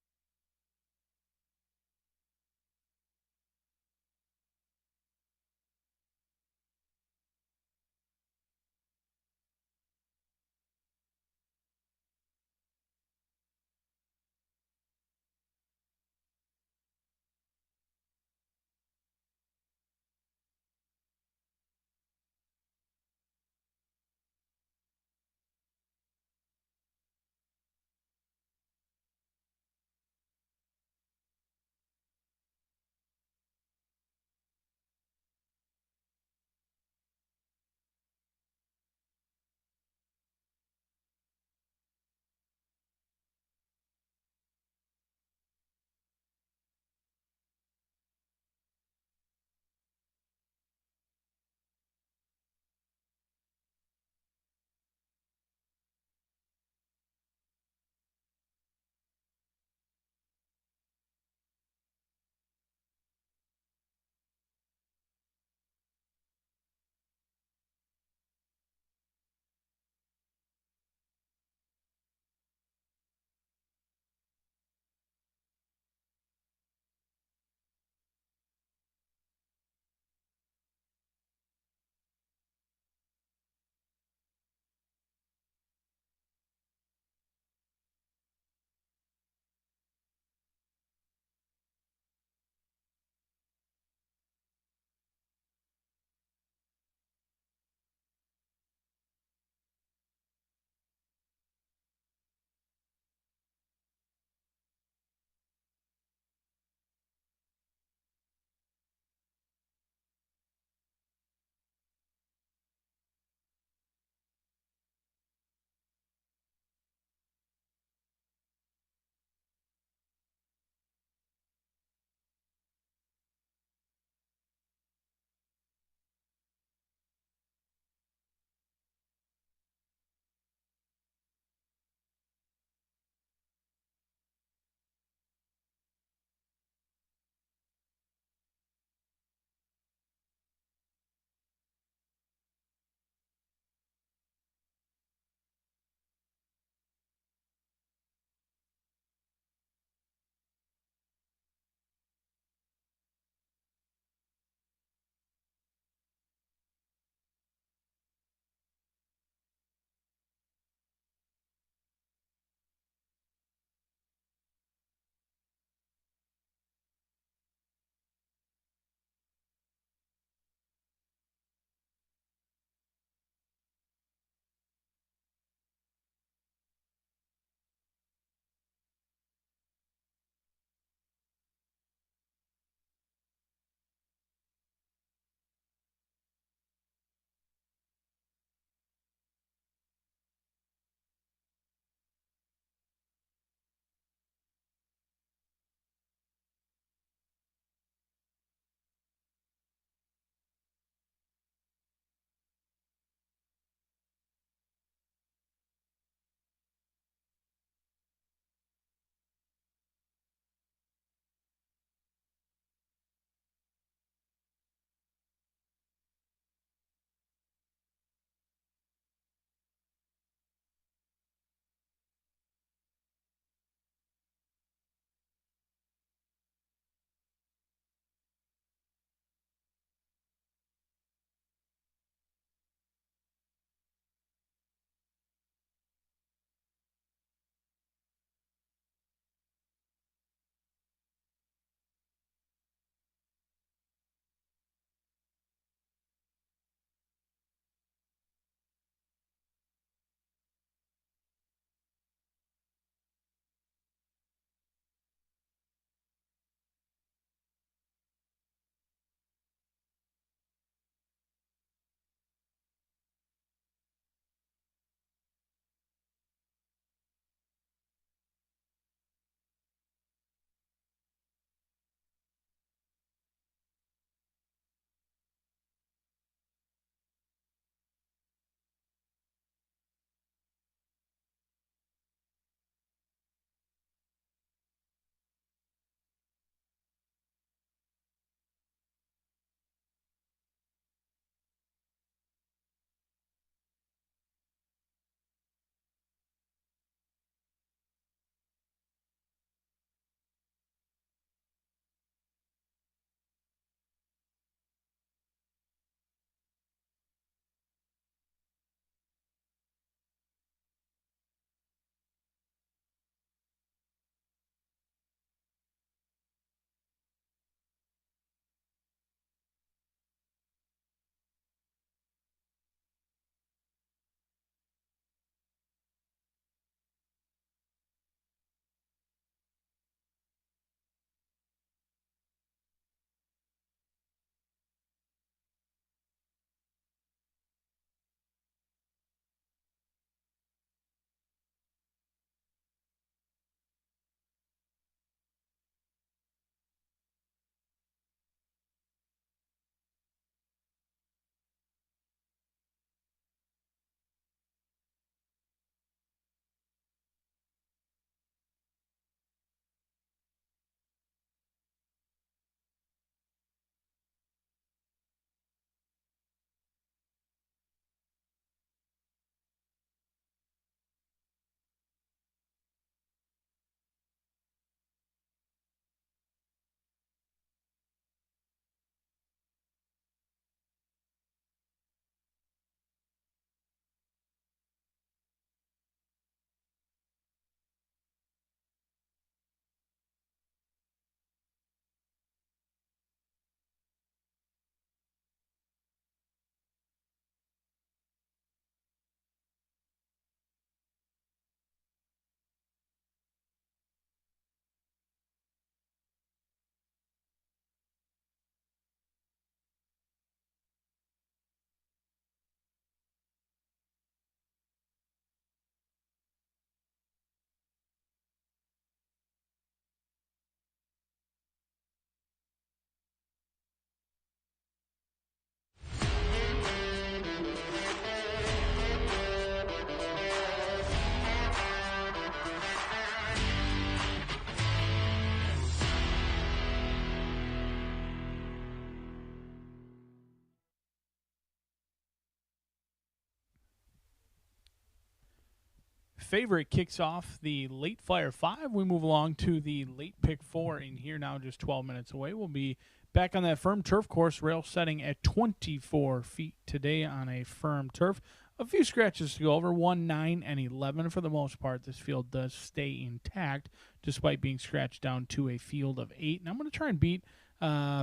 favorite kicks off the late flyer 5. We move along to the late pick 4 in here now, just 12 minutes away. We'll be back on that firm turf course, rail setting at 24 feet today on a firm turf. A few scratches to go over, 1, 9, and 11. For the most part, this field does stay intact despite being scratched down to a field of 8. And I'm going to try and beat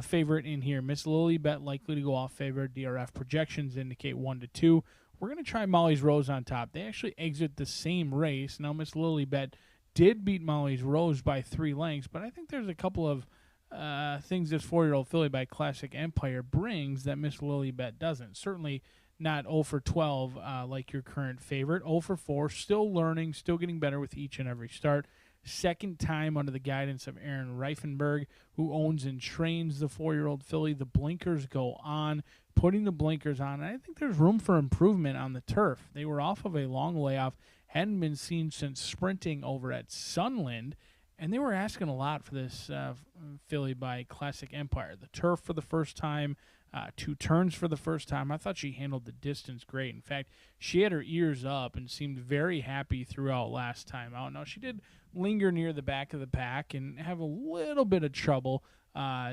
favorite in here. Miss Lilybet likely to go off favorite. DRF projections indicate 1 to 2. We're going to try Molly's Rose on top. They actually exit the same race. Now, Miss Lilybet did beat Molly's Rose by 3 lengths, but I think there's a couple of things this 4-year-old filly by Classic Empire brings that Miss Lilybet doesn't. Certainly not 0 for 12 like your current favorite. 0 for 4, still learning, still getting better with each and every start. Second time under the guidance of Aaron Reifenberg, who owns and trains the 4-year-old filly. The blinkers go on, putting the blinkers on. And I think there's room for improvement on the turf. They were off of a long layoff, hadn't been seen since sprinting over at Sunland, and they were asking a lot for this filly by Classic Empire. The turf for the first time, 2 turns for the first time. I thought she handled the distance great. In fact, she had her ears up and seemed very happy throughout last time out. Now, she did linger near the back of the pack and have a little bit of trouble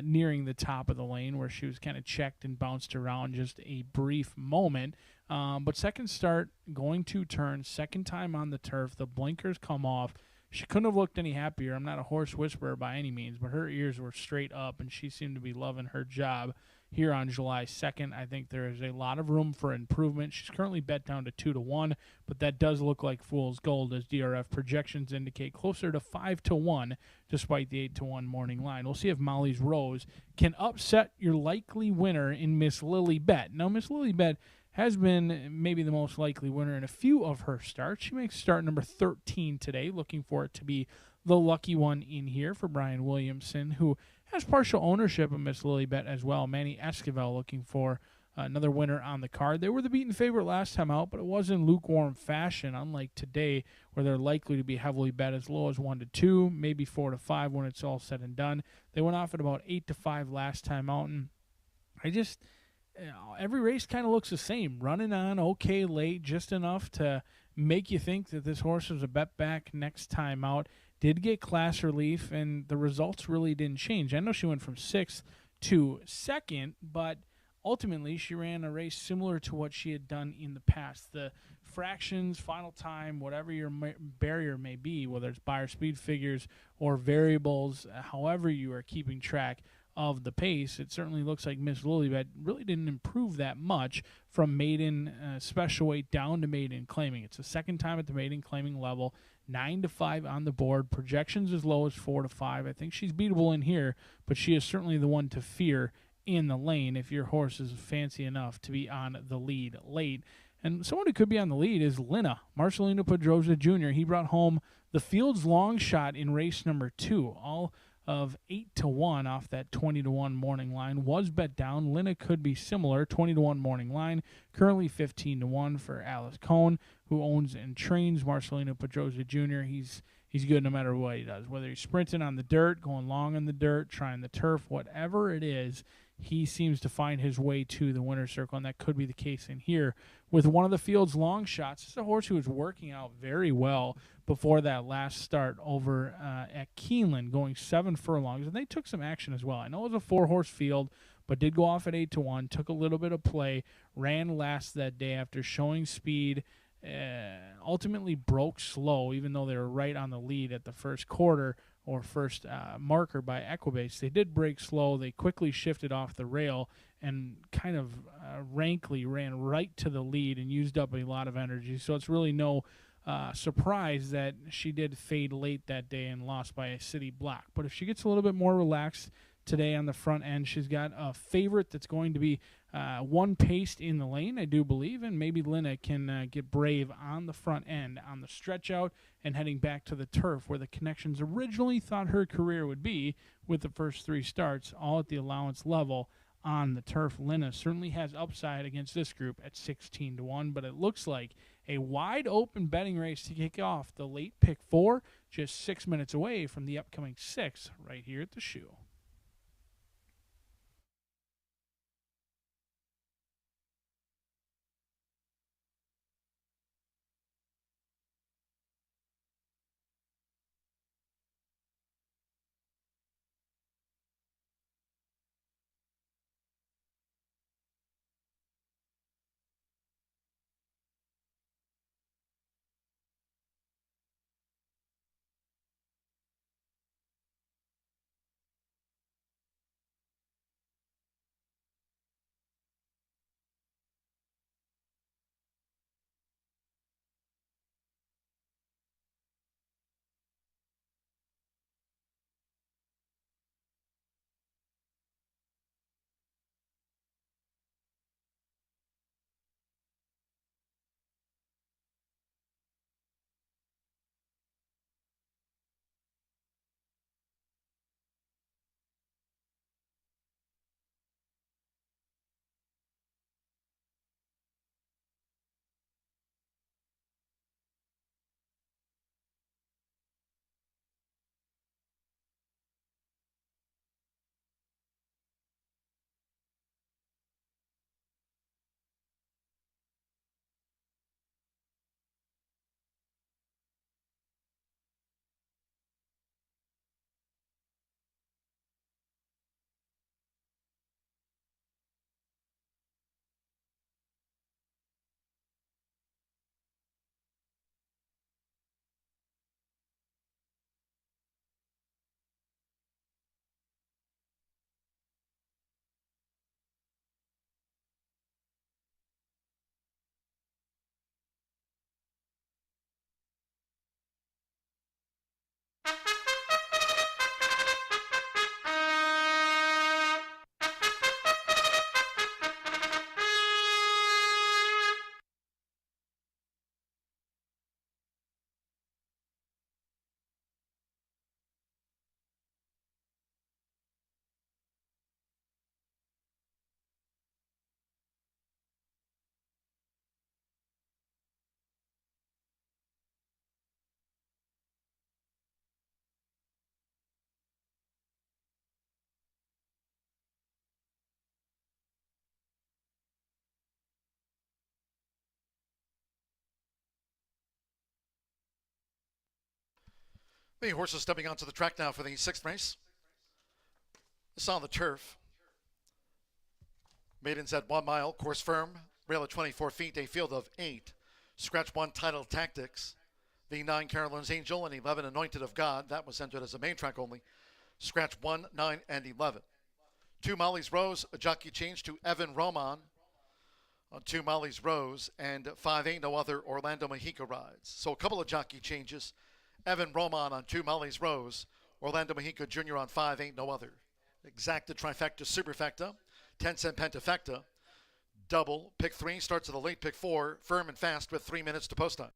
nearing the top of the lane where she was kind of checked and bounced around just a brief moment. But second start, going 2 turns, second time on the turf, the blinkers come off. She couldn't have looked any happier. I'm not a horse whisperer by any means, but her ears were straight up, and she seemed to be loving her job here on July 2nd. I think there is a lot of room for improvement. She's currently bet down to 2 to 1, but that does look like fool's gold as DRF projections indicate closer to 5 to 1, despite the 8 to 1 morning line. We'll see if Molly's Rose can upset your likely winner in Miss Lilybet. Now, Miss Lilybet has been maybe the most likely winner in a few of her starts. She makes start number 13 today, looking for it to be the lucky one in here for Brian Williamson, who has partial ownership of Miss Lilybet as well. Manny Esquivel looking for another winner on the card. They were the beaten favorite last time out, but it was in lukewarm fashion, unlike today where they're likely to be heavily bet as low as 1 to 2, maybe 4 to 5 when it's all said and done. They went off at about 8 to 5 last time out, and every race kind of looks the same. Running on okay late, just enough to make you think that this horse is a bet back next time out. Did get class relief, and the results really didn't change. I know she went from 6th to 2nd, but ultimately she ran a race similar to what she had done in the past. The fractions, final time, whatever your barrier may be, whether it's Beyer speed figures or variables, however you are keeping track of the pace, it certainly looks like Miss Lilybet really didn't improve that much from maiden special weight down to maiden claiming. It's the second time at the maiden claiming level. 9 to 5 on the board. Projections as low as 4 to 5. I think she's beatable in here, but she is certainly the one to fear in the lane if your horse is fancy enough to be on the lead late. And someone who could be on the lead is Lina, Marcelino Pedrosa Jr. He brought home the field's long shot in race number 2. All of 8 to 1 off that 20 to 1 morning line was bet down. Lina could be similar, 20 to 1 morning line, currently 15 to 1 for Alice Cohn, who owns and trains Marcelino Pedrosa Jr. He's good no matter what he does, whether he's sprinting on the dirt, going long on the dirt, trying the turf, whatever it is. He seems to find his way to the winner's circle, and that could be the case in here with one of the field's long shots. It's a horse who was working out very well before that last start over at Keeneland, going 7 furlongs, and they took some action as well. I know it was a 4-horse field, but did go off at 8 to 1, took a little bit of play, ran last that day after showing speed, ultimately broke slow, even though they were right on the lead at the first quarter or first marker by Equibase. They did break slow. They quickly shifted off the rail and kind of rankly ran right to the lead and used up a lot of energy. So it's really no surprise that she did fade late that day and lost by a city block. But if she gets a little bit more relaxed today on the front end, she's got a favorite that's going to be one paced in the lane, I do believe, and maybe Lina can get brave on the front end, on the stretch out and heading back to the turf where the connections originally thought her career would be with the first 3 starts, all at the allowance level on the turf. Lina certainly has upside against this group at 16 to 1, but it looks like a wide open betting race to kick off the late pick 4, just 6 minutes away from the upcoming 6 right here at the Shoe. The horses stepping onto the track now for the 6th race. This on the turf. Maidens at 1 mile, course firm, rail at 24 feet, a field of 8. Scratch 1, Title Tactics. V9, Carolyn's Angel, and 11, Anointed of God. That was entered as a main track only. Scratch 1, 9, and 11. 2 Molly's Rose, a jockey change to Evan Roman on 2 Molly's Rose, and 5 Ain't No Other, Orlando Mexico rides. So a couple of jockey changes. Evan Roman on 2 Molly's Rose, Orlando Mexico Jr. on 5 Ain't No Other. Exacta, trifecta, superfecta, 10-cent pentafecta, double. Pick 3 starts at the late pick 4, firm and fast with 3 minutes to post time.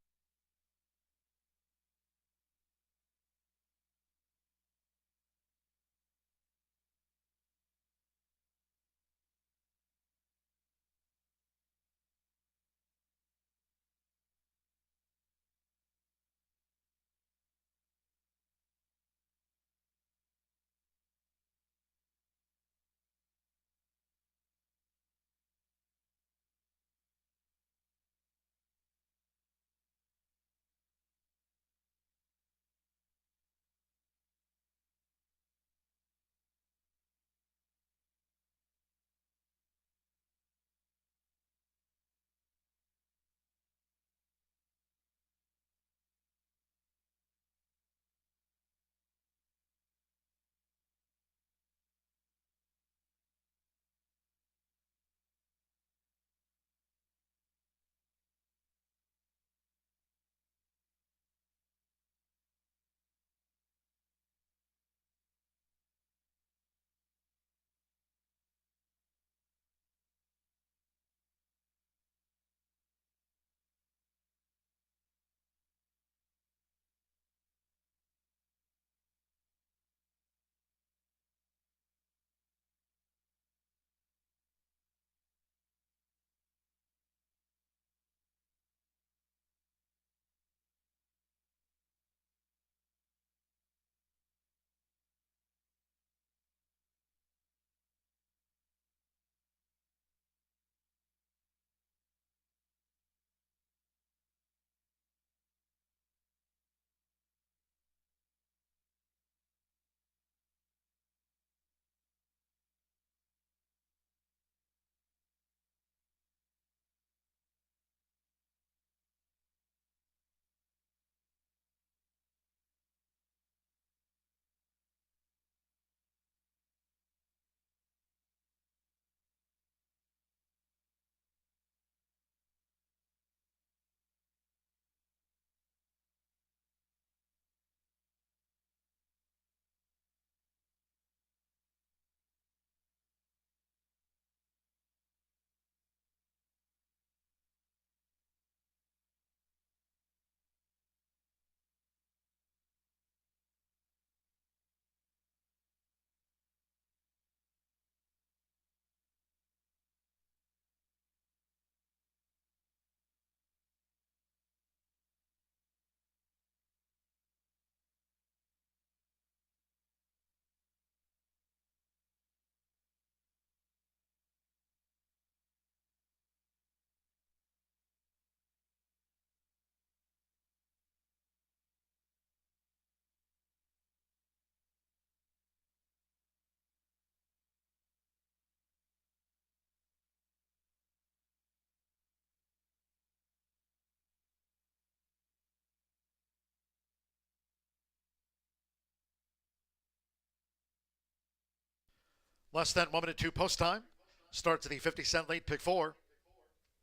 Less than 1 minute to post time. Starts at the 50-cent late pick 4.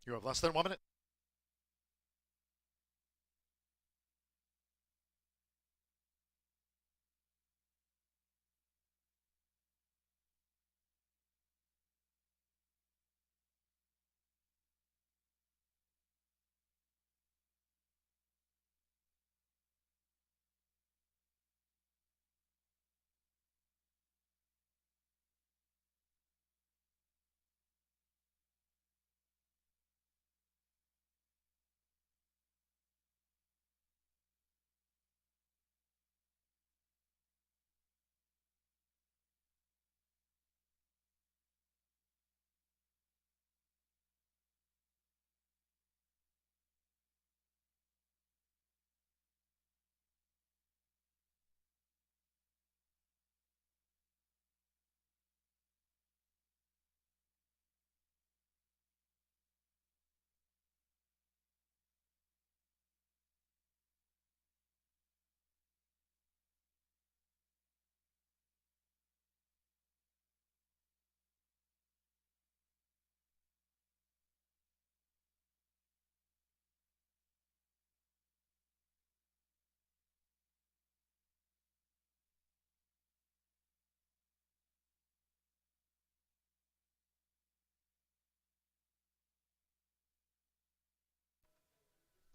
You have less than 1 minute.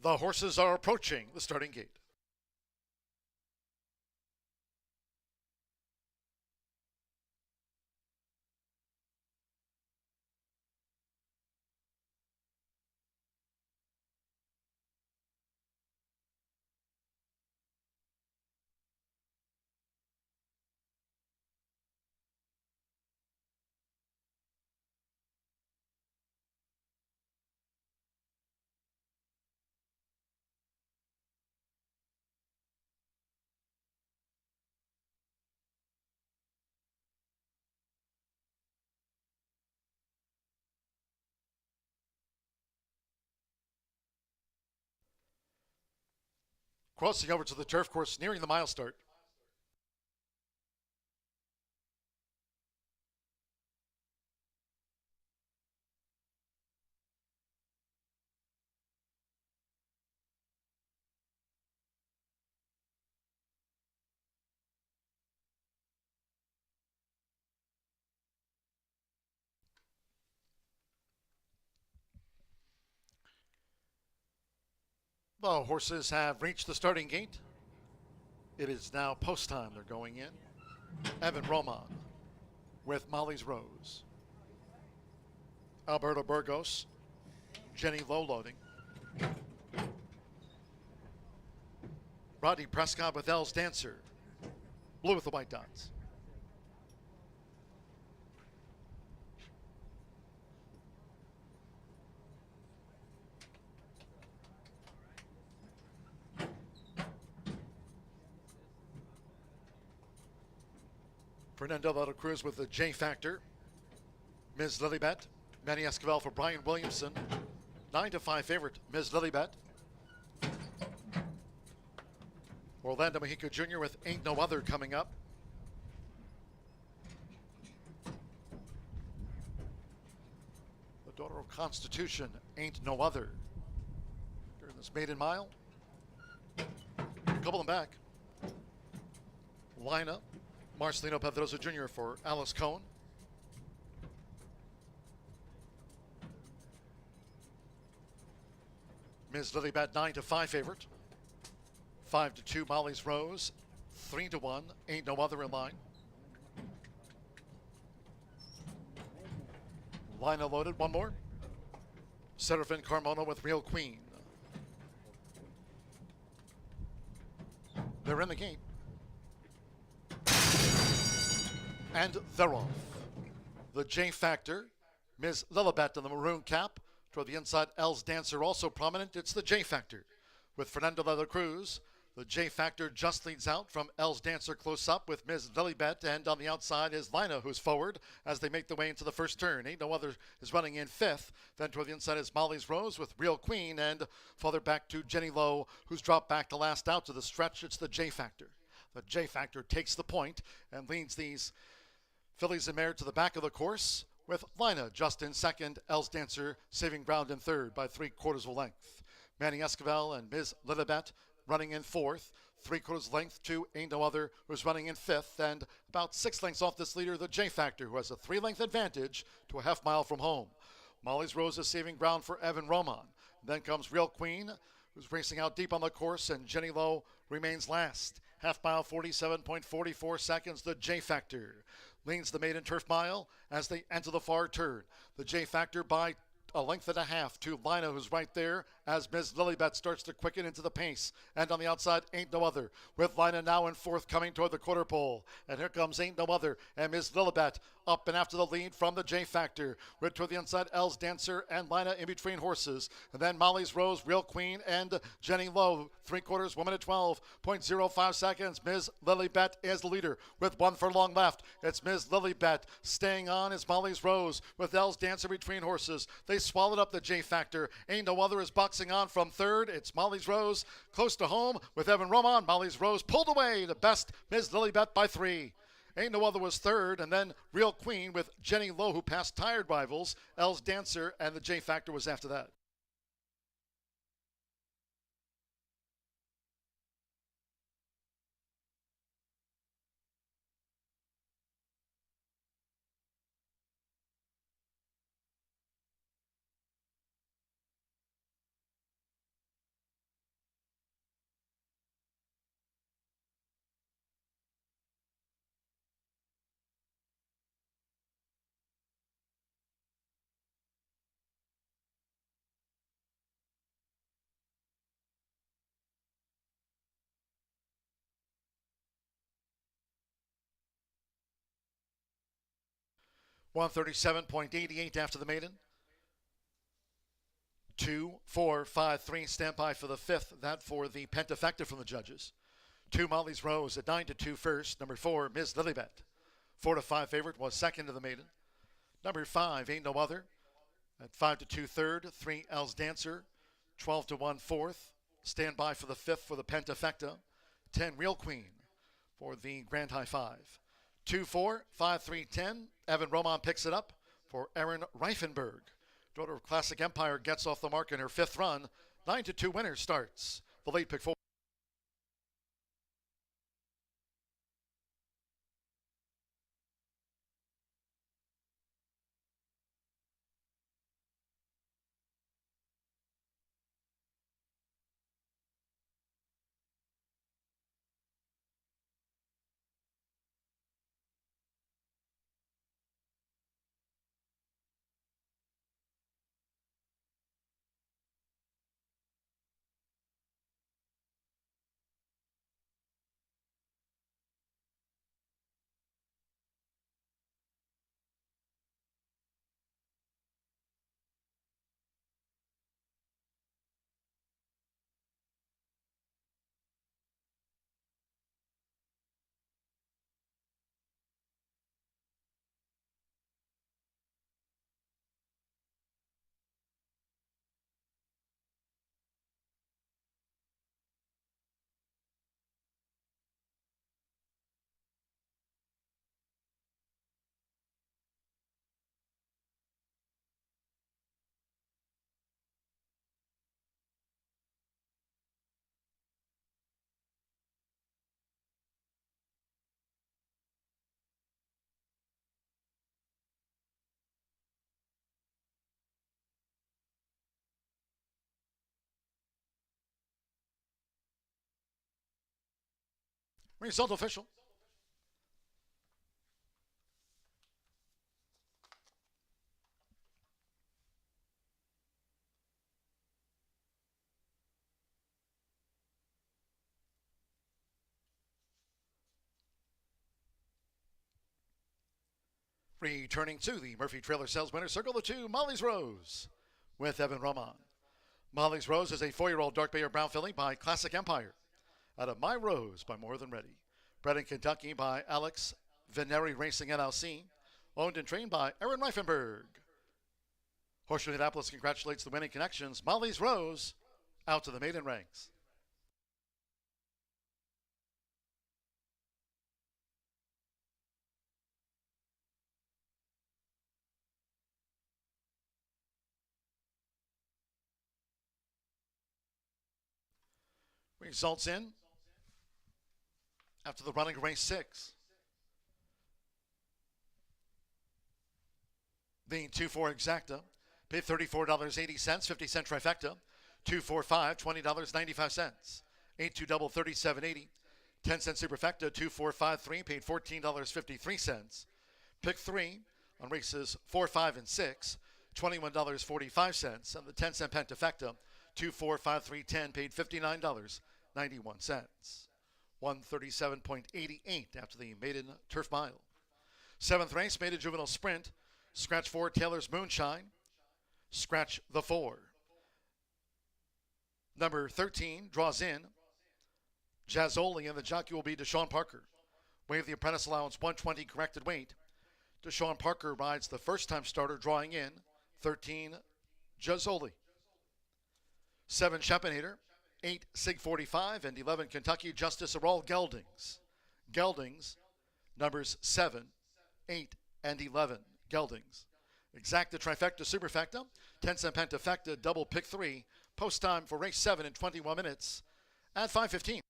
The horses are approaching the starting gate. Crossing over to the turf course, nearing the mile start. The horses have reached the starting gate. It is now post time. They're going in. Evan Roman with Molly's Rose. Alberto Burgos. Jenny Low loading. Rodney Prescott with Elle's Dancer. Blue with the white dots. Fernando de la Cruz with the J Factor. Ms. Lilybet. Manny Esquivel for Brian Williamson. 9-5 favorite, Ms. Lilybet. Orlando Mexico Jr. with Ain't No Other coming up. The daughter of Constitution, Ain't No Other. During this maiden mile. Couple them back. Lina, Marcelino Pedrosa Jr. for Alice Cohn. Ms. Lilybet 9-5 favorite. 5-2 Molly's Rose. 3-1 Ain't No Other in line. Lina loaded, one more. Serafin Carmona with Real Queen. They're in the gate. And they're off. The J Factor, Ms. Lilybet in the maroon cap. Toward the inside, Elle's Dancer also prominent. It's the J Factor. With Fernando de la Cruz, the J Factor just leads out from Elle's Dancer close up with Ms. Lilybet, and on the outside is Lina, who's forward as they make their way into the first turn. Ain't No Other is running in fifth. Then toward the inside is Molly's Rose with Real Queen, and farther back to Jenny Low, who's dropped back the last out to the stretch. It's the J Factor. The J Factor takes the point and leads these fillies and mare to the back of the course, with Lina just in second, Elle's Dancer saving ground in third by 3/4 of a length. Manny Esquivel and Ms. Lilybet running in fourth, 3/4 length to Ain't No Other, who's running in fifth, and about 6 lengths off this leader, the J Factor, who has a 3-length advantage to a half mile from home. Molly's Rose is saving ground for Evan Roman. Then comes Real Queen, who's racing out deep on the course, and Jenny Low remains last. Half mile, 47.44 seconds, the J Factor leans the maiden turf mile as they enter the far turn. The J Factor by a length and a half to Lina, who's right there as Ms. Lilybet starts to quicken into the pace. And on the outside, Ain't No Other, with Lina now in fourth coming toward the quarter pole. And here comes Ain't No Other and Ms. Lilybet up and after the lead from the J Factor. Right toward the inside, Elle's Dancer and Lina in between horses. And then Molly's Rose, Real Queen, and Jenny Low. 3/4, 1 minute 12.05 seconds. Ms. Lilybet is the leader with 1 furlong left. It's Ms. Lilybet. Staying on is Molly's Rose with Elle's Dancer between horses. They swallowed up the J Factor. Ain't No Other is boxing on from third. It's Molly's Rose close to home with Evan Roman. Molly's Rose pulled away the best, Ms. Lilybet by 3. Ain't No Other was third, and then Real Queen with Jenny Low, who passed tired rivals. Elle's Dancer and the J Factor was after that. 137.88 after the maiden. 2, 4, 5, 3. Stand by for the fifth. That for the Pentafecta from the judges. 2, Molly's Rose at 9-2 first. Number 4, Ms. Lilybet. 4-5 favorite, was second to the maiden. Number 5, Ain't No Other. At 5-2 third. 3, Els Dancer. 12-1 fourth. Stand by for the fifth for the Pentafecta. 10, Real Queen for the Grand High Five. 2, 4, 5, 3, 10. Evan Roman picks it up for Erin Reifenberg. Daughter of Classic Empire gets off the mark in her fifth run. 9-2 winner starts. The late pick 4. Result official. Returning to the Murphy Trailer Sales winner, circle the 2, Molly's Rose with Evan Roman. Molly's Rose is a 4-year-old dark bay or brown filly by Classic Empire. Out of My Rose by More Than Ready. Bred in Kentucky by Alex Veneri Racing LLC. Owned and trained by Erin Reifenberg. Horseshoe Indianapolis congratulates the winning connections. Molly's Rose out to the maiden ranks. Results in after the running race 6. The 2-4 exacta paid $34.80, 50-cent trifecta. 2-4-5, $20.95. 8-2 double, $37.80. 10-cent superfecta. 2-4-5-3 paid $14.53. Pick 3 on races 4, 5, and 6, $21.45. And the 10-cent pentafecta. 2, 4, 5, 3, 10 paid $59.91. 137.88 after the maiden turf mile. 7th race, maiden juvenile sprint. Scratch 4, Taylor's Moonshine. Scratch the 4. Number 13 draws in. Jazzoli, and the jockey will be Deshaun Parker. Waive the apprentice allowance, 120 corrected weight. Deshaun Parker rides the first-time starter, drawing in 13 Jazzoli. 7 Shepenator, 8 Sig 45, and 11 Kentucky Justice are all geldings. Geldings, numbers 7, 8, and 11. Geldings. Exacta trifecta superfecta, 10-cent pentafecta, double pick 3. Post time for race 7 in 21 minutes at 5:15.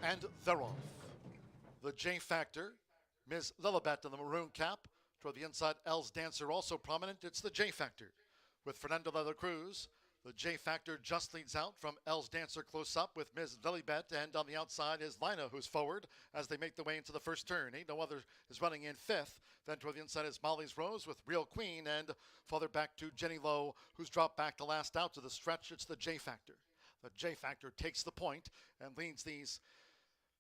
And they're off. The J Factor, Ms. Lilibet in the maroon cap. Toward the inside, Elle's Dancer also prominent. It's the J Factor. With Fernando de la Cruz, the J Factor just leads out from Elle's Dancer close up with Ms. Lilibet, and on the outside is Lina, who's forward as they make their way into the first turn. Ain't No Other is running in fifth. Then toward the inside is Molly's Rose with Real Queen, and farther back to Jenny Lowe, who's dropped back to last out to the stretch. It's the J Factor. The J Factor takes the point and leads these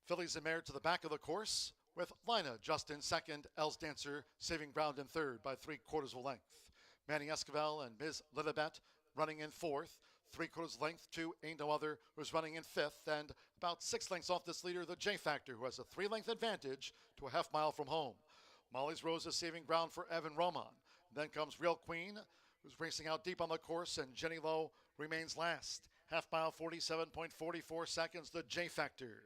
fillies and mare to the back of the course, with Lina just in second, Elle's Dancer saving ground in third by 3/4 of a length. Manny Esquivel and Ms. Lilibet running in fourth, 3/4 length to Ain't No Other, who's running in fifth, and about 6 lengths off this leader, the J Factor, who has a 3-length advantage to a half mile from home. Molly's Rose is saving ground for Evan Roman. Then comes Real Queen, who's racing out deep on the course, and Jenny Lowe remains last. Half mile, 47.44 seconds, the J Factor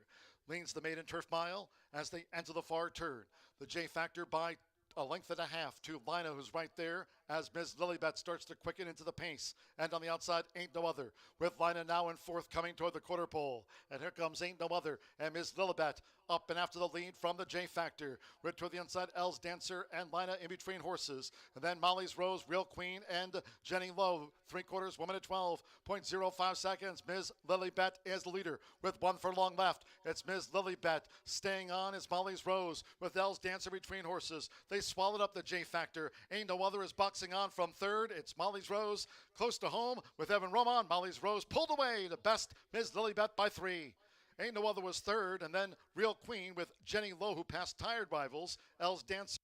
leans the maiden turf mile as they enter the far turn. The J Factor by a length and a half to Lina, who's right there as Ms. Lilibet starts to quicken into the pace. And on the outside, Ain't No Other, with Lina now in fourth coming toward the quarter pole. And here comes Ain't No Other and Ms. Lilibet up and after the lead from the J Factor. With toward the inside, Elle's Dancer and Lina in between horses. And then Molly's Rose, Real Queen, and Jenny Lowe. 3/4, 1 minute 12.05 seconds. Ms. Lilibet is the leader with 1 furlong left. It's Ms. Lilibet. Staying on is Molly's Rose with Elle's Dancer between horses. They swallowed up the J Factor. Ain't No Other is boxing on from third. It's Molly's Rose close to home with Evan Roman. Molly's Rose pulled away to best Ms. Lilibet by 3. Ain't No Other was third, and then Real Queen with Jenny Lowe, who passed tired rivals. Elle's Dancer.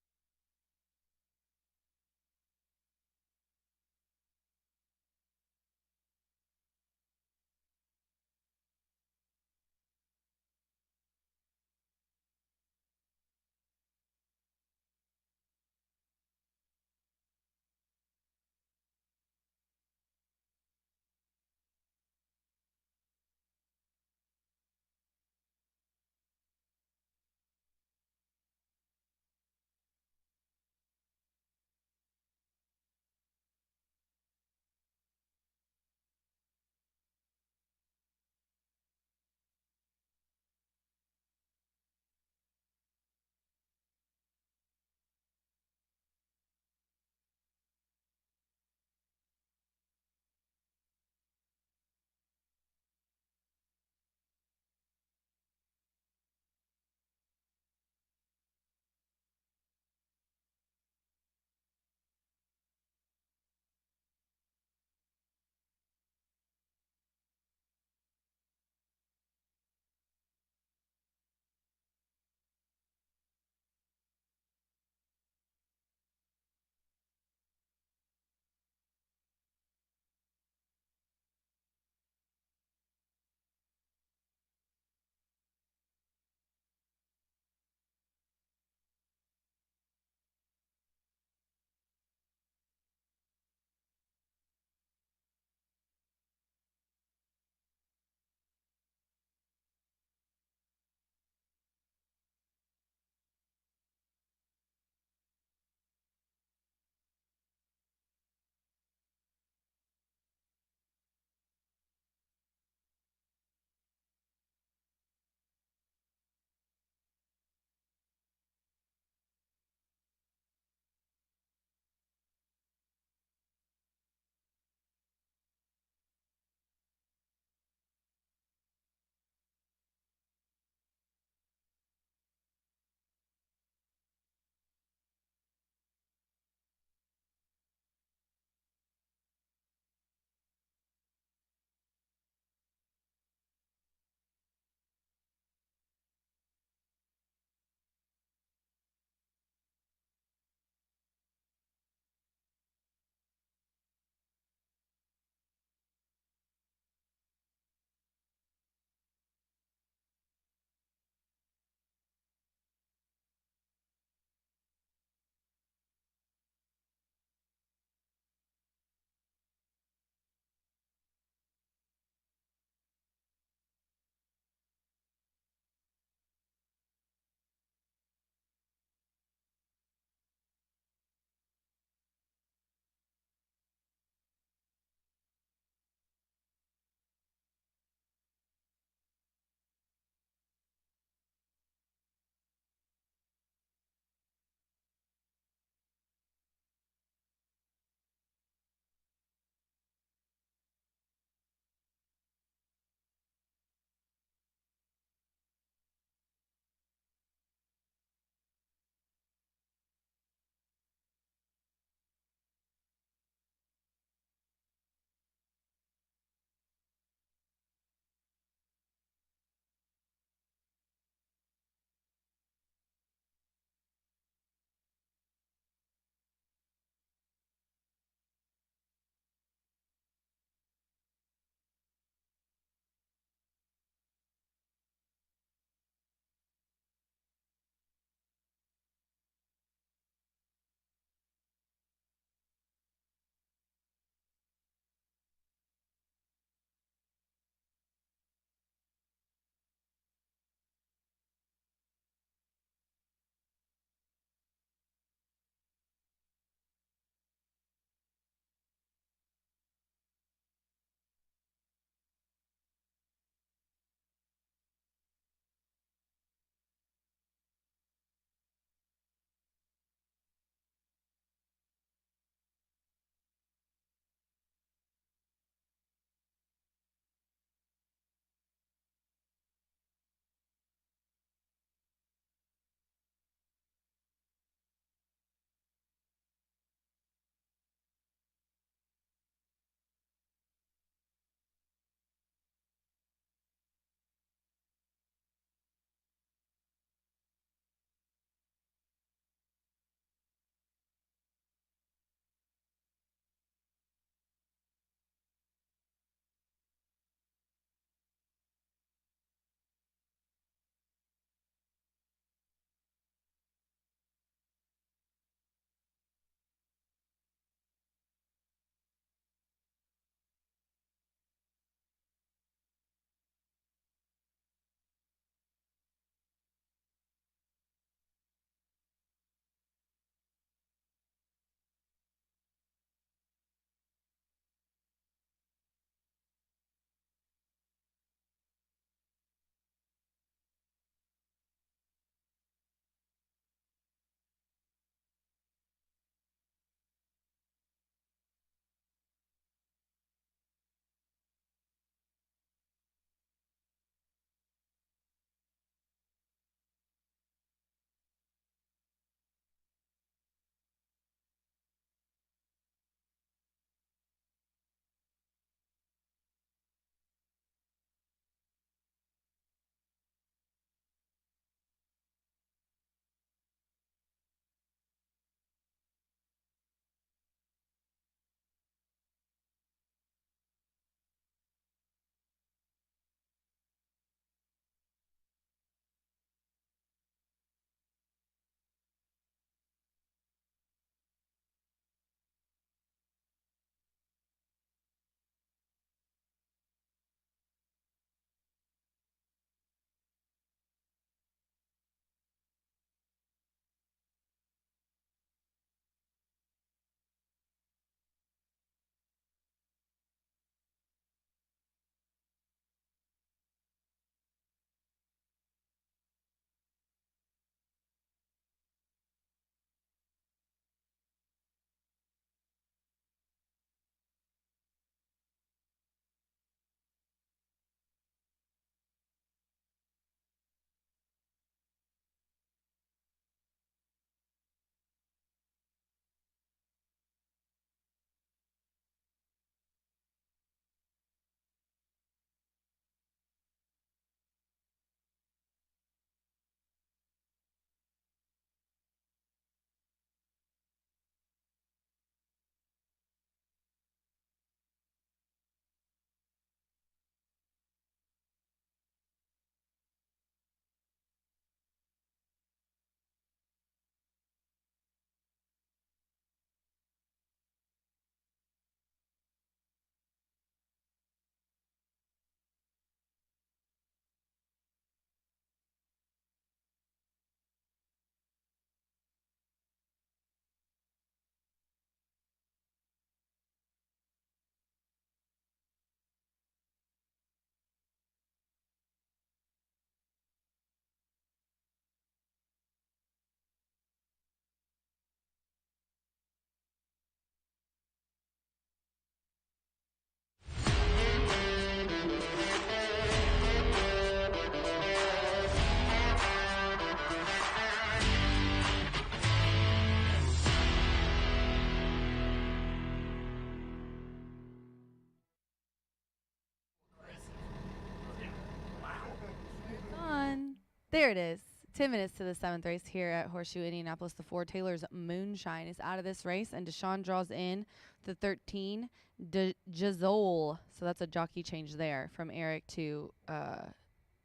There it is. 10 minutes to the 7th race here at Horseshoe Indianapolis. The 4 Taylor's Moonshine is out of this race, and Deshaun draws in the 13 Jazole. So that's a jockey change there from Eric to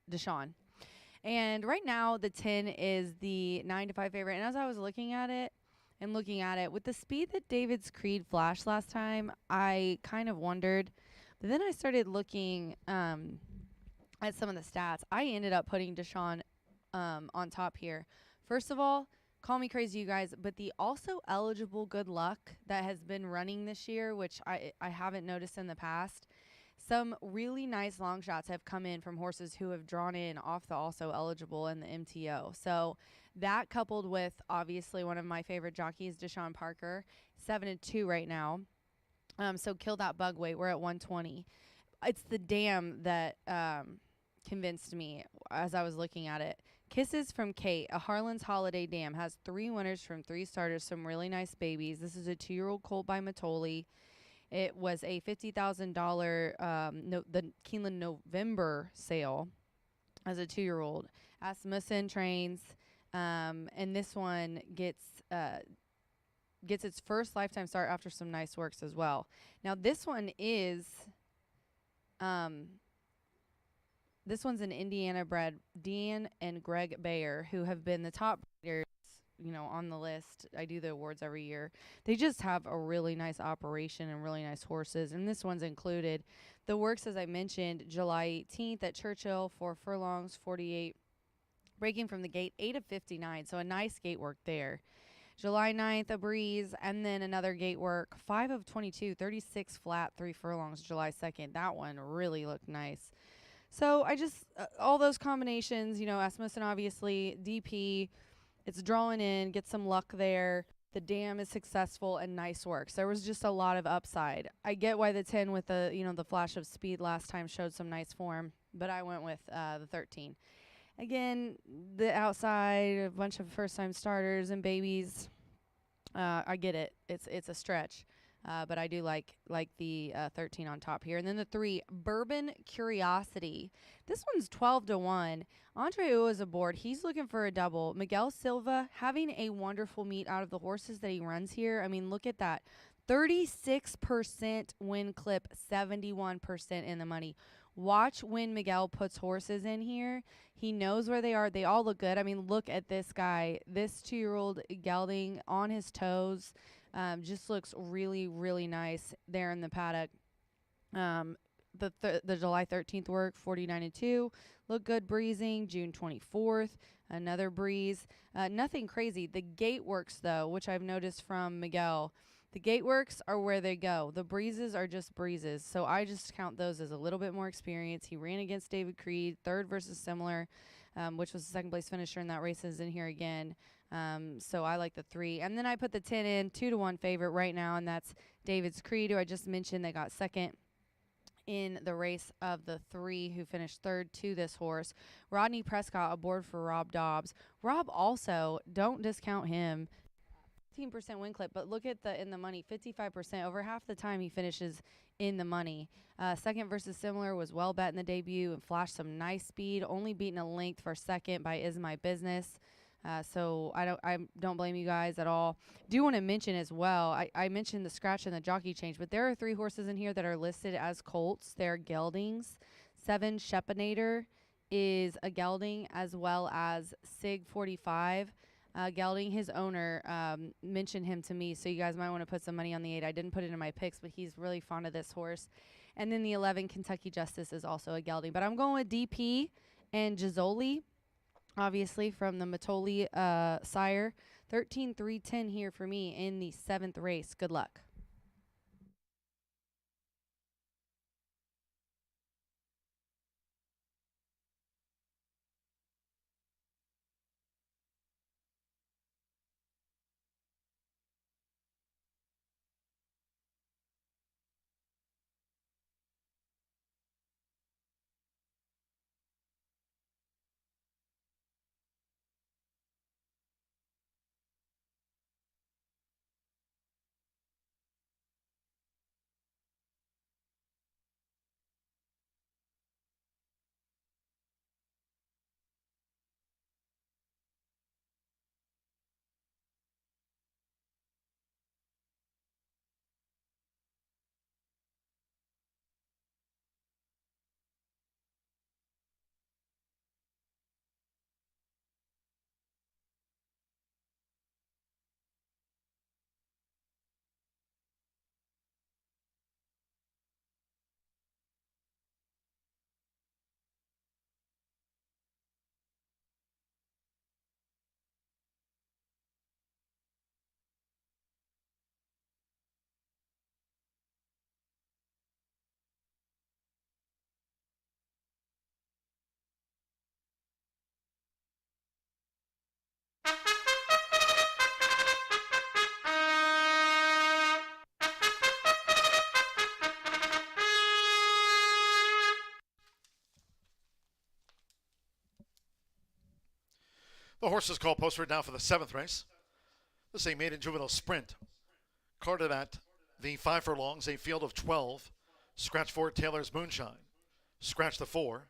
Deshaun. And right now the 10 is the 9-5 favorite. And as I was looking at it, with the speed that David's Creed flashed last time, I kind of wondered. But then I started looking at some of the stats. I ended up putting Deshaun on top here. First of all, call me crazy, you guys, but the also eligible Good Luck that has been running this year, which I haven't noticed in the past, some really nice long shots have come in from horses who have drawn in off the also eligible and the MTO. So that coupled with obviously one of my favorite jockeys, Deshaun Parker, 7-2 right now. So kill that bug weight. We're at 120. It's the dam that convinced me as I was looking at it. Kisses from Kate, a Harlan's Holiday Dam, has 3 winners from 3 starters, some really nice babies. This is a 2-year-old colt by Matoli. It was a $50,000 the Keeneland November sale as a 2-year-old. Asmussen trains, and this one gets its first lifetime start after some nice works as well. Now this one is this one's an Indiana bred, Dan and Greg Bayer, who have been the top breeders, on the list. I do the awards every year. They just have a really nice operation and really nice horses, and this one's included. The works, as I mentioned, July 18th at Churchill, 4 furlongs, 48, breaking from the gate, 8 of 59, so a nice gate work there. July 9th, a breeze, and then another gate work, 5 of 22, 36 flat, 3 furlongs, July 2nd. That one really looked nice. So I just, all those combinations, Asmussen obviously, DP, it's drawing in, get some luck there. The dam is successful and nice works. There was just a lot of upside. I get why the 10 with the, the flash of speed last time showed some nice form, but I went with the 13. Again, the outside, a bunch of first-time starters and babies. I get it. It's a stretch. But I do like the 13 on top here. And then the 3, Bourbon Curiosity. This one's 12-1. Andre Ua is aboard. He's looking for a double. Miguel Silva having a wonderful meet out of the horses that he runs here. I mean, look at that. 36% win clip, 71% in the money. Watch when Miguel puts horses in here. He knows where they are. They all look good. I mean, look at this guy. This 2-year-old gelding on his toes. Just looks really, really nice there in the paddock. The July 13th work, 49-2. Look good breezing. June 24th, another breeze. Nothing crazy. The gate works, though, which I've noticed from Miguel. The gate works are where they go. The breezes are just breezes. So I just count those as a little bit more experience. He ran against David Creed, 3rd versus similar, which was the 2nd place finisher in that race, is in here again. So I like the 3. And then I put the 10 in, 2-1 favorite right now, and that's David's Creed, who I just mentioned. They got 2nd in the race of the 3 who finished 3rd to this horse. Rodney Prescott aboard for Rob Dobbs. Rob also, don't discount him. 15% win clip, but look at in the money, 55%. Over half the time he finishes in the money. 2nd versus similar was well bet in the debut and flashed some nice speed, only beaten a length for 2nd by Is My Business. So I don't blame you guys at all. Do want to mention as well, I mentioned the scratch and the jockey change, but there are 3 horses in here that are listed as colts. They're geldings. 7 Shepanator is a gelding, as well as Sig 45. Gelding, his owner mentioned him to me, so you guys might want to put some money on the 8. I didn't put it in my picks, but he's really fond of this horse. And then the 11 Kentucky Justice is also a gelding, but I'm going with DP and Jazoli, obviously from the Matoli sire. 13-3-10 here for me in the 7th race. Good luck. The horses called posted now for the 7th race. This is a maiden juvenile sprint. Carded at the 5 furlongs, a field of 12. Scratch 4, Taylor's Moonshine. Scratch the 4.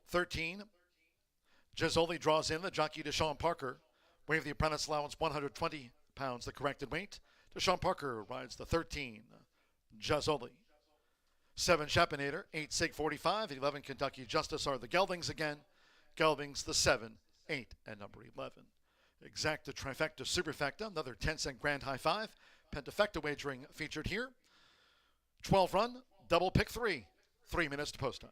13, Gisoli draws in the jockey Deshaun Parker. Waive the apprentice allowance 120 pounds, the corrected weight. Deshaun Parker rides the 13, Gisoli. 7, Chapinator. 8, Sig 45. 11, Kentucky Justice are the Geldings again. Geldings the 7, 8, and number 11. Exacta, trifecta, superfecta, another 10-cent grand high five. Pentafecta wagering featured here. 12 run, double pick 3. 3 minutes to post time.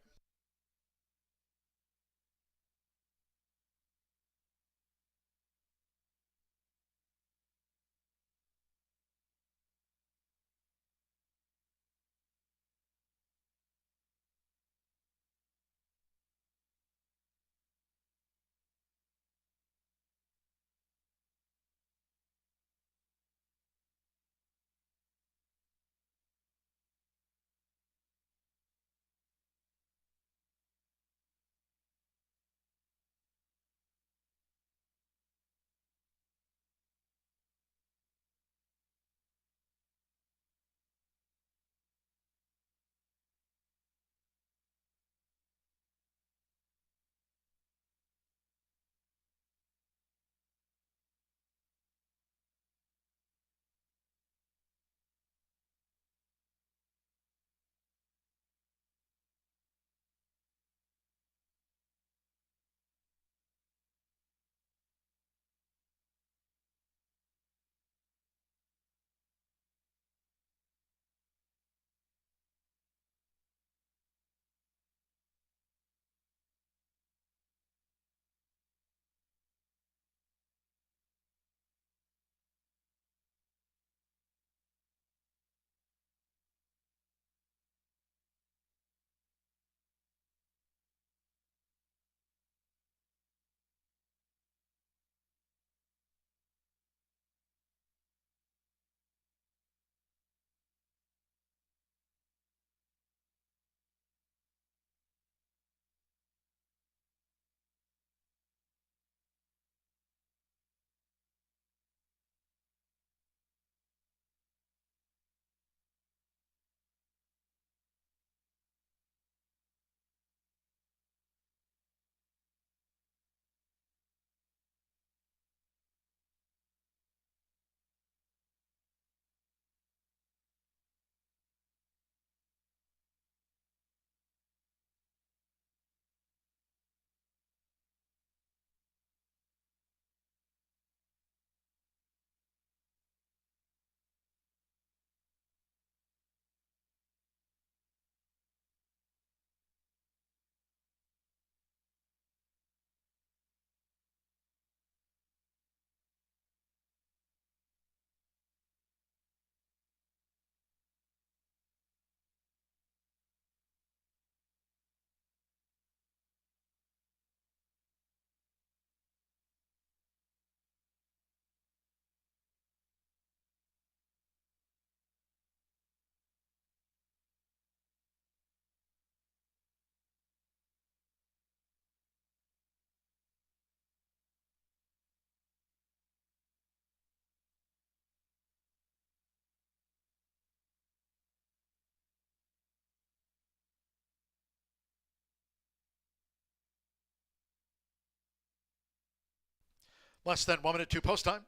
Less than 1 minute to post time.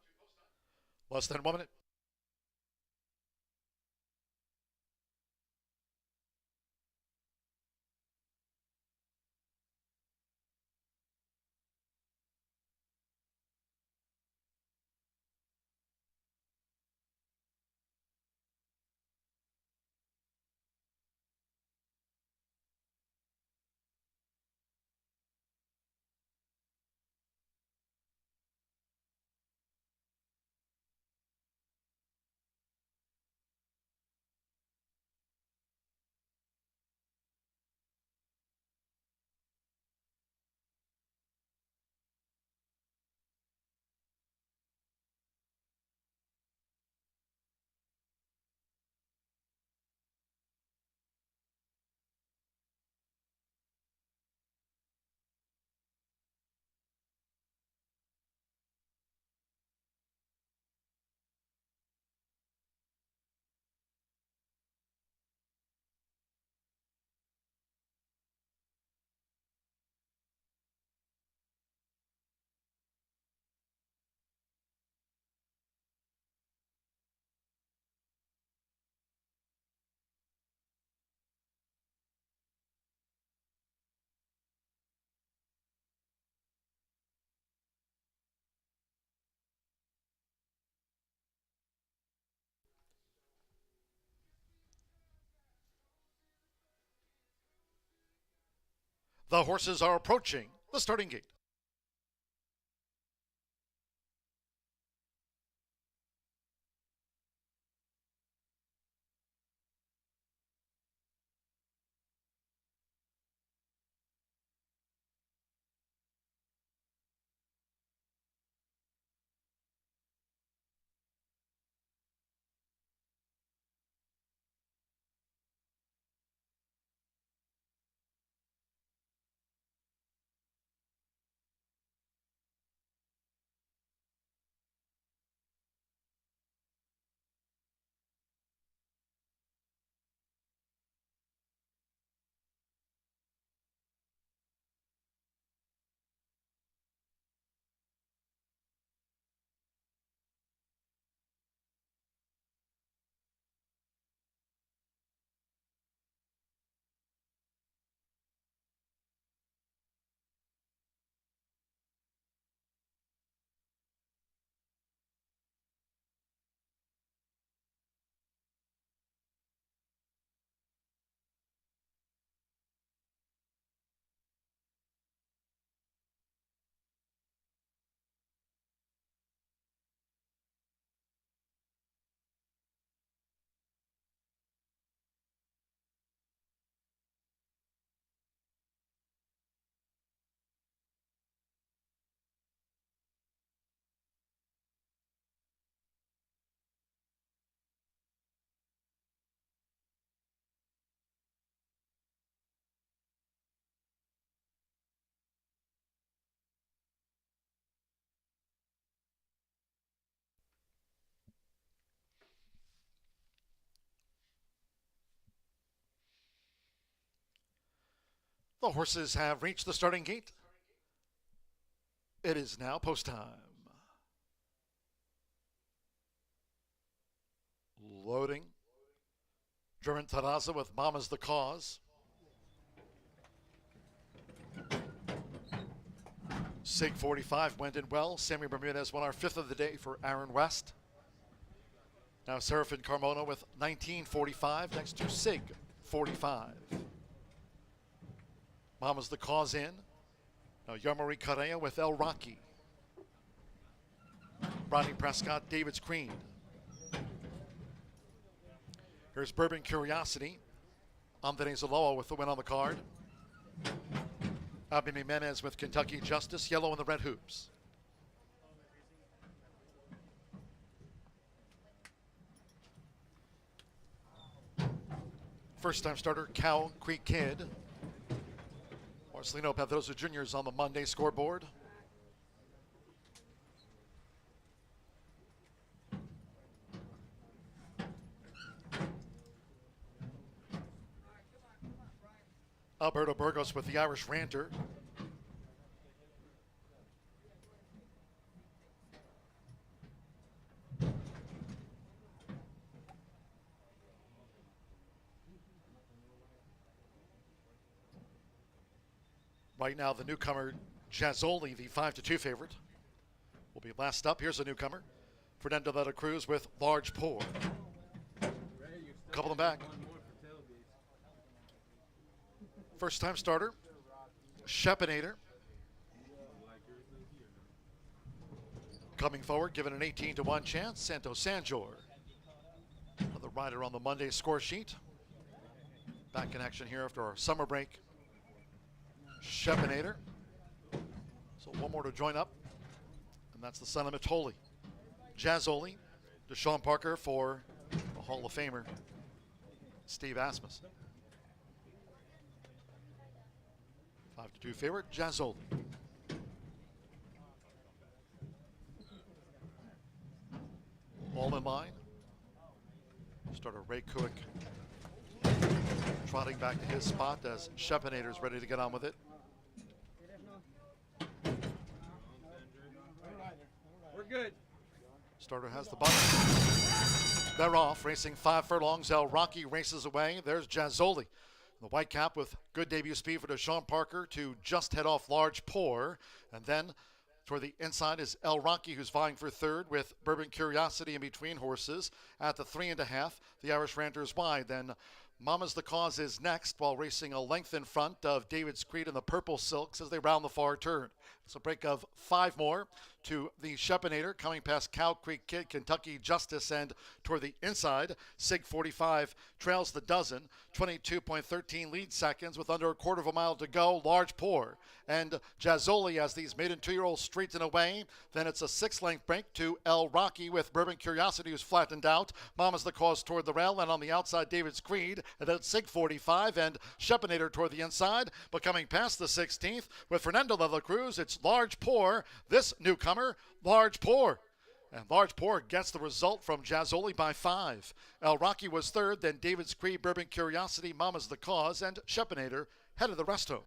Less than 1 minute. The horses are approaching the starting gate. The horses have reached the starting gate. It is now post time. Loading. German Taraza with Mama's the Cause. Sig 45 went in well. Sammy Bermudez won our 5th of the day for Aaron West. Now Serafin Carmona with 1945 next to Sig 45. Mama's the Cause in. Now Yarmari Correa with El Rocky. Rodney Prescott, David's Queen. Here's Bourbon Curiosity. Andres Aloa with the win on the card. Abby Jimenez with Kentucky Justice, yellow in the red hoops. First time starter, Cow Creek Kid. Marcelino Pedrosa Jr. is on the Monday scoreboard. Alberto Burgos with the Irish Ranter. Right now, the newcomer, Jazzoli, the 5-2 favorite, will be last up. Here's a newcomer, Fernando de la Cruz with Large Pour. Couple them back. First time starter, Shepinator. Coming forward, given an 18-1 chance, Santo Sanjor. Another rider on the Monday score sheet. Back in action here after our summer break. Shepinator. So one more to join up, and that's the son of Mitoli. Jazzoli, Deshaun Parker for the Hall of Famer, Steve Asmussen. 5-2 favorite, Jazzoli. All in line. Starter Ray Kuick trotting back to his spot as Shepinator is ready to get on with it. We're good. Starter has the button. They're off, racing 5 furlongs. El Rocky races away. There's Jazzoli. The white cap with good debut speed for Deshaun Parker to just head off Large Pour. And then toward the inside is El Rocky, who's vying for third with Bourbon Curiosity in between horses. At the 3.5, the Irish Ranter is wide. Then Mama's the Cause is next, while racing a length in front of David's Creed and the Purple Silks as they round the far turn. It's a break of 5 more to the Shepinator, coming past Cow Creek Kid, Kentucky Justice, and toward the inside. Sig 45 trails the dozen. 22.13 lead seconds with under a quarter of a mile to go. Large Pour and Jazzoli as these maiden 2-year-olds straighten away. Then it's a 6-length break to El Rocky with Bourbon Curiosity, who's flattened out. Mama's the Cause toward the rail, and on the outside David's Creed, and then Sig 45 and Shepinator toward the inside. But coming past the 16th with Fernando de la Cruz, it's Large Pour. This newcomer, Large Pour. And Large Pour gets the result from Jazzoli by 5. El Rocky was third, then David's Creed, Bourbon Curiosity, Mama's the Cause, and Shepinator headed the rest home.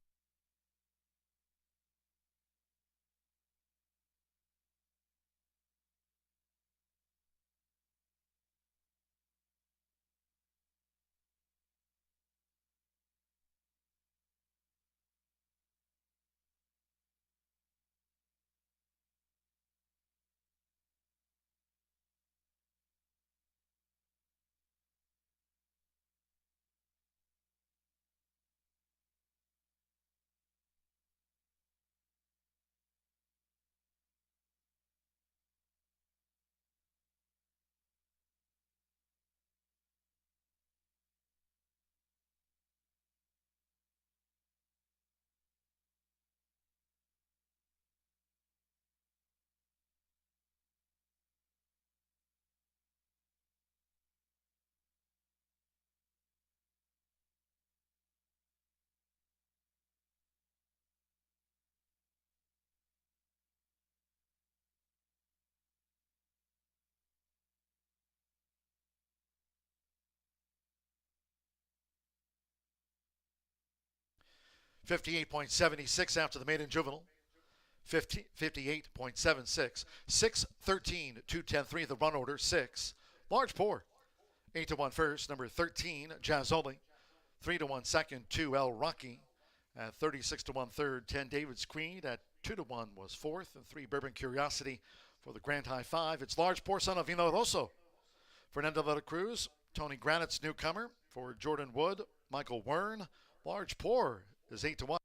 .76 after the maiden juvenile. 58.76. 6-13, 2-10-3 the run order. 6. Large Pour. 8-1 first. Number 13, Jazzoli. 3-1 second, 2 El Rocky. At 36-1 third, 10 David's Creed. At 2-1 was fourth, and 3 Bourbon Curiosity for the Grand High 5. It's Large Pour, son of Vino Rosso. Fernando de la Cruz, Tony Granite's newcomer. For Jordan Wood, Michael Wern. Large Pour is 8-1.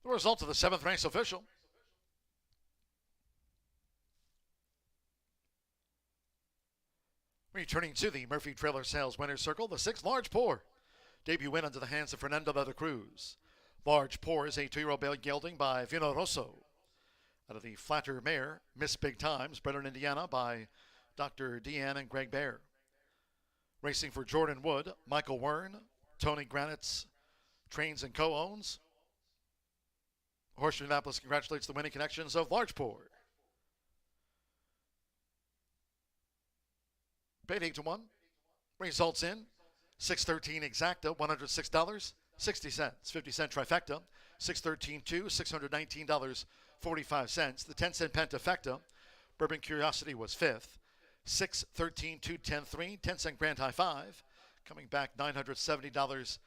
The result of the 7th race official. Returning to the Murphy Trailer Sales Winner's Circle, the 6th Large Pour. Debut win under the hands of Fernando de la Cruz. Large Pour is a 2-year-old male gelding by Vino Rosso. Out of the Flatter Mare, Miss Big Times, bred in Indiana by Dr. Deanne and Greg Baer. Racing for Jordan Wood, Michael Wern, Tony Granite's trains and co-owns. Horseshoe Indianapolis congratulates the winning connections of Large Pour. Paid 8-1. Results in 613 exacta, $106.60. 50-cent trifecta, 613-2, $619.45. The 10-cent pentafecta, Bourbon Curiosity was 5th. 613-2, 10-3, 10-cent grand high 5. Coming back $970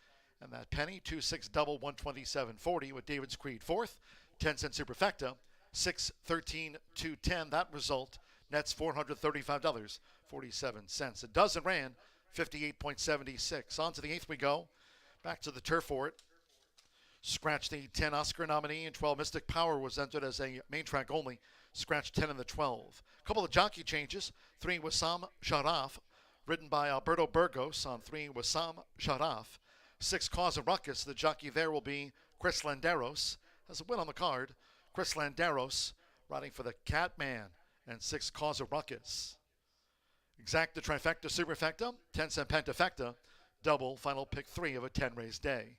and that penny. 2-6 double, 127.40 with David's Creed 4th. 10-cent superfecta, 613-2, 10. That result nets $435.47. A dozen ran 58.76. On to the 8th we go. Back to the turf for it. Scratch the 10 Oscar nominee, and 12 Mystic Power was entered as a main track only. Scratch 10 in the 12. A couple of jockey changes. 3 Wissam Sharaf, ridden by Alberto Burgos. On 3 Wissam Sharaf. 6 Cause of Ruckus. The jockey there will be Chris Landeros. Has a win on the card. Chris Landeros riding for the Catman, and 6 Cause a Ruckus. Exacta Trifecta Superfecta, 10-cent Pentafecta, double final pick 3 of a 10-race day.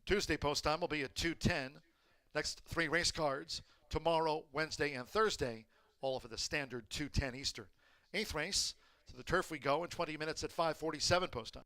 Tuesday post time will be at 2:10. Next 3 race cards tomorrow, Wednesday, and Thursday, all for the standard 2:10 Eastern. 8th race, to the turf we go in 20 minutes at 5:47 post time.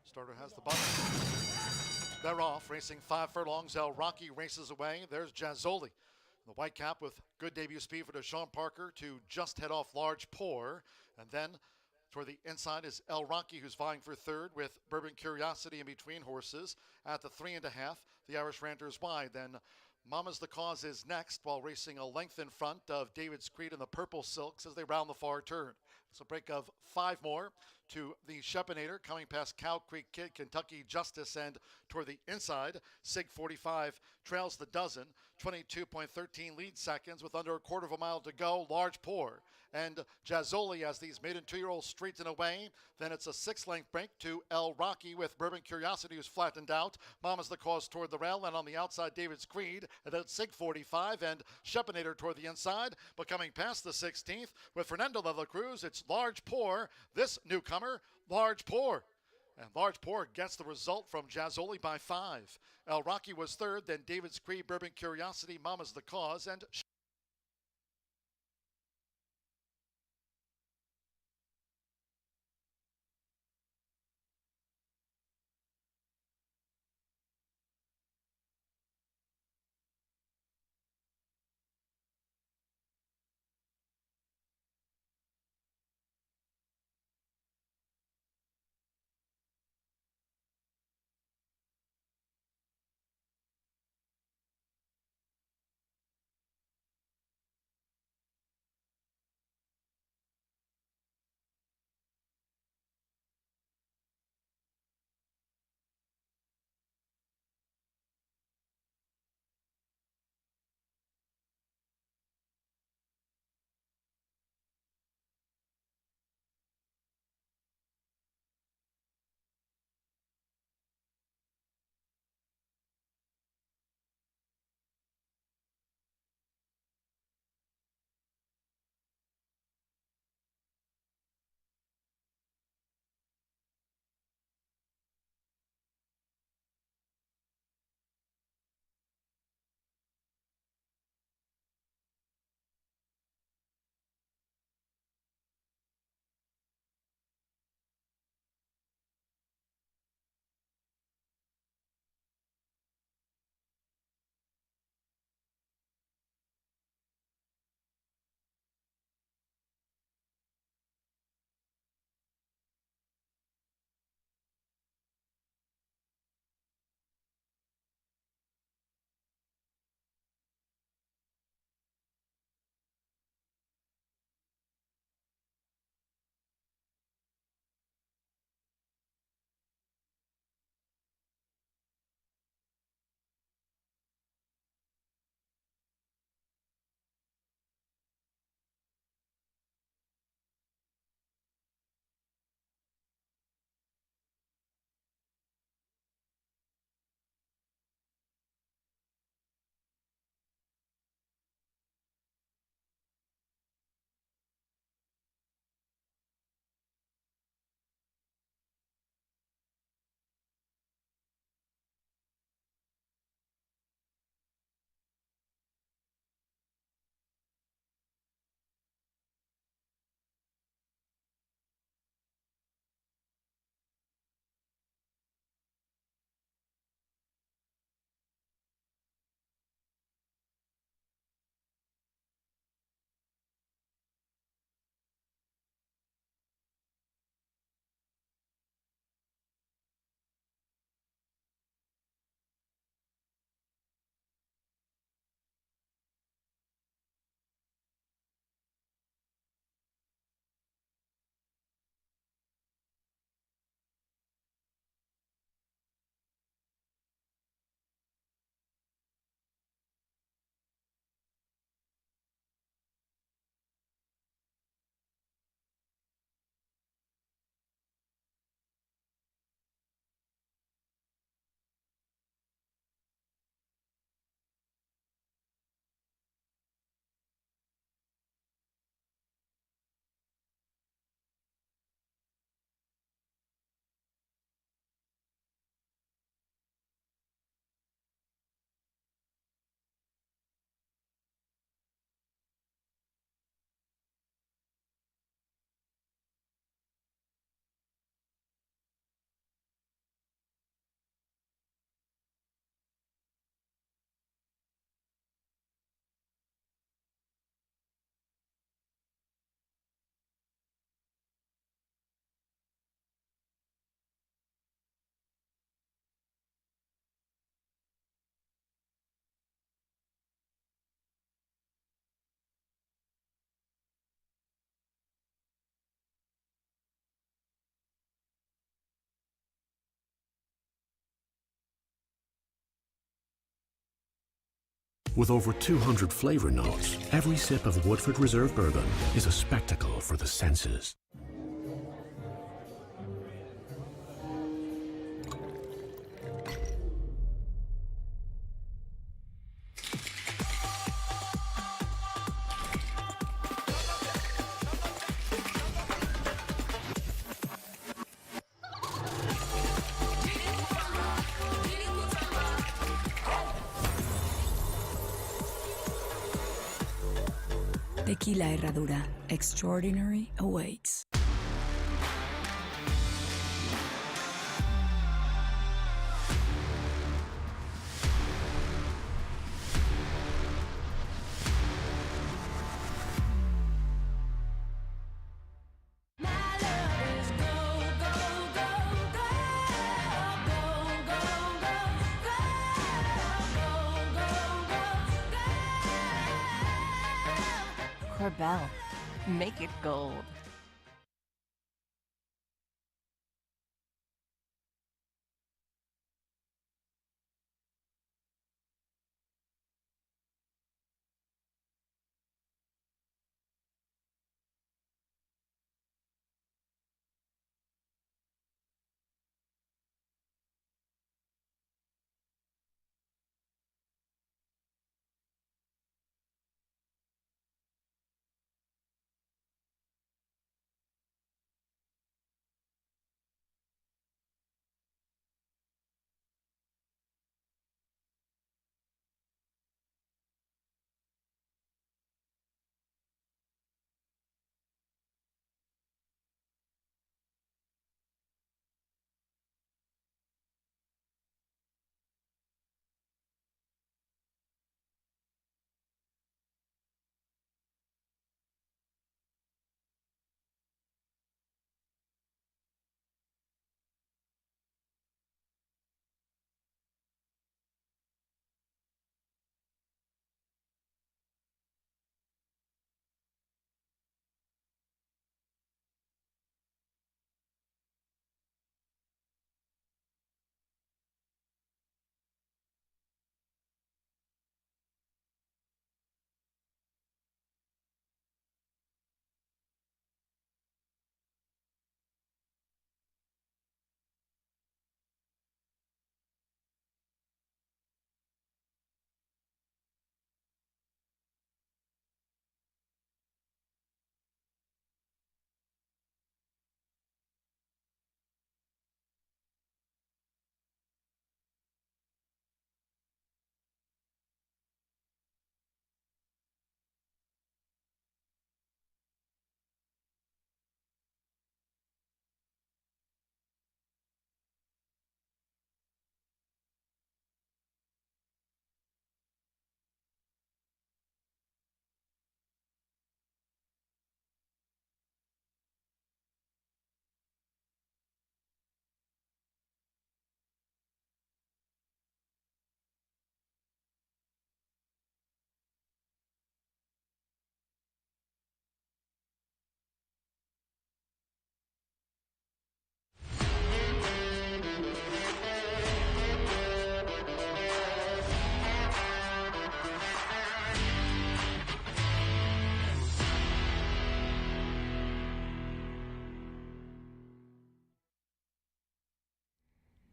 Starter has the button. They're off, racing 5 furlongs. El Rocky races away. There's Jazzoli. The white cap with good debut speed for Deshaun Parker to just head off Large Pour. And then toward the inside is El Rocky, who's vying for third with Bourbon Curiosity in between horses. At the 3.5, the Irish Ranter's wide. Then Mama's the Cause is next, while racing a length in front of David's Creed and the Purple Silks as they round the far turn. It's a break of 5 more to the Shepinator, coming past Cow Creek Kid, Kentucky Justice, and toward the inside, Sig 45 trails the dozen, 22.13 lead seconds with under a quarter of a mile to go. Large Pour and Jazzoli as these maiden 2-year-olds straighten away. Then it's a 6-length break to El Rocky with Bourbon Curiosity, who's flattened out. Mama's the Cause toward the rail, and on the outside, David's Creed, and then Sig 45 and Shepinator toward the inside. But coming past the 16th with Fernando de la Cruz, it's Large Pour. This newcomer, Large Pour. And Large Pour gets the result from Jazzoli by 5. El Rocky was third, then David's Creed, Bourbon Curiosity, Mama's the Cause, and With over 200 flavor notes, every sip of Woodford Reserve Bourbon is a spectacle for the senses. Tequila Herradura. Extraordinary awaits. Corbel, make it gold.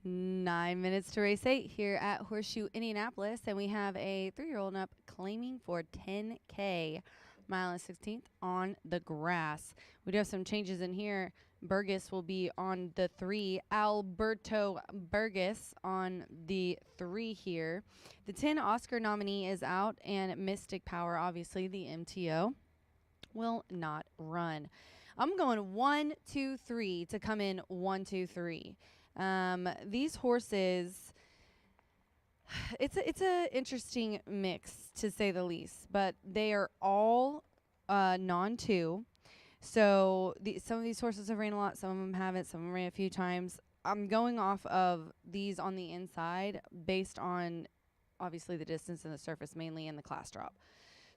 Nine minutes to race 8 here at Horseshoe Indianapolis, and we have a 3-year-old up claiming for 10K, mile and 16th on the grass. We do have some changes in here. Burgess will be on the 3. Alberto Burgess on the 3 here. The 10 Oscar nominee is out, and Mystic Power, obviously the MTO, will not run. I'm going 1, 2, 3 to come in 1, 2, 3. These horses, it's a interesting mix to say the least, but they are all non-2. So some of these horses have ran a lot, some of them haven't, some of them ran a few times. I'm going off of these on the inside based on obviously the distance and the surface mainly and the class drop.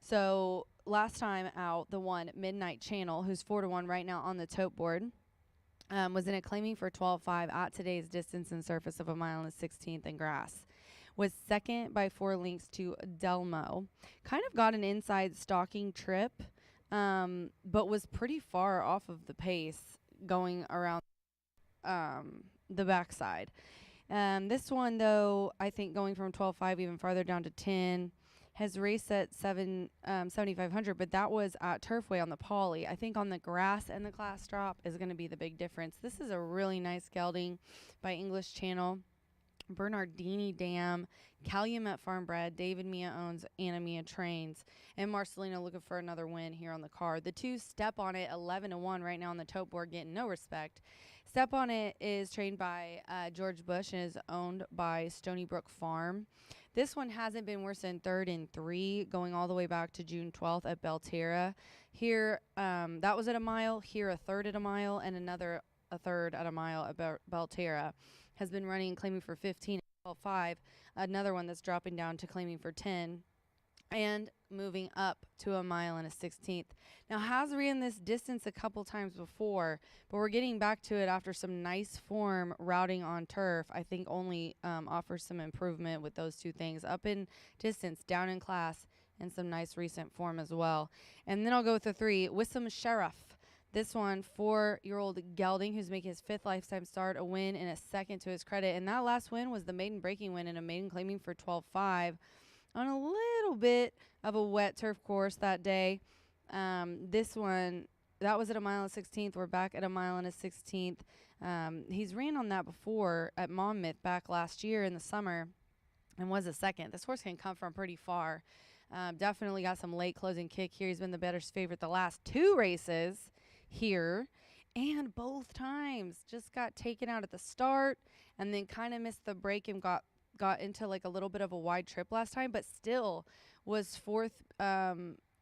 So last time out, the one Midnight Channel, who's 4-1 right now on the tote board, was in a claiming for 12.5 at today's distance and surface of a mile and 16th in grass. was second by 4 lengths to Delmo. Kind of got an inside stalking trip, but was pretty far off of the pace going around the backside. This one, though, I think going from 12.5 even farther down to 10, has raced at 7,500, but that was at Turfway on the Poly. I think on the grass and the class drop is going to be the big difference. This is a really nice gelding by English Channel. Bernardini Dam, Calumet Farmbred, David Mia owns, Anna Mia trains, and Marcelino looking for another win here on the card. The two Step On It, 11-1 right now on the tote board, getting no respect. Step On It is trained by George Bush and is owned by Stony Brook Farm. This one hasn't been worse than 3rd and 3, going all the way back to June 12th at Belterra. Here, that was at a mile. Here, a 3rd at a mile, and another a 3rd at a mile at Belterra. Has been running and claiming for 15 at 12.5. Another one that's dropping down to claiming for 10. And moving up to a mile and a 16th. Now, has ran this distance a couple times before, but we're getting back to it after some nice form routing on turf. I think only offers some improvement with those two things. Up in distance, down in class, and some nice recent form as well. And then I'll go with the 3, Wissam Sheriff. This one, 4-year-old gelding who's making his 5th lifetime start, a win and a 2nd to his credit. And that last win was the maiden breaking win and a maiden claiming for 12.5 on a little bit of a wet turf course that day. This one, that was at a mile and 16th. We're back at a mile and a 16th. He's ran on that before at Monmouth back last year in the summer and was a 2nd. This horse can come from pretty far. Definitely got some late closing kick here. He's been the bettor's favorite the last 2 races here, and both times just got taken out at the start and then kind of missed the break and got into like a little bit of a wide trip last time, but still was 4th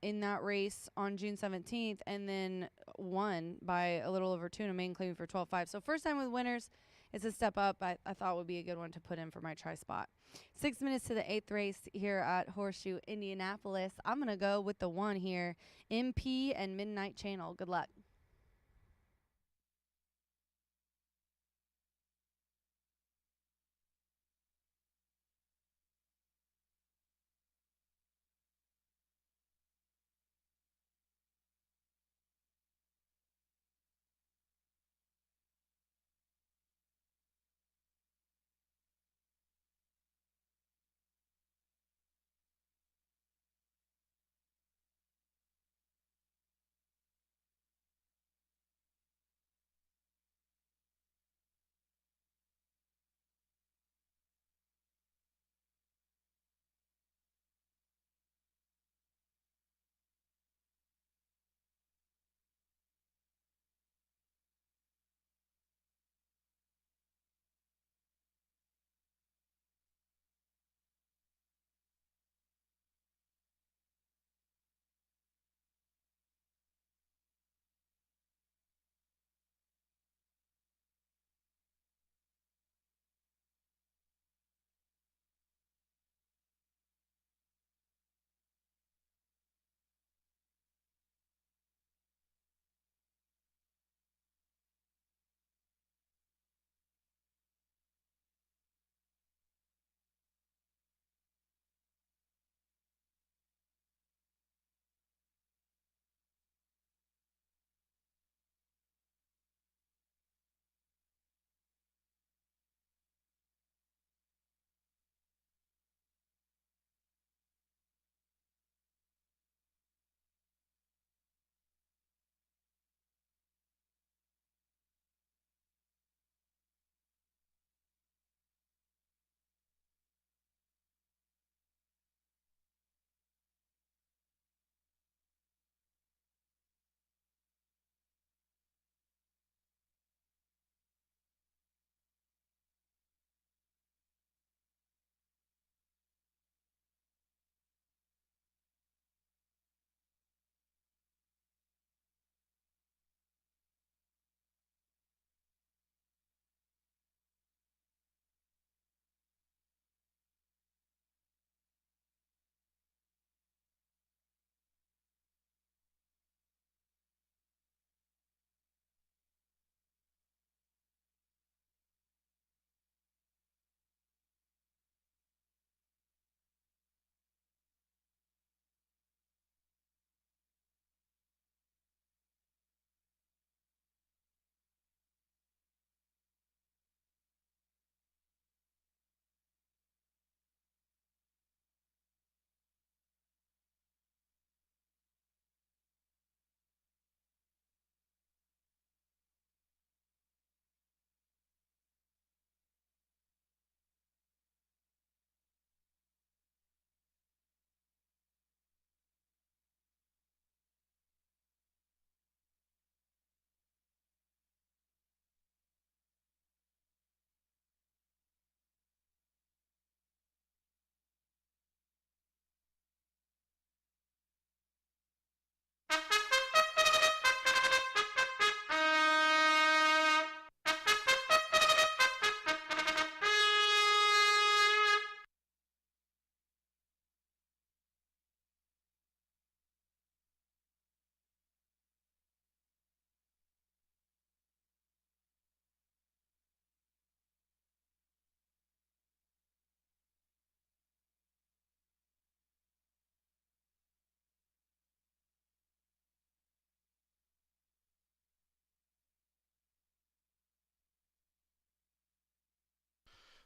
in that race on June 17th and then won by a little over 2 and a maiden claiming for 12.5. So first time with winners. It's a step up. I thought would be a good one to put in for my try spot. 6 minutes to the 8th race here at Horseshoe Indianapolis. I'm going to go with the 1 here, MP and Midnight Channel. Good luck.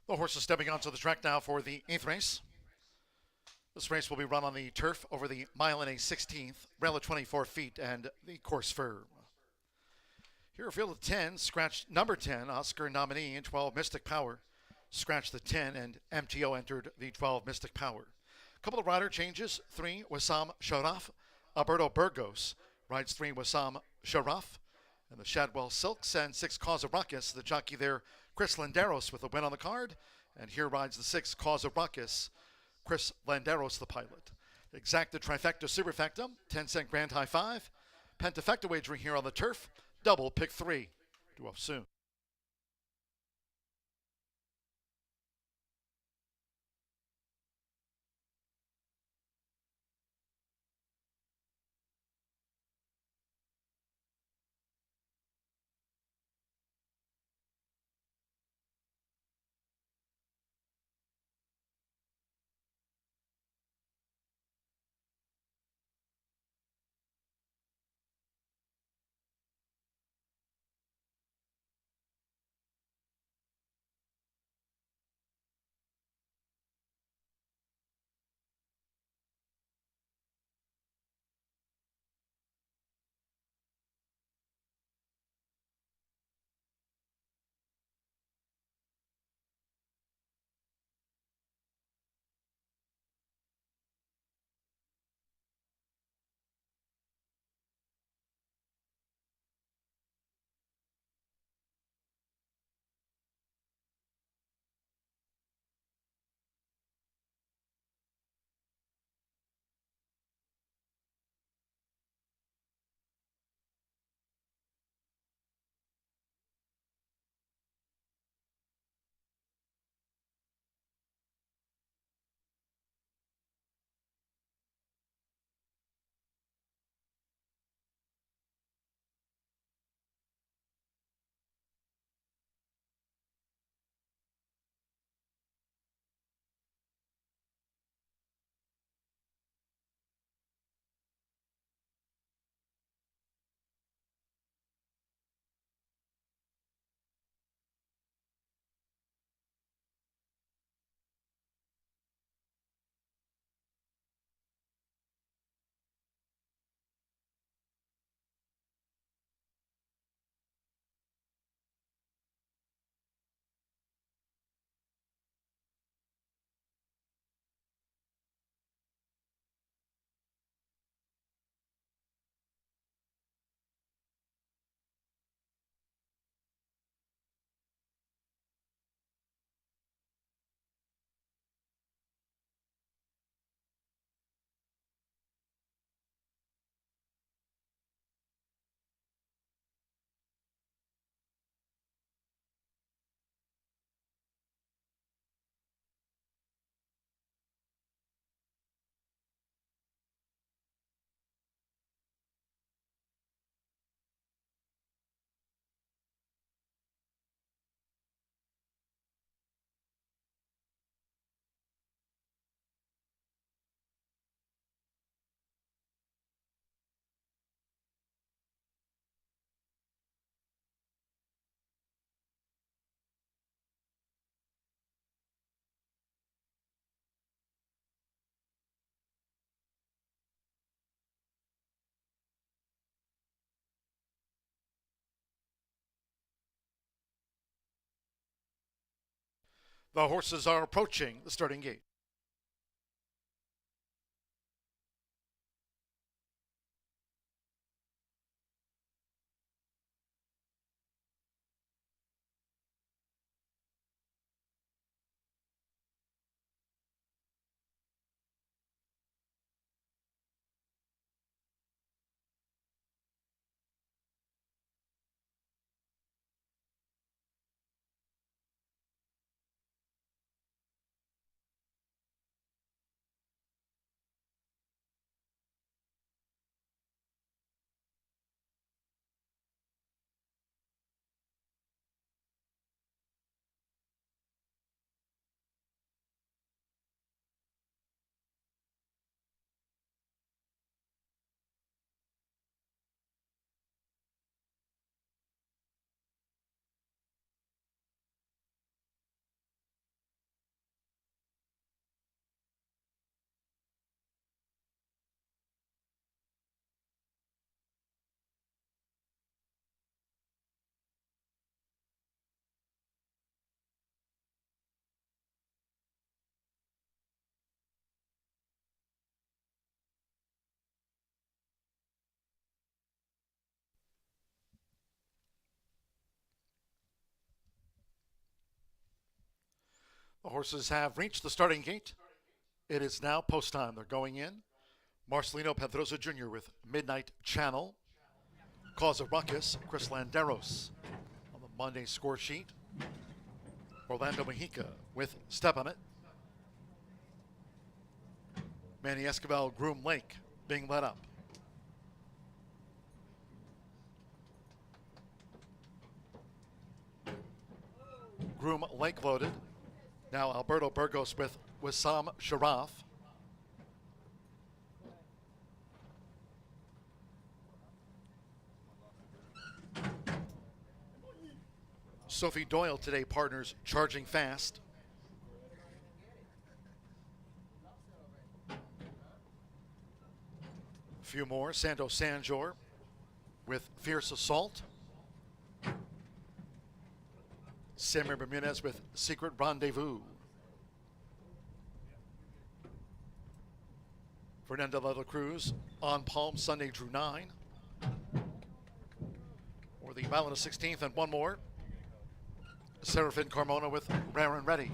The horses stepping onto the track now for the 8th race. This race will be run on the turf over the mile and a 16th, rail of 24 feet, and the course firm. Here, a field of 10, scratch number 10, Oscar nominee, and 12, Mystic Power. Scratch the 10, and MTO entered the 12, Mystic Power. A couple of rider changes. 3, Wissam Sharaf. Alberto Burgos rides 3, Wissam Sharaf. And the Shadwell Silks, and 6, Cause of Ruckus. The jockey there, Chris Landeros, with a win on the card. And here rides the 6, Cause of Ruckus, Chris Landeros, the pilot. Exacta Trifecta Superfecta, 10-cent Grand High 5. Pentafecta wagering here on the turf. Double pick 3. Due up soon. The horses are approaching the starting gate. The horses have reached the starting gate. It is now post time. They're going in. Marcelino Pedrosa Jr. with Midnight Channel. Cause a Ruckus, Chris Landeros. On the Monday score sheet, Orlando Mejica with Step on It. Manny Escobar, Groom Lake being led up. Groom Lake loaded. Now Alberto Burgos with Wissam Sharaf. Sophie Doyle today partners Charging Fast. A few more. Sando Sanjor with Fierce Assault. Samir Bermudez with Secret Rendezvous. Fernando de la Cruz on Palm Sunday drew 9. Or the mile and a 16th and one more. Serafin Carmona with Rare and Ready.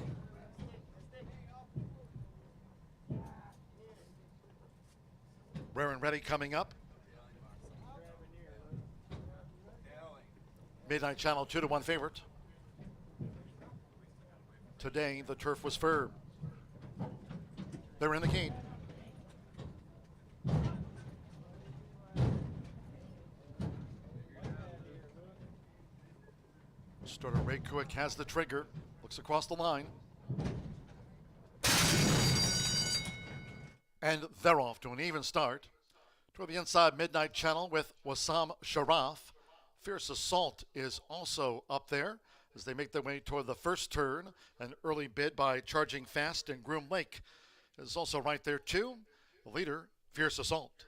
Rare and Ready coming up. Midnight Channel 2-1 favorite. Today the turf was firm. They're in the gate. Starter Ray Kuick has the trigger. Looks across the line. And they're off to an even start. Toward the inside, Midnight Channel with Wissam Sharaf. Fierce Assault is also up there as they make their way toward the first turn. An early bid by Charging Fast, and Groom Lake is also right there too. The leader, Fierce Assault.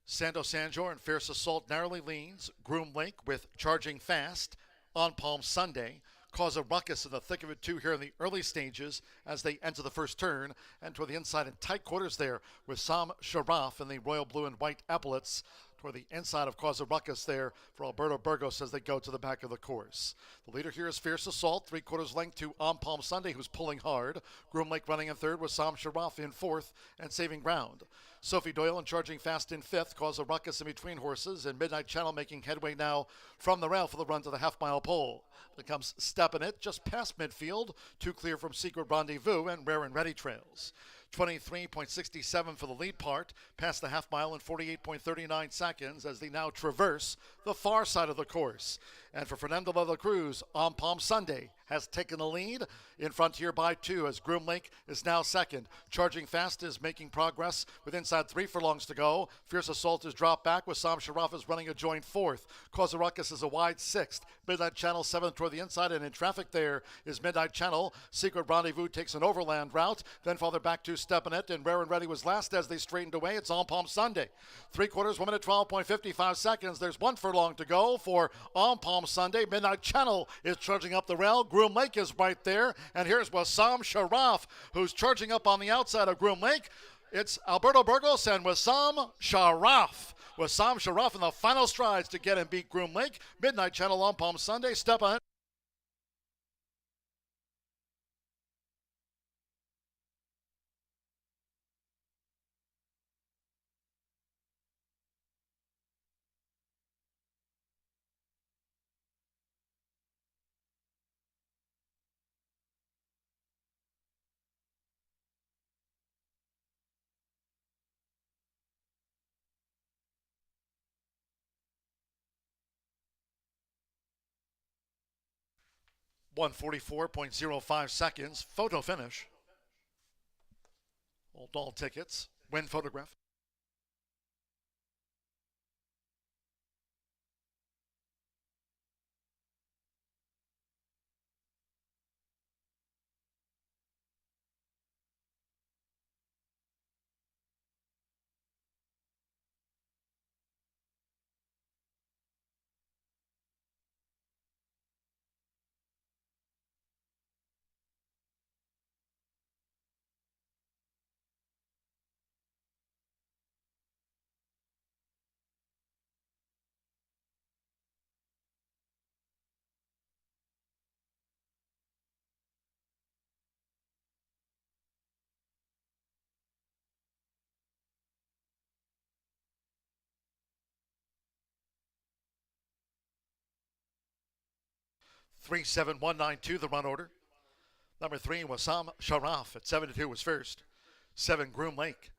Sando Sanjor and Fierce Assault narrowly leans. Groom Lake with Charging Fast on Palm Sunday. Cause a ruckus in the thick of it too here in the early stages as they enter the first turn. And toward the inside in tight quarters there with Sam Sharaf in the royal blue and white epaulets. Toward the inside of Cause a Ruckus there for Alberto Burgos as they go to the back of the course. The leader here is Fierce Assault, 3/4 length to On Palm Sunday, who's pulling hard. Groom Lake running in third with Sam Sharaf in fourth and saving ground. Sophie Doyle and Charging Fast in fifth. Cause a Ruckus in between horses, and Midnight Channel making headway now from the rail for the run to the half-mile pole. There comes Step in It just past midfield, two clear from Secret Rendezvous, and Rare and Ready trails. 23.67 for the lead part, past the half mile in 48.39 seconds as they now traverse the far side of the course. And for Fernando de la Cruz on Palm Sunday has taken the lead in front here by 2 as Groom Lake is now second. Charging Fast is making progress with inside 3 furlongs to go. Fierce Assault is dropped back with Sam Sharaf is running a joint 4th. Cause a Ruckus is a wide 6th. Midnight Channel 7th toward the inside, and in traffic there is Midnight Channel. Secret Rendezvous takes an overland route, then farther back to Step in It, and Rare and Ready was last as they straightened away. It's On Palm Sunday. 3/4, 1 minute 12.55 seconds. There's 1 furlong to go for On Palm Sunday. Midnight Channel is charging up the rail. Groom Lake is right there, and here's Wissam Sharaf, who's charging up on the outside of Groom Lake. It's Alberto Burgos and Wissam Sharaf. Wissam Sharaf in the final strides to get and beat Groom Lake. Midnight Channel on Palm Sunday. Step on it. One 44.05 seconds. Photo finish. All tickets. Win photograph. 3-7-1-9-2, the run order. Number 3, Wassam Sharaf at 7-2 was first. 7, Groom Lake,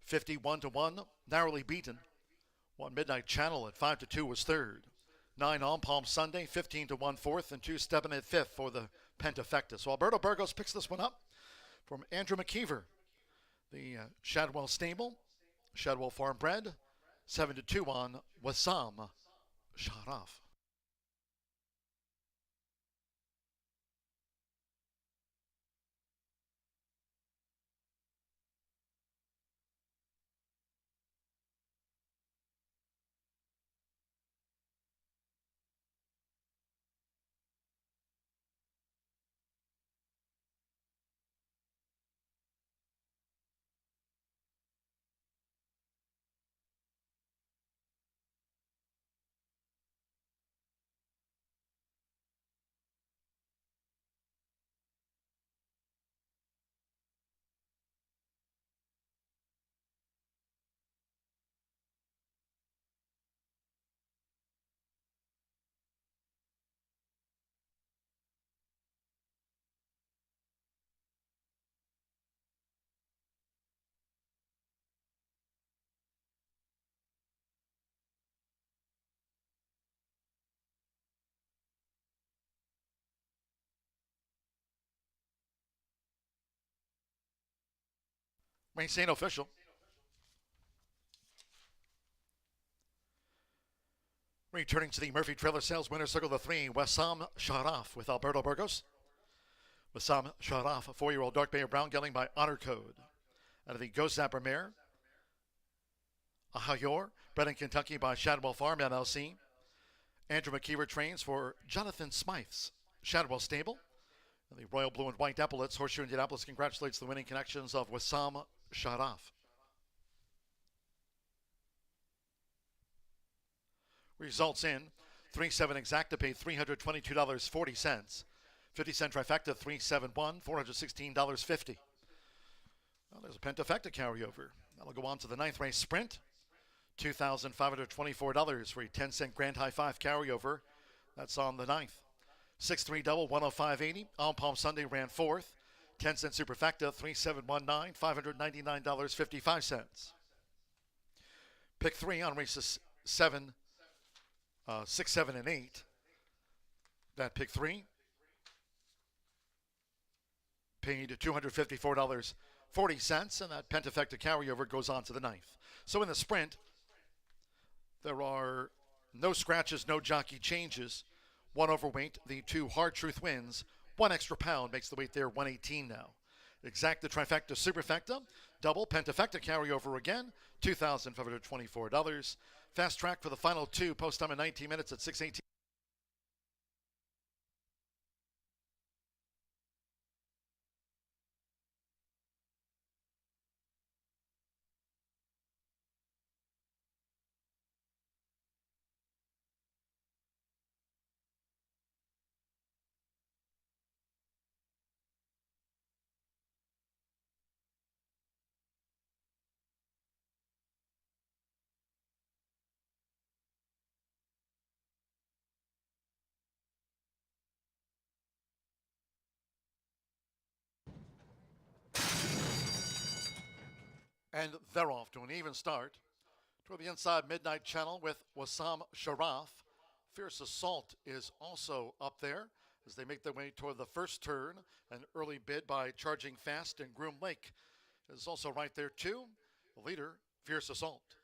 51-1, narrowly beaten. 1, Midnight Channel at 5-2 was third. 9, On Palm Sunday, 15-1 fourth, and 2, Steppin' at fifth for the Pentafecta. So Alberto Burgos picks this one up from Andrew McKeever. The Shadwell Stable, Shadwell Farm Bred, 7-2 on Wassam Sharaf. Rain official. Returning to the Murphy Trailer Sales winner circle, the 3, Wassam Sharaf with Alberto Burgos. Wassam Sharaf, a 4-year-old dark bay of brown gelding by Honor Code. Out of the Ghost Zapper mare, Ahayor, bred in Kentucky by Shadwell Farm LLC. Andrew McKeever trains for Jonathan Smythe's Shadwell Stable. The Royal Blue and White Epaulets, Horseshoe Indianapolis congratulates the winning connections of Wassam Sharaf. Results in 3-7 exacta paid $322.40. 50-cent trifecta 3-7-1, $416.50. Well, there's a pentafecta carryover. That'll go on to the 9th race sprint. $2,524 for a 10-cent grand high five carryover. That's on the 9th. 6-3 double, 105.80. On Palm Sunday ran 4th. 10-cent superfecta, 3-7-1-9, $599.55. Pick 3 on races 6, 7, and 8. That pick 3 paid $254.40, and that pentafecta carryover goes on to the 9th. So in the sprint, there are no scratches, no jockey changes. 1 overweight, the 2 Hard Truth wins. 1 extra pound makes the weight there 118 now. Exacta trifecta superfecta, double pentafecta carryover again, $2,524. Fast track for the final 2, post time in 19 minutes at 6:18. And they're off to an even start. Toward the inside Midnight Channel with Wassam Sharaf. Fierce Assault is also up there as they make their way toward the first turn. An early bid by Charging Fast and Groom Lake is also right there too. The leader, Fierce Assault.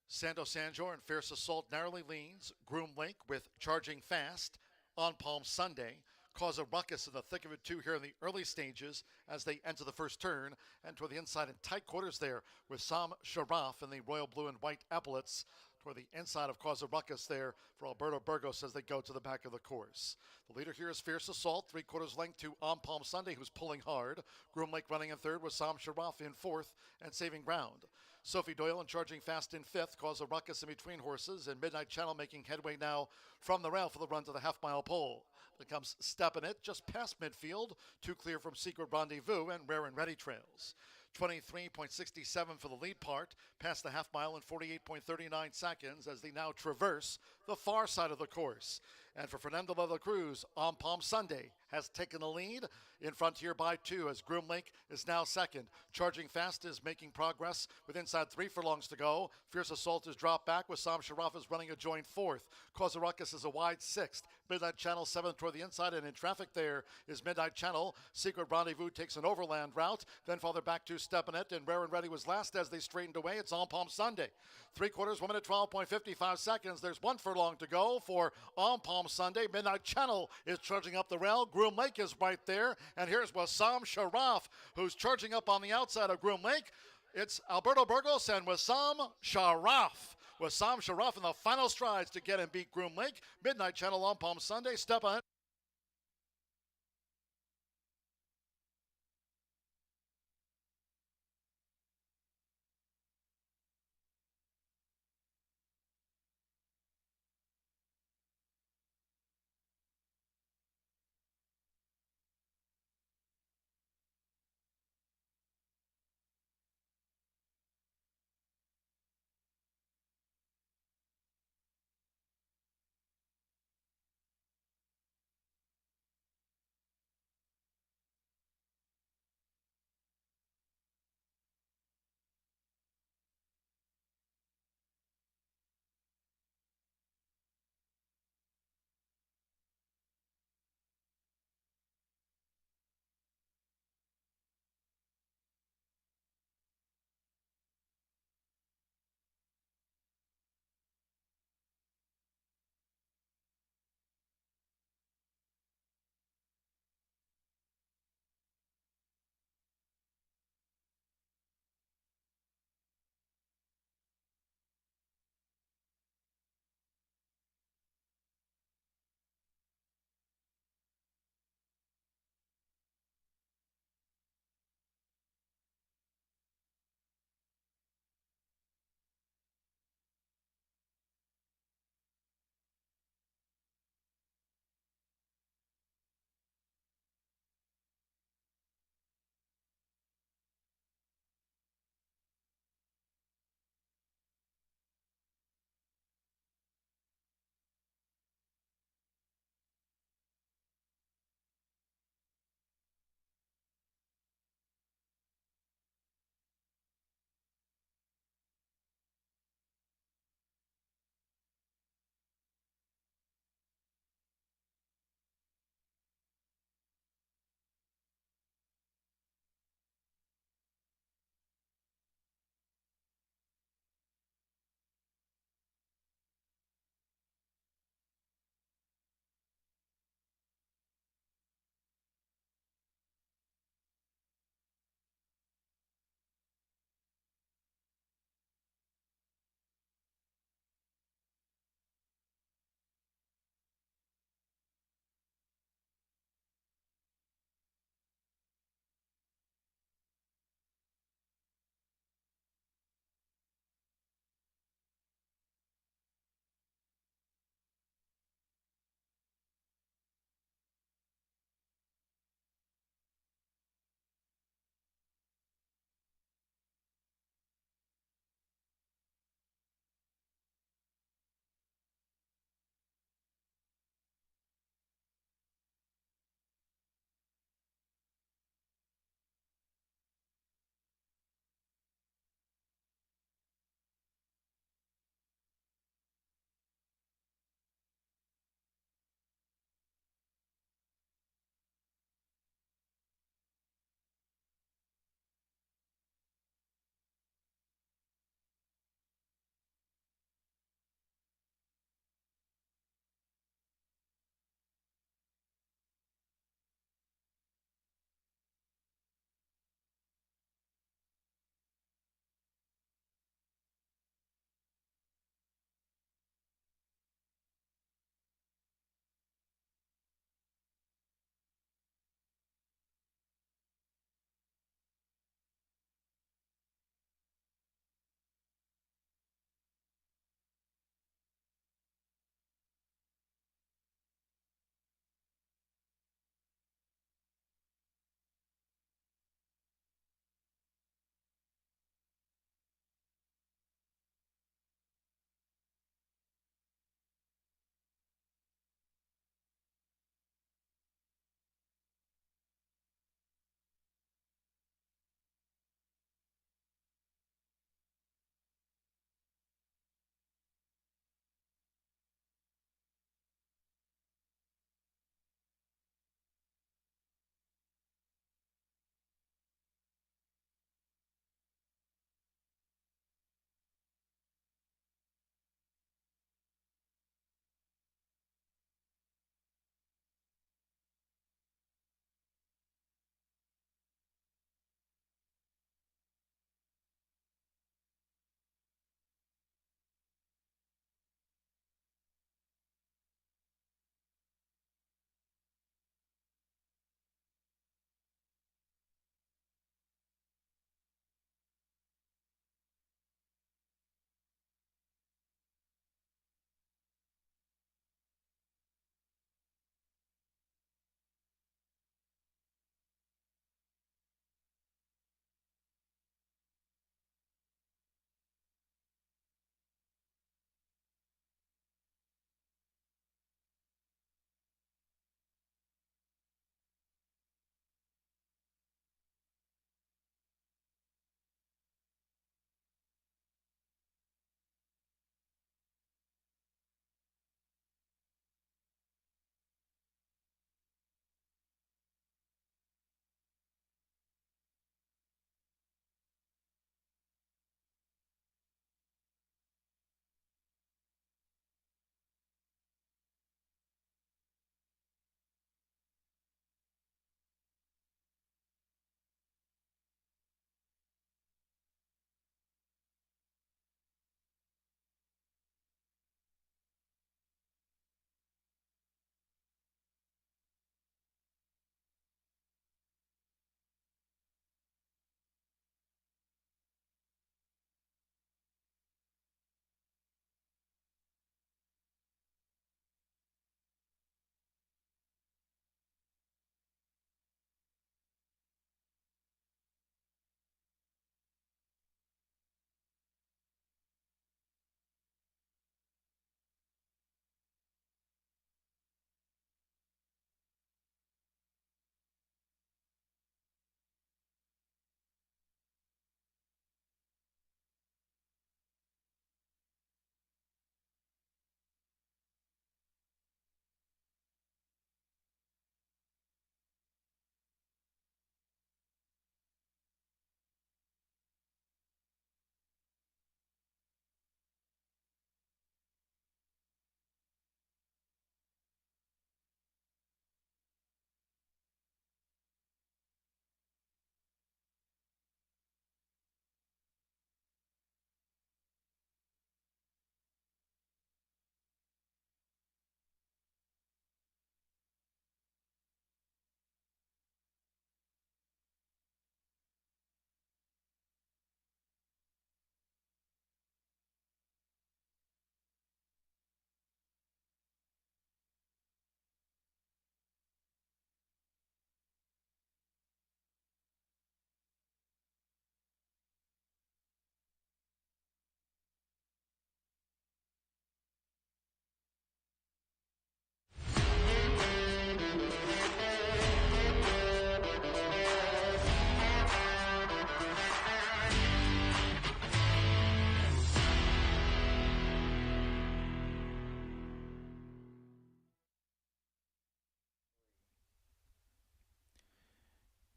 Sando Sanjor and Fierce Assault narrowly leads. Groom Lake with Charging Fast on Palm Sunday. Cause a ruckus in the thick of it too here in the early stages as they enter the first turn. And toward the inside in tight quarters there with Sam Sharaf and the Royal Blue and White Epaulets. Toward the inside of Cause a Ruckus there for Alberto Burgos as they go to the back of the course. The leader here is Fierce Assault, 3/4 length to On Palm Sunday, who's pulling hard. Groom Lake running in third with Sam Sharaf in fourth and saving ground. Sophie Doyle and Charging Fast in fifth. Cause a Ruckus in between horses, and Midnight Channel making headway now from the rail for the run to the half-mile pole. It comes Steppin' It just past midfield, 2 clear from Secret Rendezvous and Rare and Ready trails. 23.67 for the lead part, past the half mile in 48.39 seconds as they now traverse the far side of the course. And for Fernando de la Cruz on Palm Sunday has taken the lead in front here by 2 as Groom Lake is now second. Charging Fast is making progress with inside 3 furlongs to go. Fierce Assault is dropped back with Sam Sharaf is running a joint 4th. Cause a Ruckus is a wide 6th. Midnight Channel 7th toward the inside, and in traffic there is Midnight Channel. Secret Rendezvous takes an overland route. Then farther back to Stepanet, and Rare and Ready was last as they straightened away. It's on Palm Sunday. 3/4, 1 minute 12.55 seconds. There's 1 furlong to go for on Palm Sunday. Midnight Channel is charging up the rail. Groom Lake is right there. And here's Wassam Sharaf, who's charging up on the outside of Groom Lake. It's Alberto Burgos and Wassam Sharaf. Wassam Sharaf in the final strides to get and beat Groom Lake. Midnight Channel on Palm Sunday. Step on it.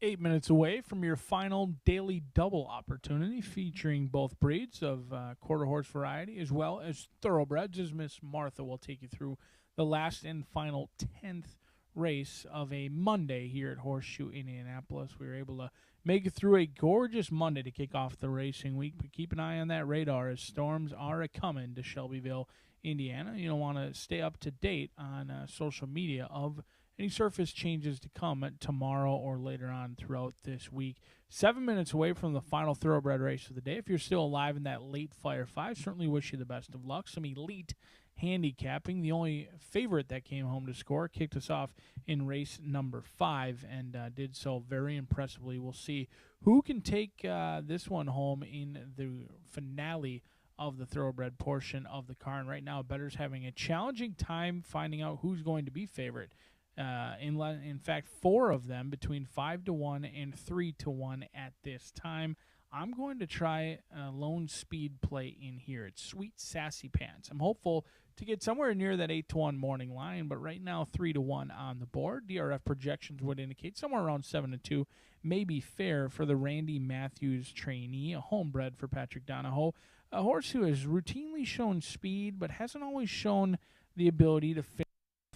8 minutes away from your final daily double opportunity featuring both breeds of quarter horse variety as well as thoroughbreds, as Miss Martha will take you through the last and final 10th race of a Monday here at Horseshoe Indianapolis. We were able to make it through a gorgeous Monday to kick off the racing week, but keep an eye on that radar as storms are a-coming to Shelbyville, Indiana. You don't want to stay up to date on social media of any surface changes to come tomorrow or later on throughout this week. 7 minutes away from the final thoroughbred race of the day. If you're still alive in that late Fire 5, certainly wish you the best of luck. Some elite handicapping. The only favorite that came home to score kicked us off in race number 5 and did so very impressively. We'll see who can take this one home in the finale of the thoroughbred portion of the car. And right now, bettors having a challenging time finding out who's going to be favorite. In fact, 4 of them between 5-1 and 3-1 at this time. I'm going to try a lone speed play in here. It's Sweet Sassy Pants. I'm hopeful to get somewhere near that 8-1 morning line, but right now 3-1 on the board. DRF projections would indicate somewhere around 7-2 may be fair for the Randy Matthews trainee, a homebred for Patrick Donahoe. A horse who has routinely shown speed, but hasn't always shown the ability to finish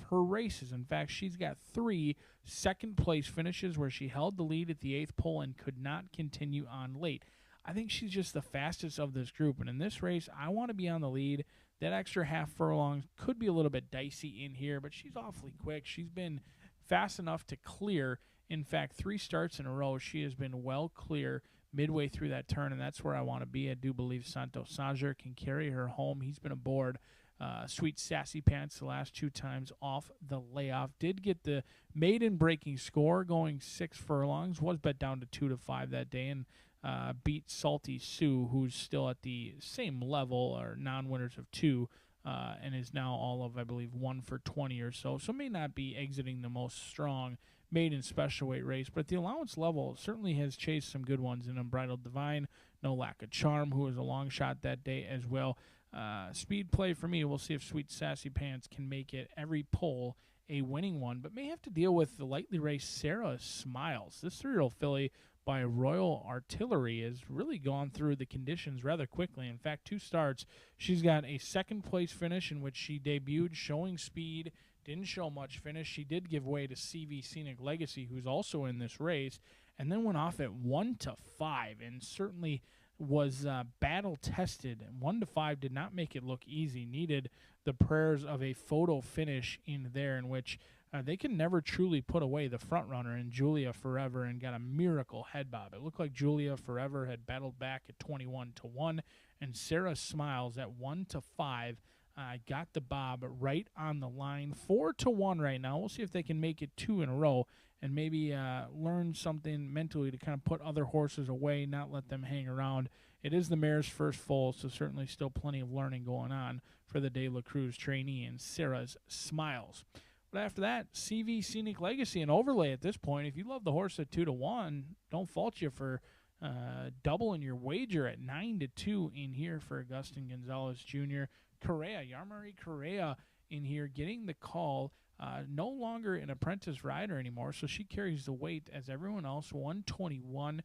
her races. In fact, she's got 3 second-place finishes where she held the lead at the 8th pole and could not continue on late. I think she's just the fastest of this group, and in this race, I want to be on the lead. That extra half furlong could be a little bit dicey in here, but she's awfully quick. She's been fast enough to clear. In fact, 3 starts in a row, she has been well clear midway through that turn, and that's where I want to be. I do believe Santos Sanger can carry her home. He's been aboard Sweet Sassy Pants the last 2 times off the layoff. Did get the maiden breaking score going 6 furlongs. Was bet down to 2-5 that day and beat Salty Sue, who's still at the same level or non-winners of 2 and is now all of, I believe, 1 for 20 or so. So may not be exiting the most strong maiden special weight race, but at the allowance level certainly has chased some good ones in Unbridled Divine, No Lack of Charm, who was a long shot that day as well. Speed play for me. We'll see if Sweet Sassy Pants can make it every pole a winning one, but may have to deal with the lightly raced Sarah Smiles. This 3-year-old filly by Royal Artillery has really gone through the conditions rather quickly. In fact, 2 starts. She's got a second-place finish in which she debuted showing speed, didn't show much finish. She did give way to CV Scenic Legacy, who's also in this race, and then went off at 1-5 and certainly was battle-tested. 1-5 did not make it look easy. Needed the prayers of a photo finish in there in which they can never truly put away the front runner in Julia Forever and got a miracle head bob. It looked like Julia Forever had battled back at 21-1, and Sarah Smiles at 1-5 got the bob right on the line. 4-1 right now. We'll see if they can make it 2 in a row and maybe learn something mentally to kind of put other horses away, not let them hang around. It is the mare's first foal, so certainly still plenty of learning going on for the De La Cruz trainee and Sarah's Smiles. But after that, CV Scenic Legacy and overlay at this point. If you love the horse at 2-1, don't fault you for doubling your wager at 9-2 in here for Augustin Gonzalez Jr. Correa, Yarmari Correa in here getting the call. No longer an apprentice rider anymore, so she carries the weight as everyone else, 121.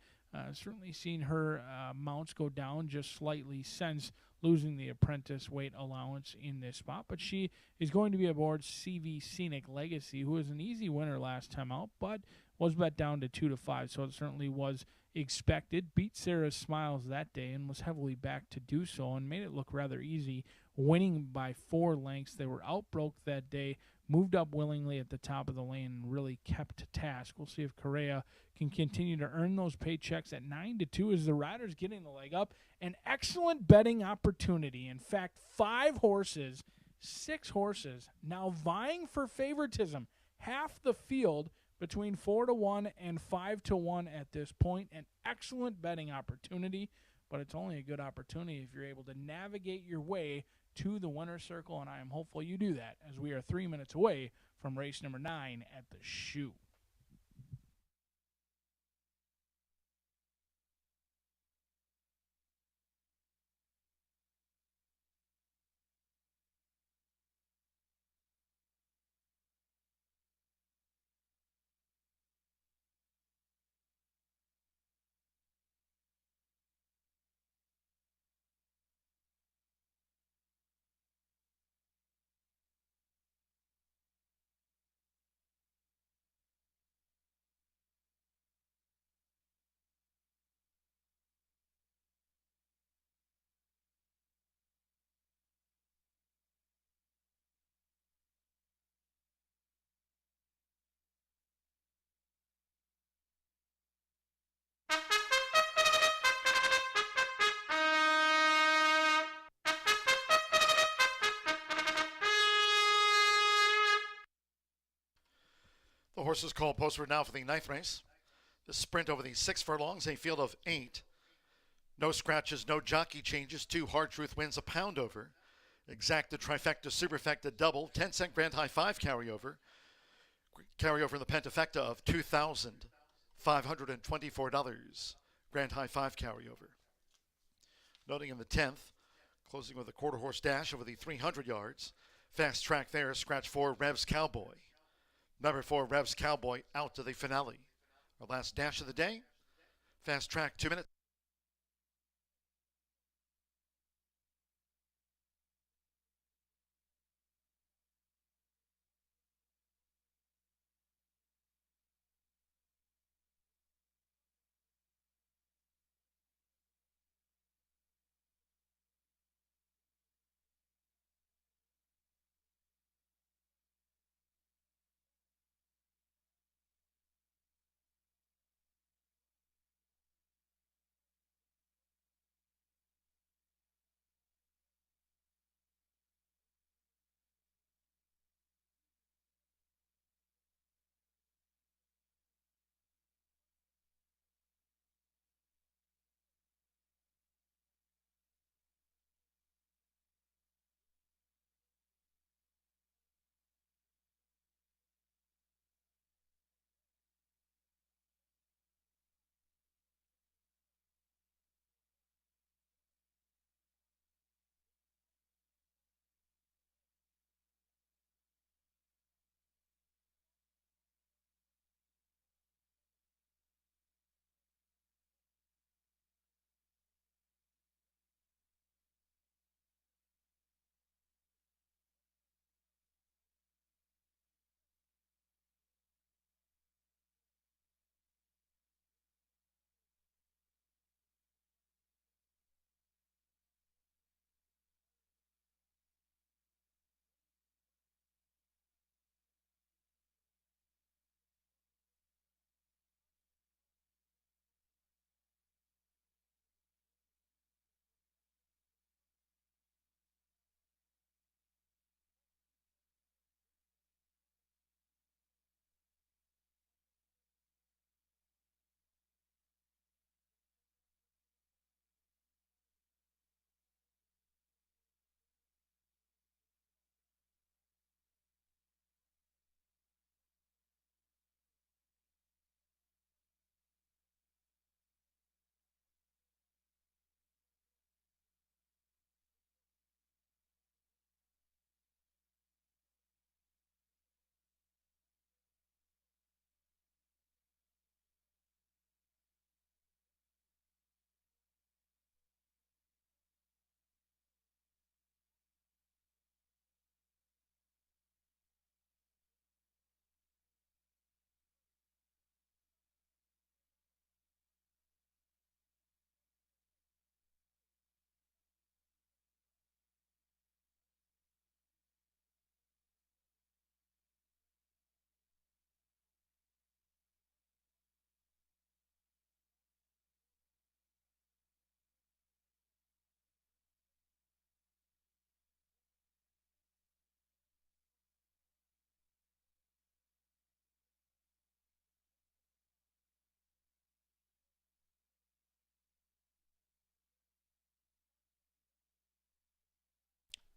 Certainly seen her mounts go down just slightly since losing the apprentice weight allowance in this spot, but she is going to be aboard CV Scenic Legacy, who was an easy winner last time out, but was bet down to 2-5, so it certainly was expected. Beat Sarah Smiles that day and was heavily backed to do so and made it look rather easy, winning by 4 lengths. They were outbroke that day, moved up willingly at the top of the lane, and really kept to task. We'll see if Correa can continue to earn those paychecks at 9-2 as the riders getting the leg up. An excellent betting opportunity. In fact, 5 horses, 6 horses now vying for favoritism. Half the field between 4-1 and 5-1 at this point. An excellent betting opportunity, but it's only a good opportunity if you're able to navigate your way to the winner's circle, and I am hopeful you do that as we are 3 minutes away from race number 9 at the Shoe. horses called posted now for the 9th race. The sprint over the 6 furlongs, a field of 8. No scratches, no jockey changes. 2 Hard Truth wins a pound over. Exacta, trifecta, superfecta, double. 10-cent Grand High 5 carryover. Carryover in the pentafecta of $2,524. Grand High 5 carryover. Noting in the 10th, closing with a quarter horse dash over the 300 yards. Fast track there, scratch 4 Revs Cowboy. Number 4 Revs Cowboy out to the finale. Our last dash of the day. Fast track 2 minutes.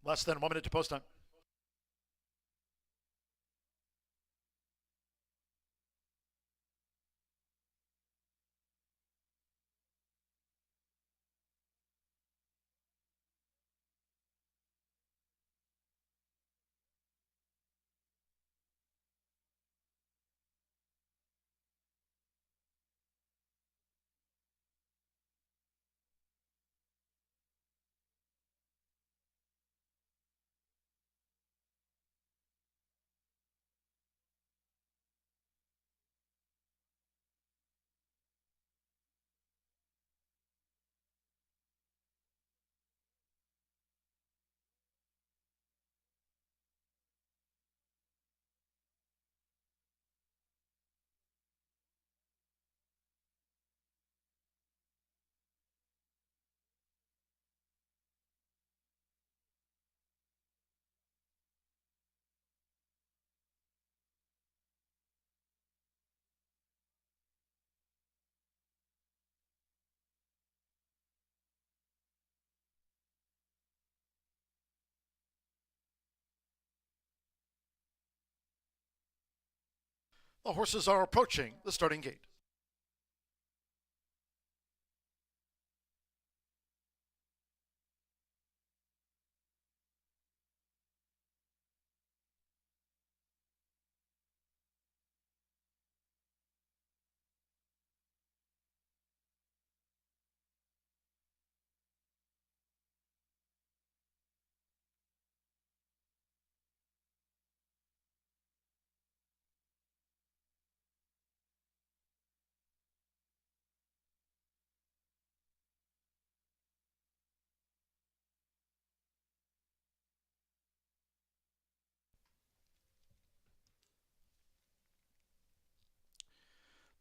Less than 1 minute to post time. The horses are approaching the starting gate.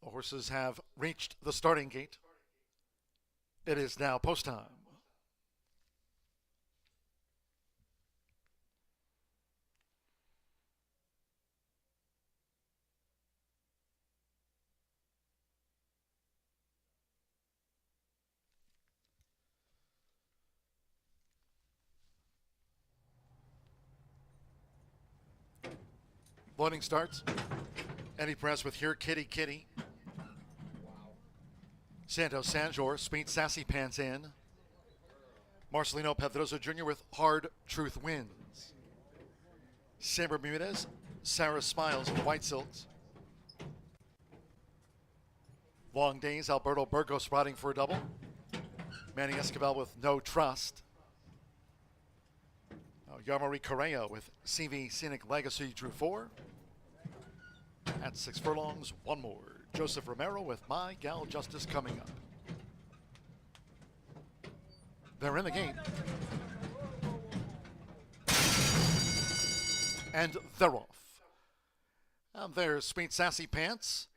The horses have reached the starting gate. It is now post time. Loading starts. Eddie Press with Here Kitty Kitty. Santos Sanjor, Speed Sassy Pants in. Marcelino Pedrosa Jr. with Hard Truth Wins. Saber Bermudez, Sarah Smiles with White Silks. Long Days, Alberto Burgos riding for a double. Manny Escobar with No Trust. Yarmari Correa with CV Scenic Legacy drew 4. At 6 furlongs, one more. Joseph Romero with My Gal Justice coming up. They're in the gate. And they're off. And there's Speed Sassy Pants.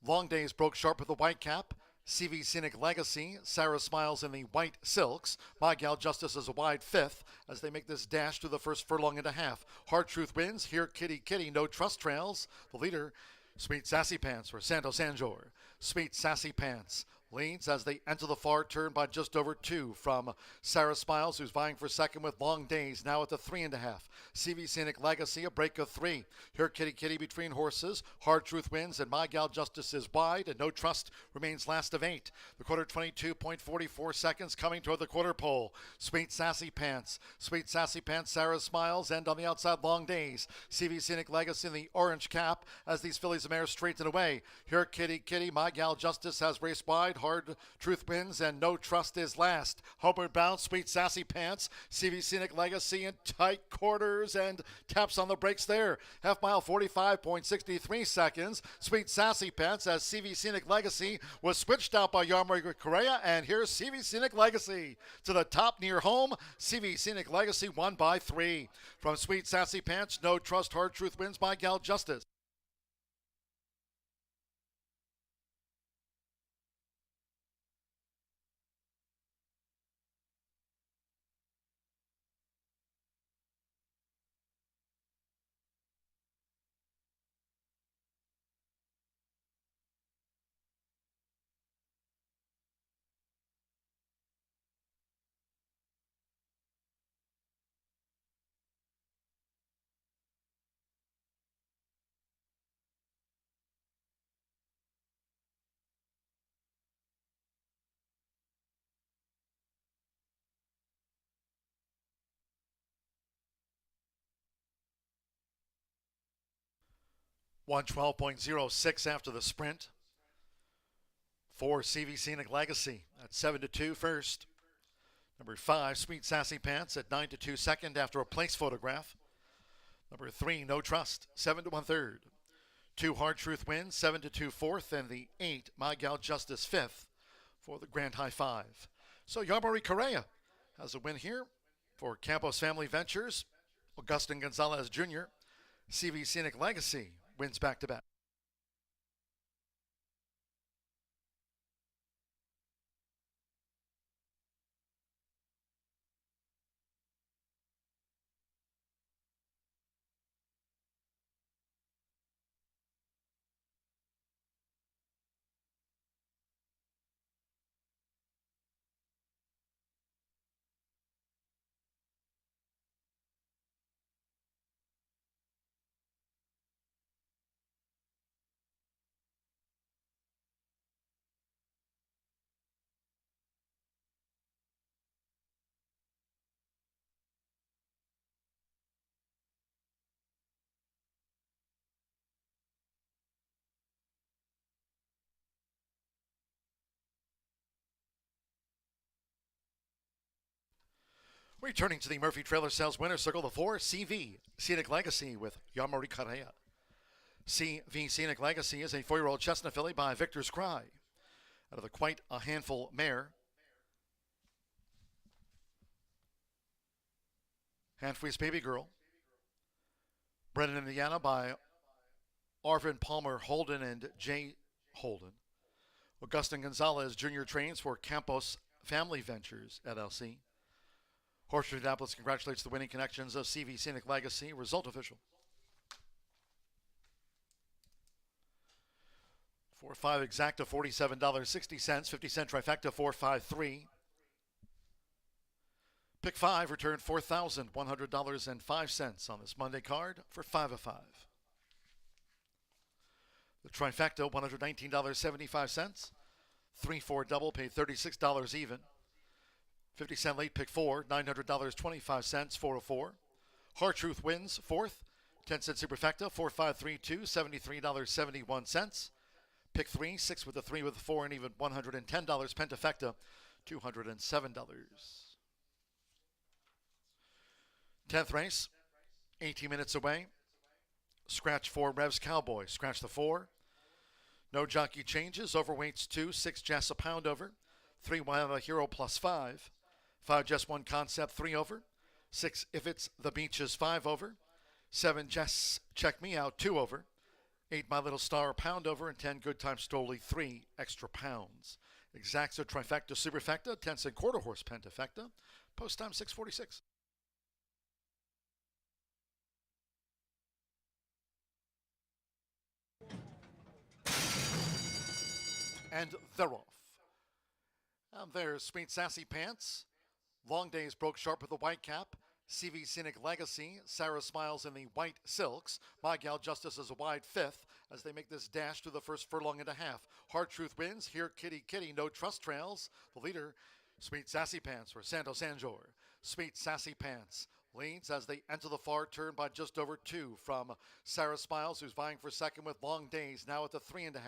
Long Days broke sharp with the white cap. CV Scenic Legacy, Sarah Smiles in the white silks. My Gal Justice is a wide 5th as they make this dash to the first furlong and a half. Hard Truth wins. Here Kitty Kitty, No Trust trails. The leader, Sweet Sassy Pants for Santos Sanjor. Sweet Sassy Pants leads as they enter the far turn by just over 2 from Sarah Smiles, who's vying for second with Long Days, now at the 3.5. CV Scenic Legacy, a break of 3. Here Kitty Kitty between horses. Hard Truth wins, and My Gal Justice is wide, and No Trust remains last of 8. The quarter 22.44 seconds coming toward the quarter pole. Sweet Sassy Pants, Sarah Smiles, and on the outside Long Days. CV Scenic Legacy in the orange cap as these fillies and mares straighten away. Here Kitty Kitty, My Gal Justice has raced wide. Hard Truth wins, and No Trust is last. Homeward bound, Sweet Sassy Pants, CV Scenic Legacy in tight quarters and taps on the brakes there. Half mile 45.63 seconds. Sweet Sassy Pants as CV Scenic Legacy was switched out by Yarmari Correa, and here's CV Scenic Legacy to the top near home. CV Scenic Legacy won by 3. From Sweet Sassy Pants, No Trust, Hard Truth wins, My Gal Justice. One 12.06 after the sprint for CV Scenic Legacy at 7-2 first. Number 5, Sweet Sassy Pants at 9-2 second after a place photograph. Number 3, No Trust, 7-1 third. 2, Hard Truth wins, 7-2 fourth, and the 8, My Gal Justice 5th for the Grand High 5. So Yarmari Correa has a win here for Campos Family Ventures. Augustin Gonzalez Jr., CV Scenic Legacy wins back-to-back. Returning to the Murphy Trailer Sales Winner Circle, the 4, CV, Scenic Legacy with Yamari Correa. CV Scenic Legacy is a 4-year-old chestnut filly by Victor's Cry. Out of the Quite a Handful mare. Hanfleece Baby Girl. Bred in Indiana by Arvin Palmer Holden and Jay Holden. Augustin Gonzalez Jr. trains for Campos Family Ventures, LLC. Horseshoe Indianapolis congratulates the winning connections of CV Scenic Legacy. Result official. 4-5 exacta, $47.60. 50-cent trifecta, 4-5-3. Pick 5 returned $4,100.05 on this Monday card for 5 of 5. The trifecta, $119.75. 3-4 double, paid $36 even. 50-cent late pick 4, $900.25, 404. Hard Truth wins 4th. 10-cent superfecta, 4532, $73.71. Pick 3, 6 with the 3 with the 4, and even $110. Pentafecta, $207. 10th race, 18 minutes away. Scratch 4, Revs Cowboy. Scratch the 4. No jockey changes. Overweights 2, 6 Jess a pound over. 3 Wild Hero plus 5. 5 Just One Concept, 3 over. 6 If It's the Beaches, 5 over. 7 Jess Check Me Out, 2 over. 8 My Little Star, a pound over. And 10 Good Time Stoli, 3 extra pounds. Exacta, trifecta, superfecta, 10-cent quarter horse pentafecta. Post time 6:46. And they're off. There's Sweet Sassy Pants. Long Days broke sharp with the white cap. CV Scenic Legacy. Sarah Smiles in the white silks. My Gal Justice is a wide 5th as they make this dash to the first furlong and a half. Hard Truth wins. Here Kitty Kitty, no trust trails. The leader, Sweet Sassy Pants for Santos Anjor. Sweet Sassy Pants leads as they enter the far turn by just over 2 from Sarah Smiles, who's vying for second with Long Days, now at the 3.5.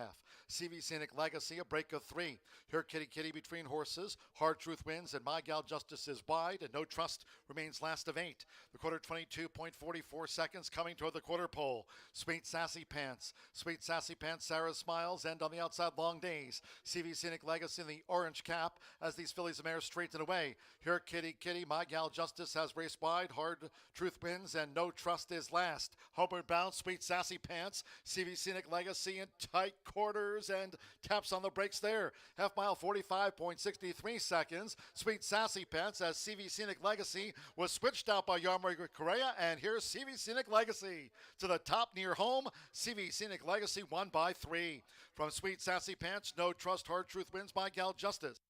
CV Scenic Legacy, a break of 3. Here Kitty Kitty between horses. Hard Truth wins, and My Gal Justice is wide, and No Trust remains last of 8. The quarter 22.44 seconds coming toward the quarter pole. Sweet Sassy Pants, Sarah Smiles, and on the outside Long Days. CV Scenic Legacy in the orange cap as these fillies and mares straighten away. Here Kitty Kitty, My Gal Justice has raced wide. Hard Truth wins, and No Trust is last. Homeward bound, Sweet Sassy Pants. CV Scenic Legacy in tight quarters and taps on the brakes there. Half mile 45.63 seconds. Sweet Sassy Pants as CV Scenic Legacy was switched out by Yamari Correa, and here's CV Scenic Legacy to the top near home. CV Scenic Legacy won by 3. From Sweet Sassy Pants, No Trust, Hard Truth wins, My Gal Justice.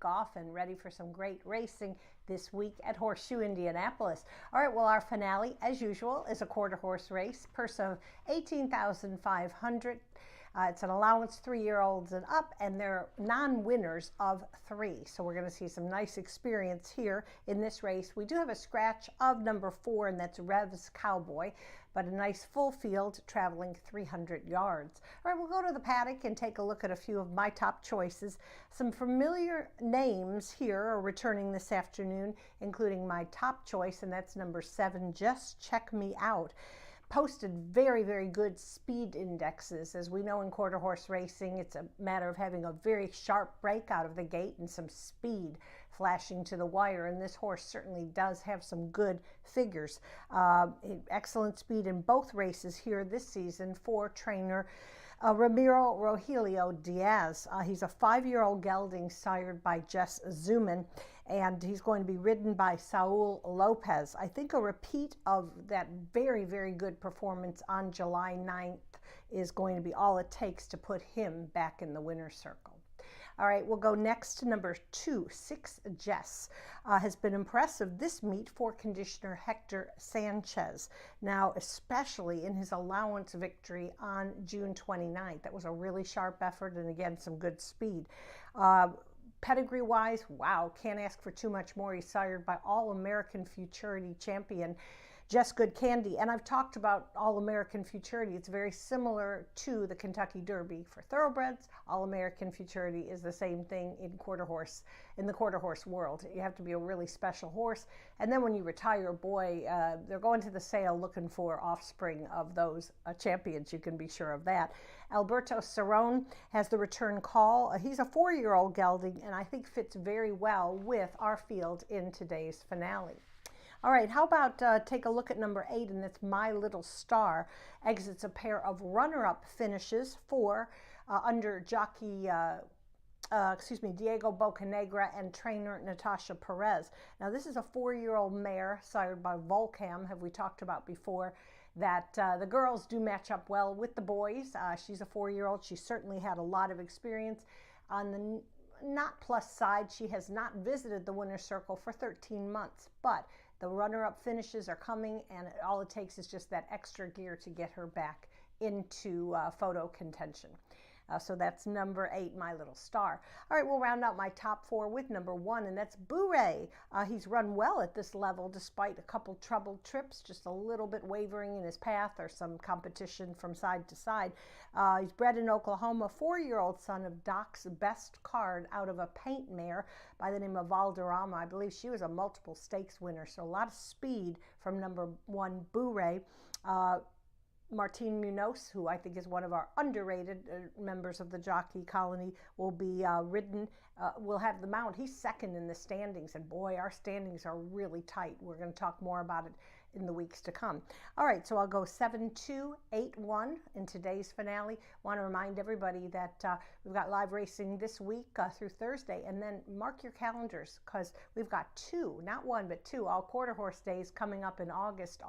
week off and ready for some great racing this week at Horseshoe Indianapolis. All right, well, our finale, as usual, is a quarter horse race, purse of $18,500. It's an allowance 3-year-olds and up, and they're non-winners of 3. So we're going to see some nice experience here in this race. We do have a scratch of number 4, and that's Rev's Cowboy, but a nice full field traveling 300 yards. All right, we'll go to the paddock and take a look at a few of my top choices. Some familiar names here are returning this afternoon, including my top choice, and that's number 7, Just Check Me Out. Posted very, very good speed indexes. As we know in quarter horse racing, it's a matter of having a very sharp break out of the gate and some speed flashing to the wire, and this horse certainly does have some good figures. Excellent speed in both races here this season for trainer Ramiro Rogelio Diaz. He's a 5-year-old gelding sired by Jess Zuman, and he's going to be ridden by Saul Lopez. I think a repeat of that very, very good performance on July 9th is going to be all it takes to put him back in the winner's circle. All right, we'll go next to number 2, 6 Jess. Has been impressive this meet for conditioner Hector Sanchez. Now, especially in his allowance victory on June 29th. That was a really sharp effort and, again, some good speed. Pedigree-wise, wow, can't ask for too much more. He's sired by All-American Futurity champion Just Good Candy. And I've talked about All-American Futurity. It's very similar to the Kentucky Derby for thoroughbreds. All-American Futurity is the same thing in the quarter horse world. You have to be a really special horse. And then when you retire, boy, they're going to the sale looking for offspring of those champions. You can be sure of that. Alberto Cerrone has the return call. He's a 4-year-old gelding, and I think fits very well with our field in today's finale. All right, how about take a look at number 8, and that's My Little Star. Exits a pair of runner-up finishes for under jockey, Diego Bocanegra and trainer Natasha Perez. Now, this is a 4-year-old mare sired by Volcam, have we talked about before, that the girls do match up well with the boys. She's a 4-year-old. She certainly had a lot of experience. On the not plus side, she has not visited the winner's circle for 13 months, but the runner-up finishes are coming, and all it takes is just that extra gear to get her back into photo contention. So that's number 8, My Little Star. All right, we'll round out my top 4 with number 1, and that's Boo-Ray. He's run well at this level despite a couple troubled trips, just a little bit wavering in his path or some competition from side to side. He's bred in Oklahoma, 4-year-old son of Doc's best card out of a paint mare by the name of Valderrama. I believe she was a multiple stakes winner, so a lot of speed from number 1, Boo-Ray. Martin Munoz, who I think is one of our underrated members of the jockey colony, will be ridden, will have the mount. He's second in the standings, and boy, our standings are really tight. We're going to talk more about it in the weeks to come. All right, so I'll go 7-2, 8-1 in today's finale. Want to remind everybody that we've got live racing this week through Thursday, and then mark your calendars because we've got 2, not 1, but 2 all quarter horse days coming up in August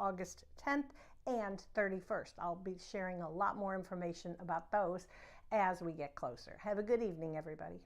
10th and 31st. I'll be sharing a lot more information about those as we get closer. Have a good evening, everybody.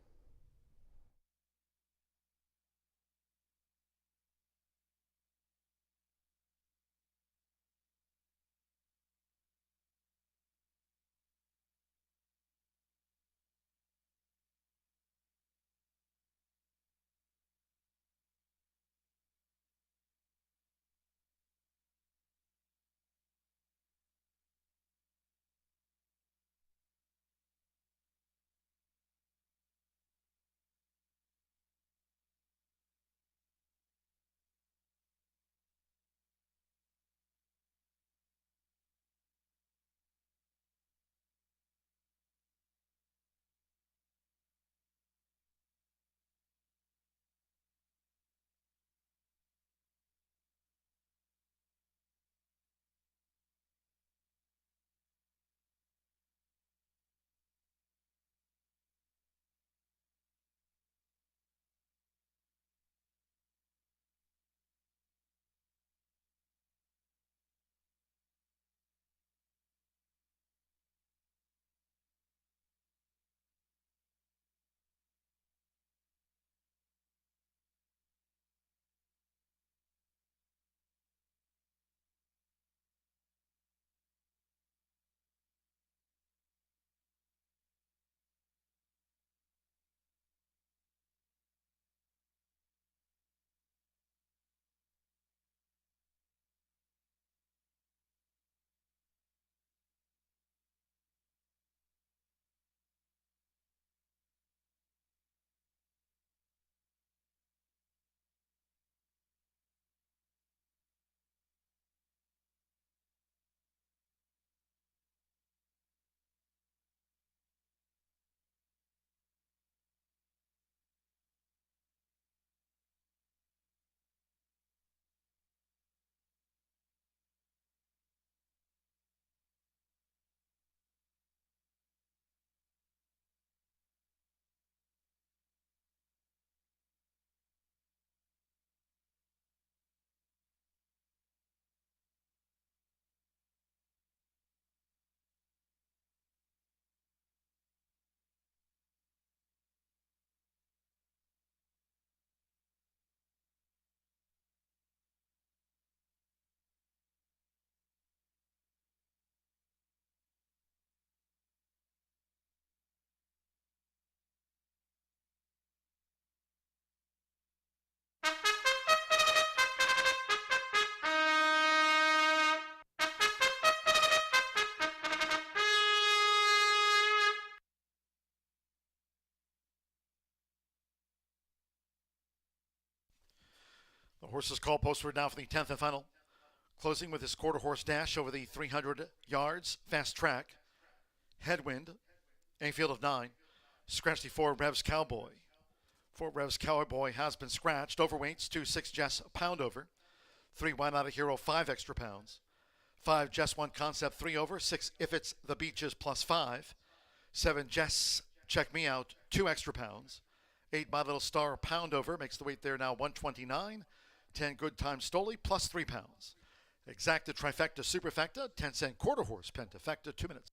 Horses call posted now for the 10th and final. Closing with his quarter horse dash over the 300 yards. Fast track. Headwind. A field of 9. Scratch the 4 Revs Cowboy. 4 Revs Cowboy has been scratched. Overweights 2 6 Jess pound over. 3 Why Not a Hero 5 extra pounds. 5 Jess 1 Concept 3 over. 6 If It's the Beaches plus 5. 7 Jess Check Me Out 2 extra pounds. 8 My Little Star pound over makes the weight there now 129. 10 Good Time Stoli plus 3 pounds. Exacta Trifecta Superfecta 10-cent quarter horse Pentafecta 2 minutes.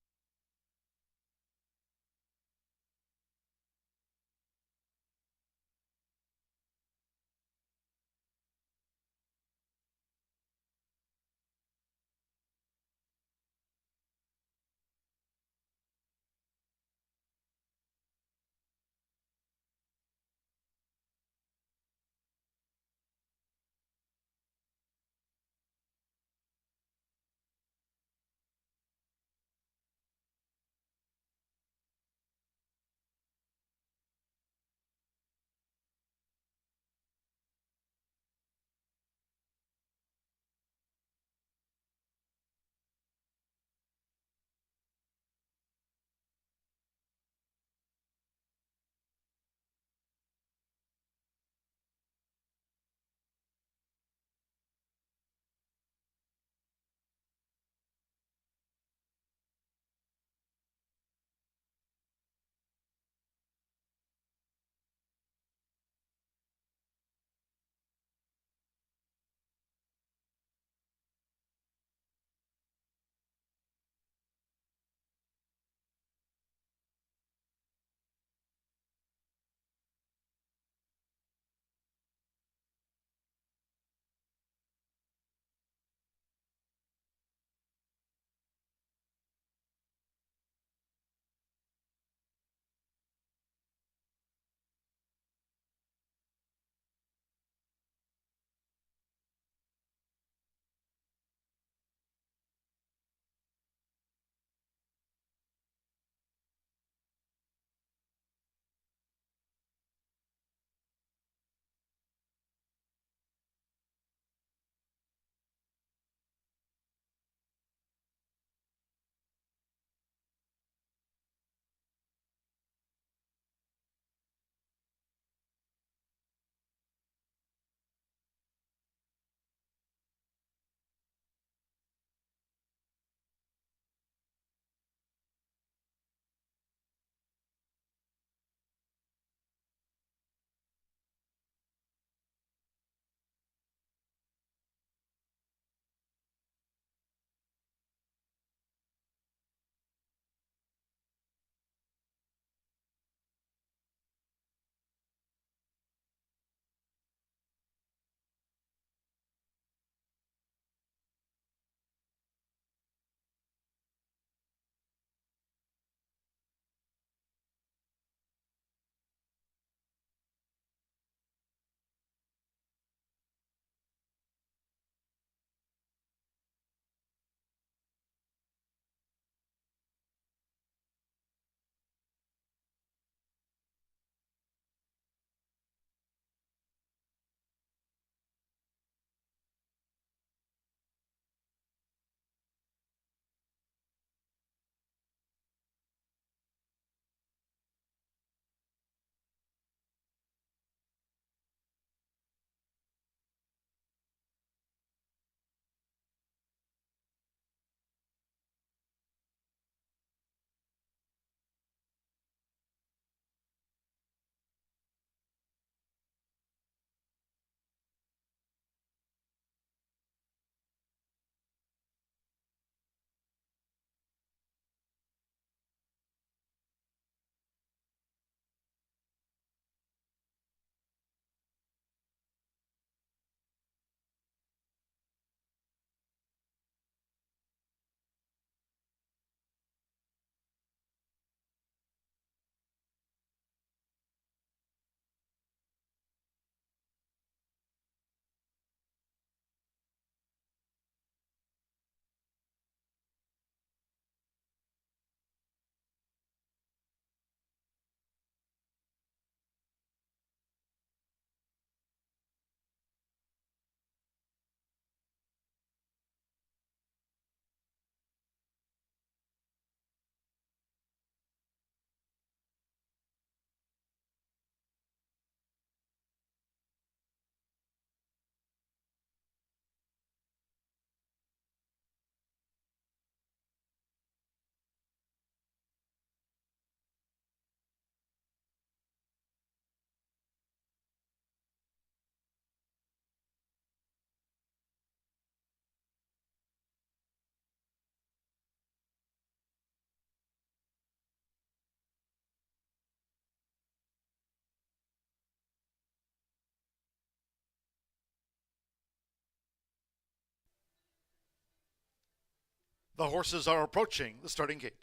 The horses are approaching the starting gate.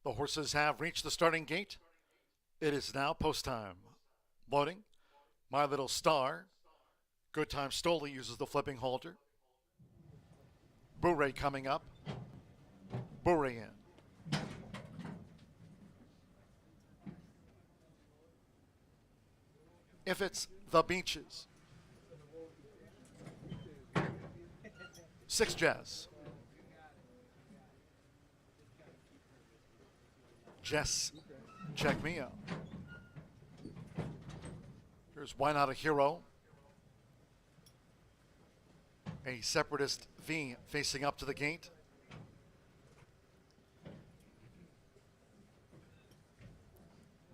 The horses have reached the starting gate. It is now post time. Loading. My Little Star. Good Time Stoli uses the flipping halter. Bourré coming up. Bourré in. If it's the Beaches. 6 Jazz. Jess, check me out. Here's Why Not a Hero. A Separatist V facing up to the gate.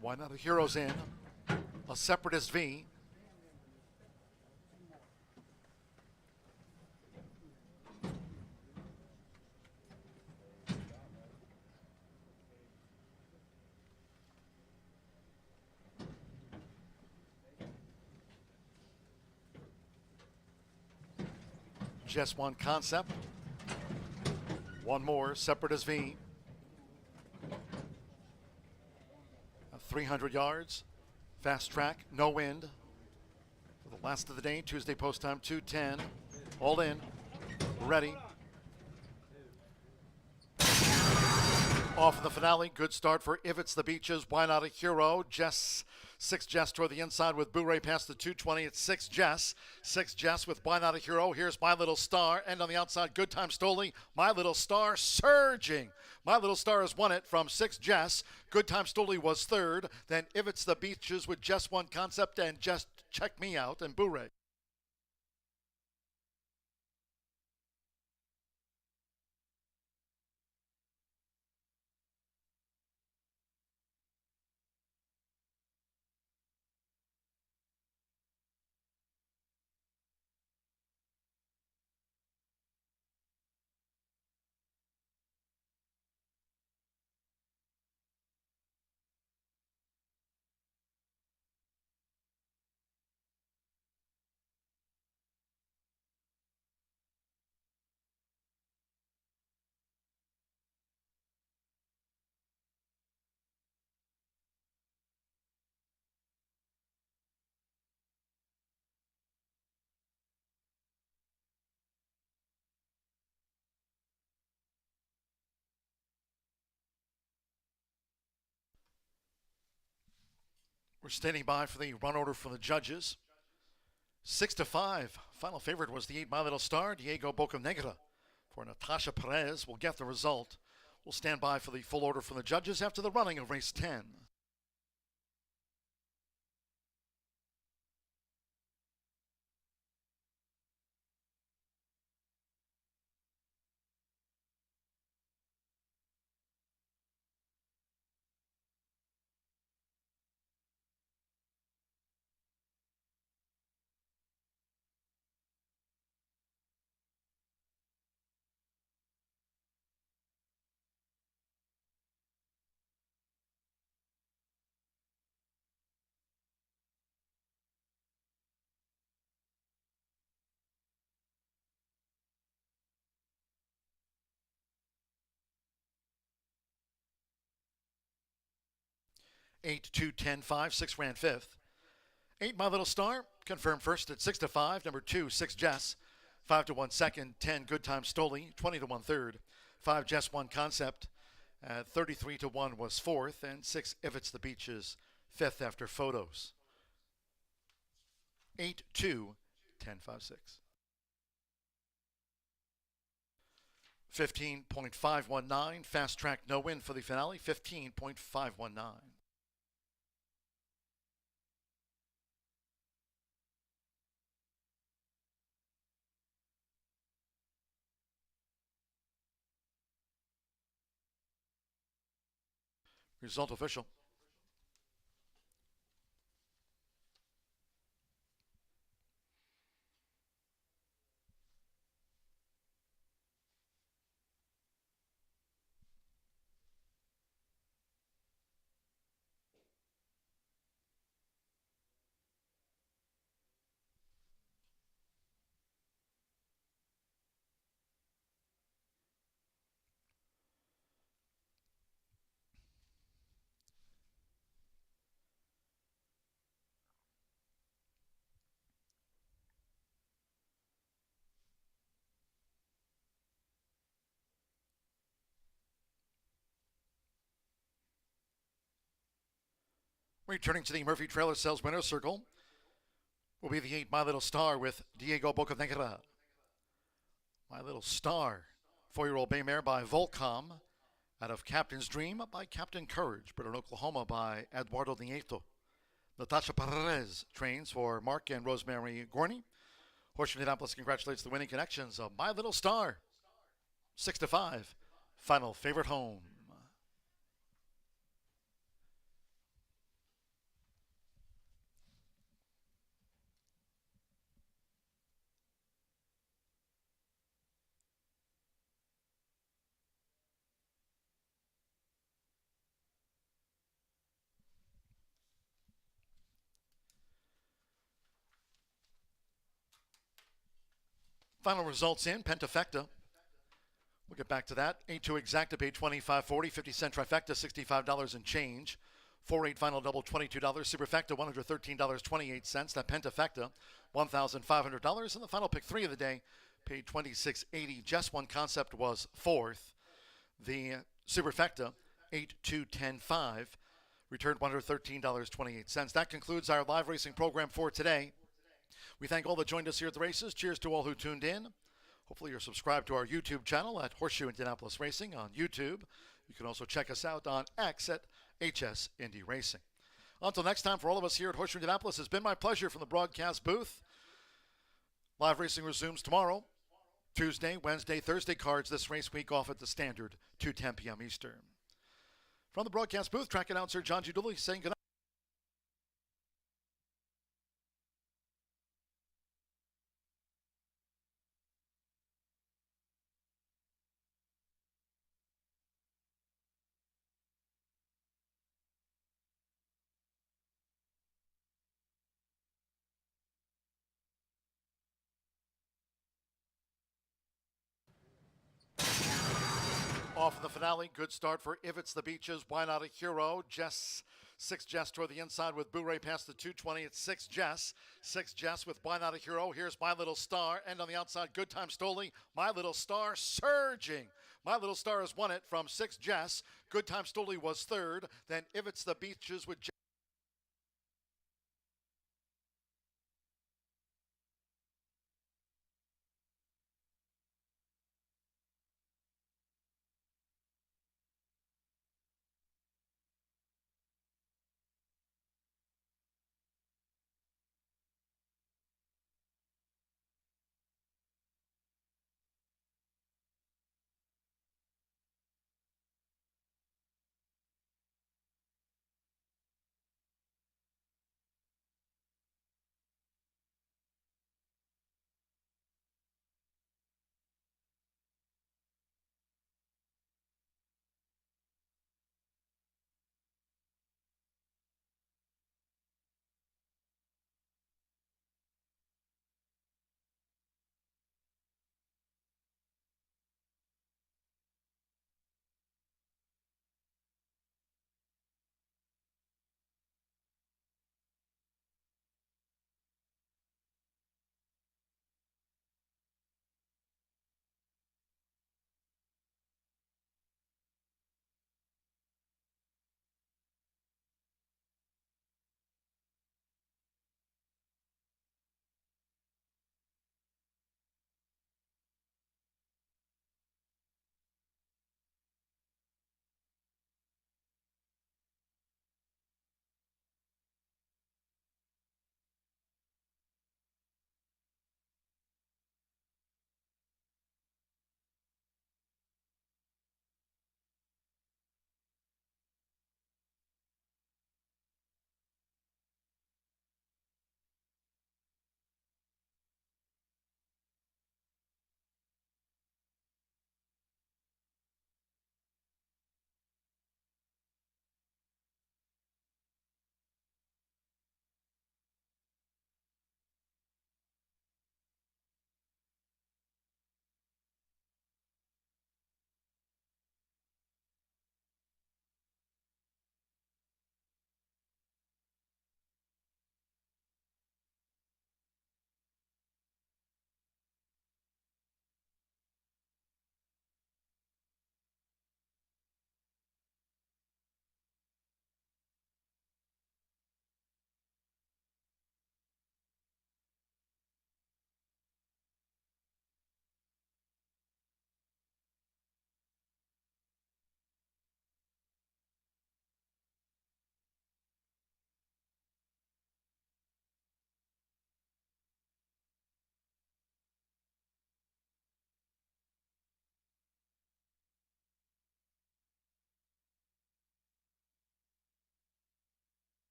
Why Not a Hero's in. A Separatist V. Just one concept. One more, Separatist V. 300 yards. Fast track, no wind. For the last of the day, Tuesday post time 2:10. All in. Ready. Off in the finale. Good start for If It's the Beaches. Why Not a Hero? 6 Jess toward the inside with Bourré past the 220. It's 6 Jess. 6 Jess with Why Not a Hero. Here's My Little Star. And on the outside, Good Time Stoli. My Little Star surging. My Little Star has won it from 6 Jess. Good Time Stoli was third. Then If It's the Beaches with Just One Concept and Just Check Me Out and Bourré. We're standing by for the run order from the judges. 6-5. Final favorite was the 8 My Little Star, Diego Bocanegra. For Natasha Perez, we'll get the result. We'll stand by for the full order from the judges after the running of race 10. Eight, 2, 10, 5, 6 ran fifth. 8 My Little Star confirmed first at 6-5. Number 2, 6 Jess. 5-1 second. 10 Good Time Stoli. 20-1 third. 5 Jess One Concept. 33-1 was fourth, and 6 If It's the Beaches fifth after photos. 8, 2, 10, 5, 6. 15.519. Fast track no win for the finale. 15.519. Result official. Returning to the Murphy Trailer Sales Winner's Circle will be the 8 My Little Star with Diego Bocanegra. My Little Star, 4-year-old bay mare by Volcom, out of Captain's Dream by Captain Courage, bred in Oklahoma by Eduardo Nieto. Natasha Perez trains for Mark and Rosemary Gorney. Horseshoe Indianapolis congratulates the winning connections of My Little Star. 6-5, final favorite home. Final results in Pentafecta. We'll get back to that. 8-2 exacta paid $25.40, 50-cent trifecta $65 and change. 4-8 final double $22. Superfecta $113.28. That Pentafecta $1,500. And the final pick 3 of the day paid $26.80. Just One Concept was fourth. The Superfecta 8-2-10-5 returned $113.28. That concludes our live racing program for today. We thank all that joined us here at the races. Cheers to all who tuned in. Hopefully you're subscribed to our YouTube channel at Horseshoe Indianapolis Racing on YouTube. You can also check us out on X at HS Indy Racing. Until next time, for all of us here at Horseshoe Indianapolis, it's been my pleasure from the broadcast booth. Live racing resumes tomorrow, Tuesday, Wednesday, Thursday cards this race week off at the standard 2:10 p.m. Eastern. From the broadcast booth, track announcer John G. Dooley saying good night. Off in the finale, good start for If It's the Beaches. Why Not a Hero? Jess, 6 Jess toward the inside with Boo Ray past the 220. It's 6 Jess. 6 Jess with Why Not a Hero. Here's My Little Star. And on the outside, Good Time Stoli. My Little Star surging. My Little Star has won it from 6 Jess. Good Time Stoli was third. Then If It's the Beaches with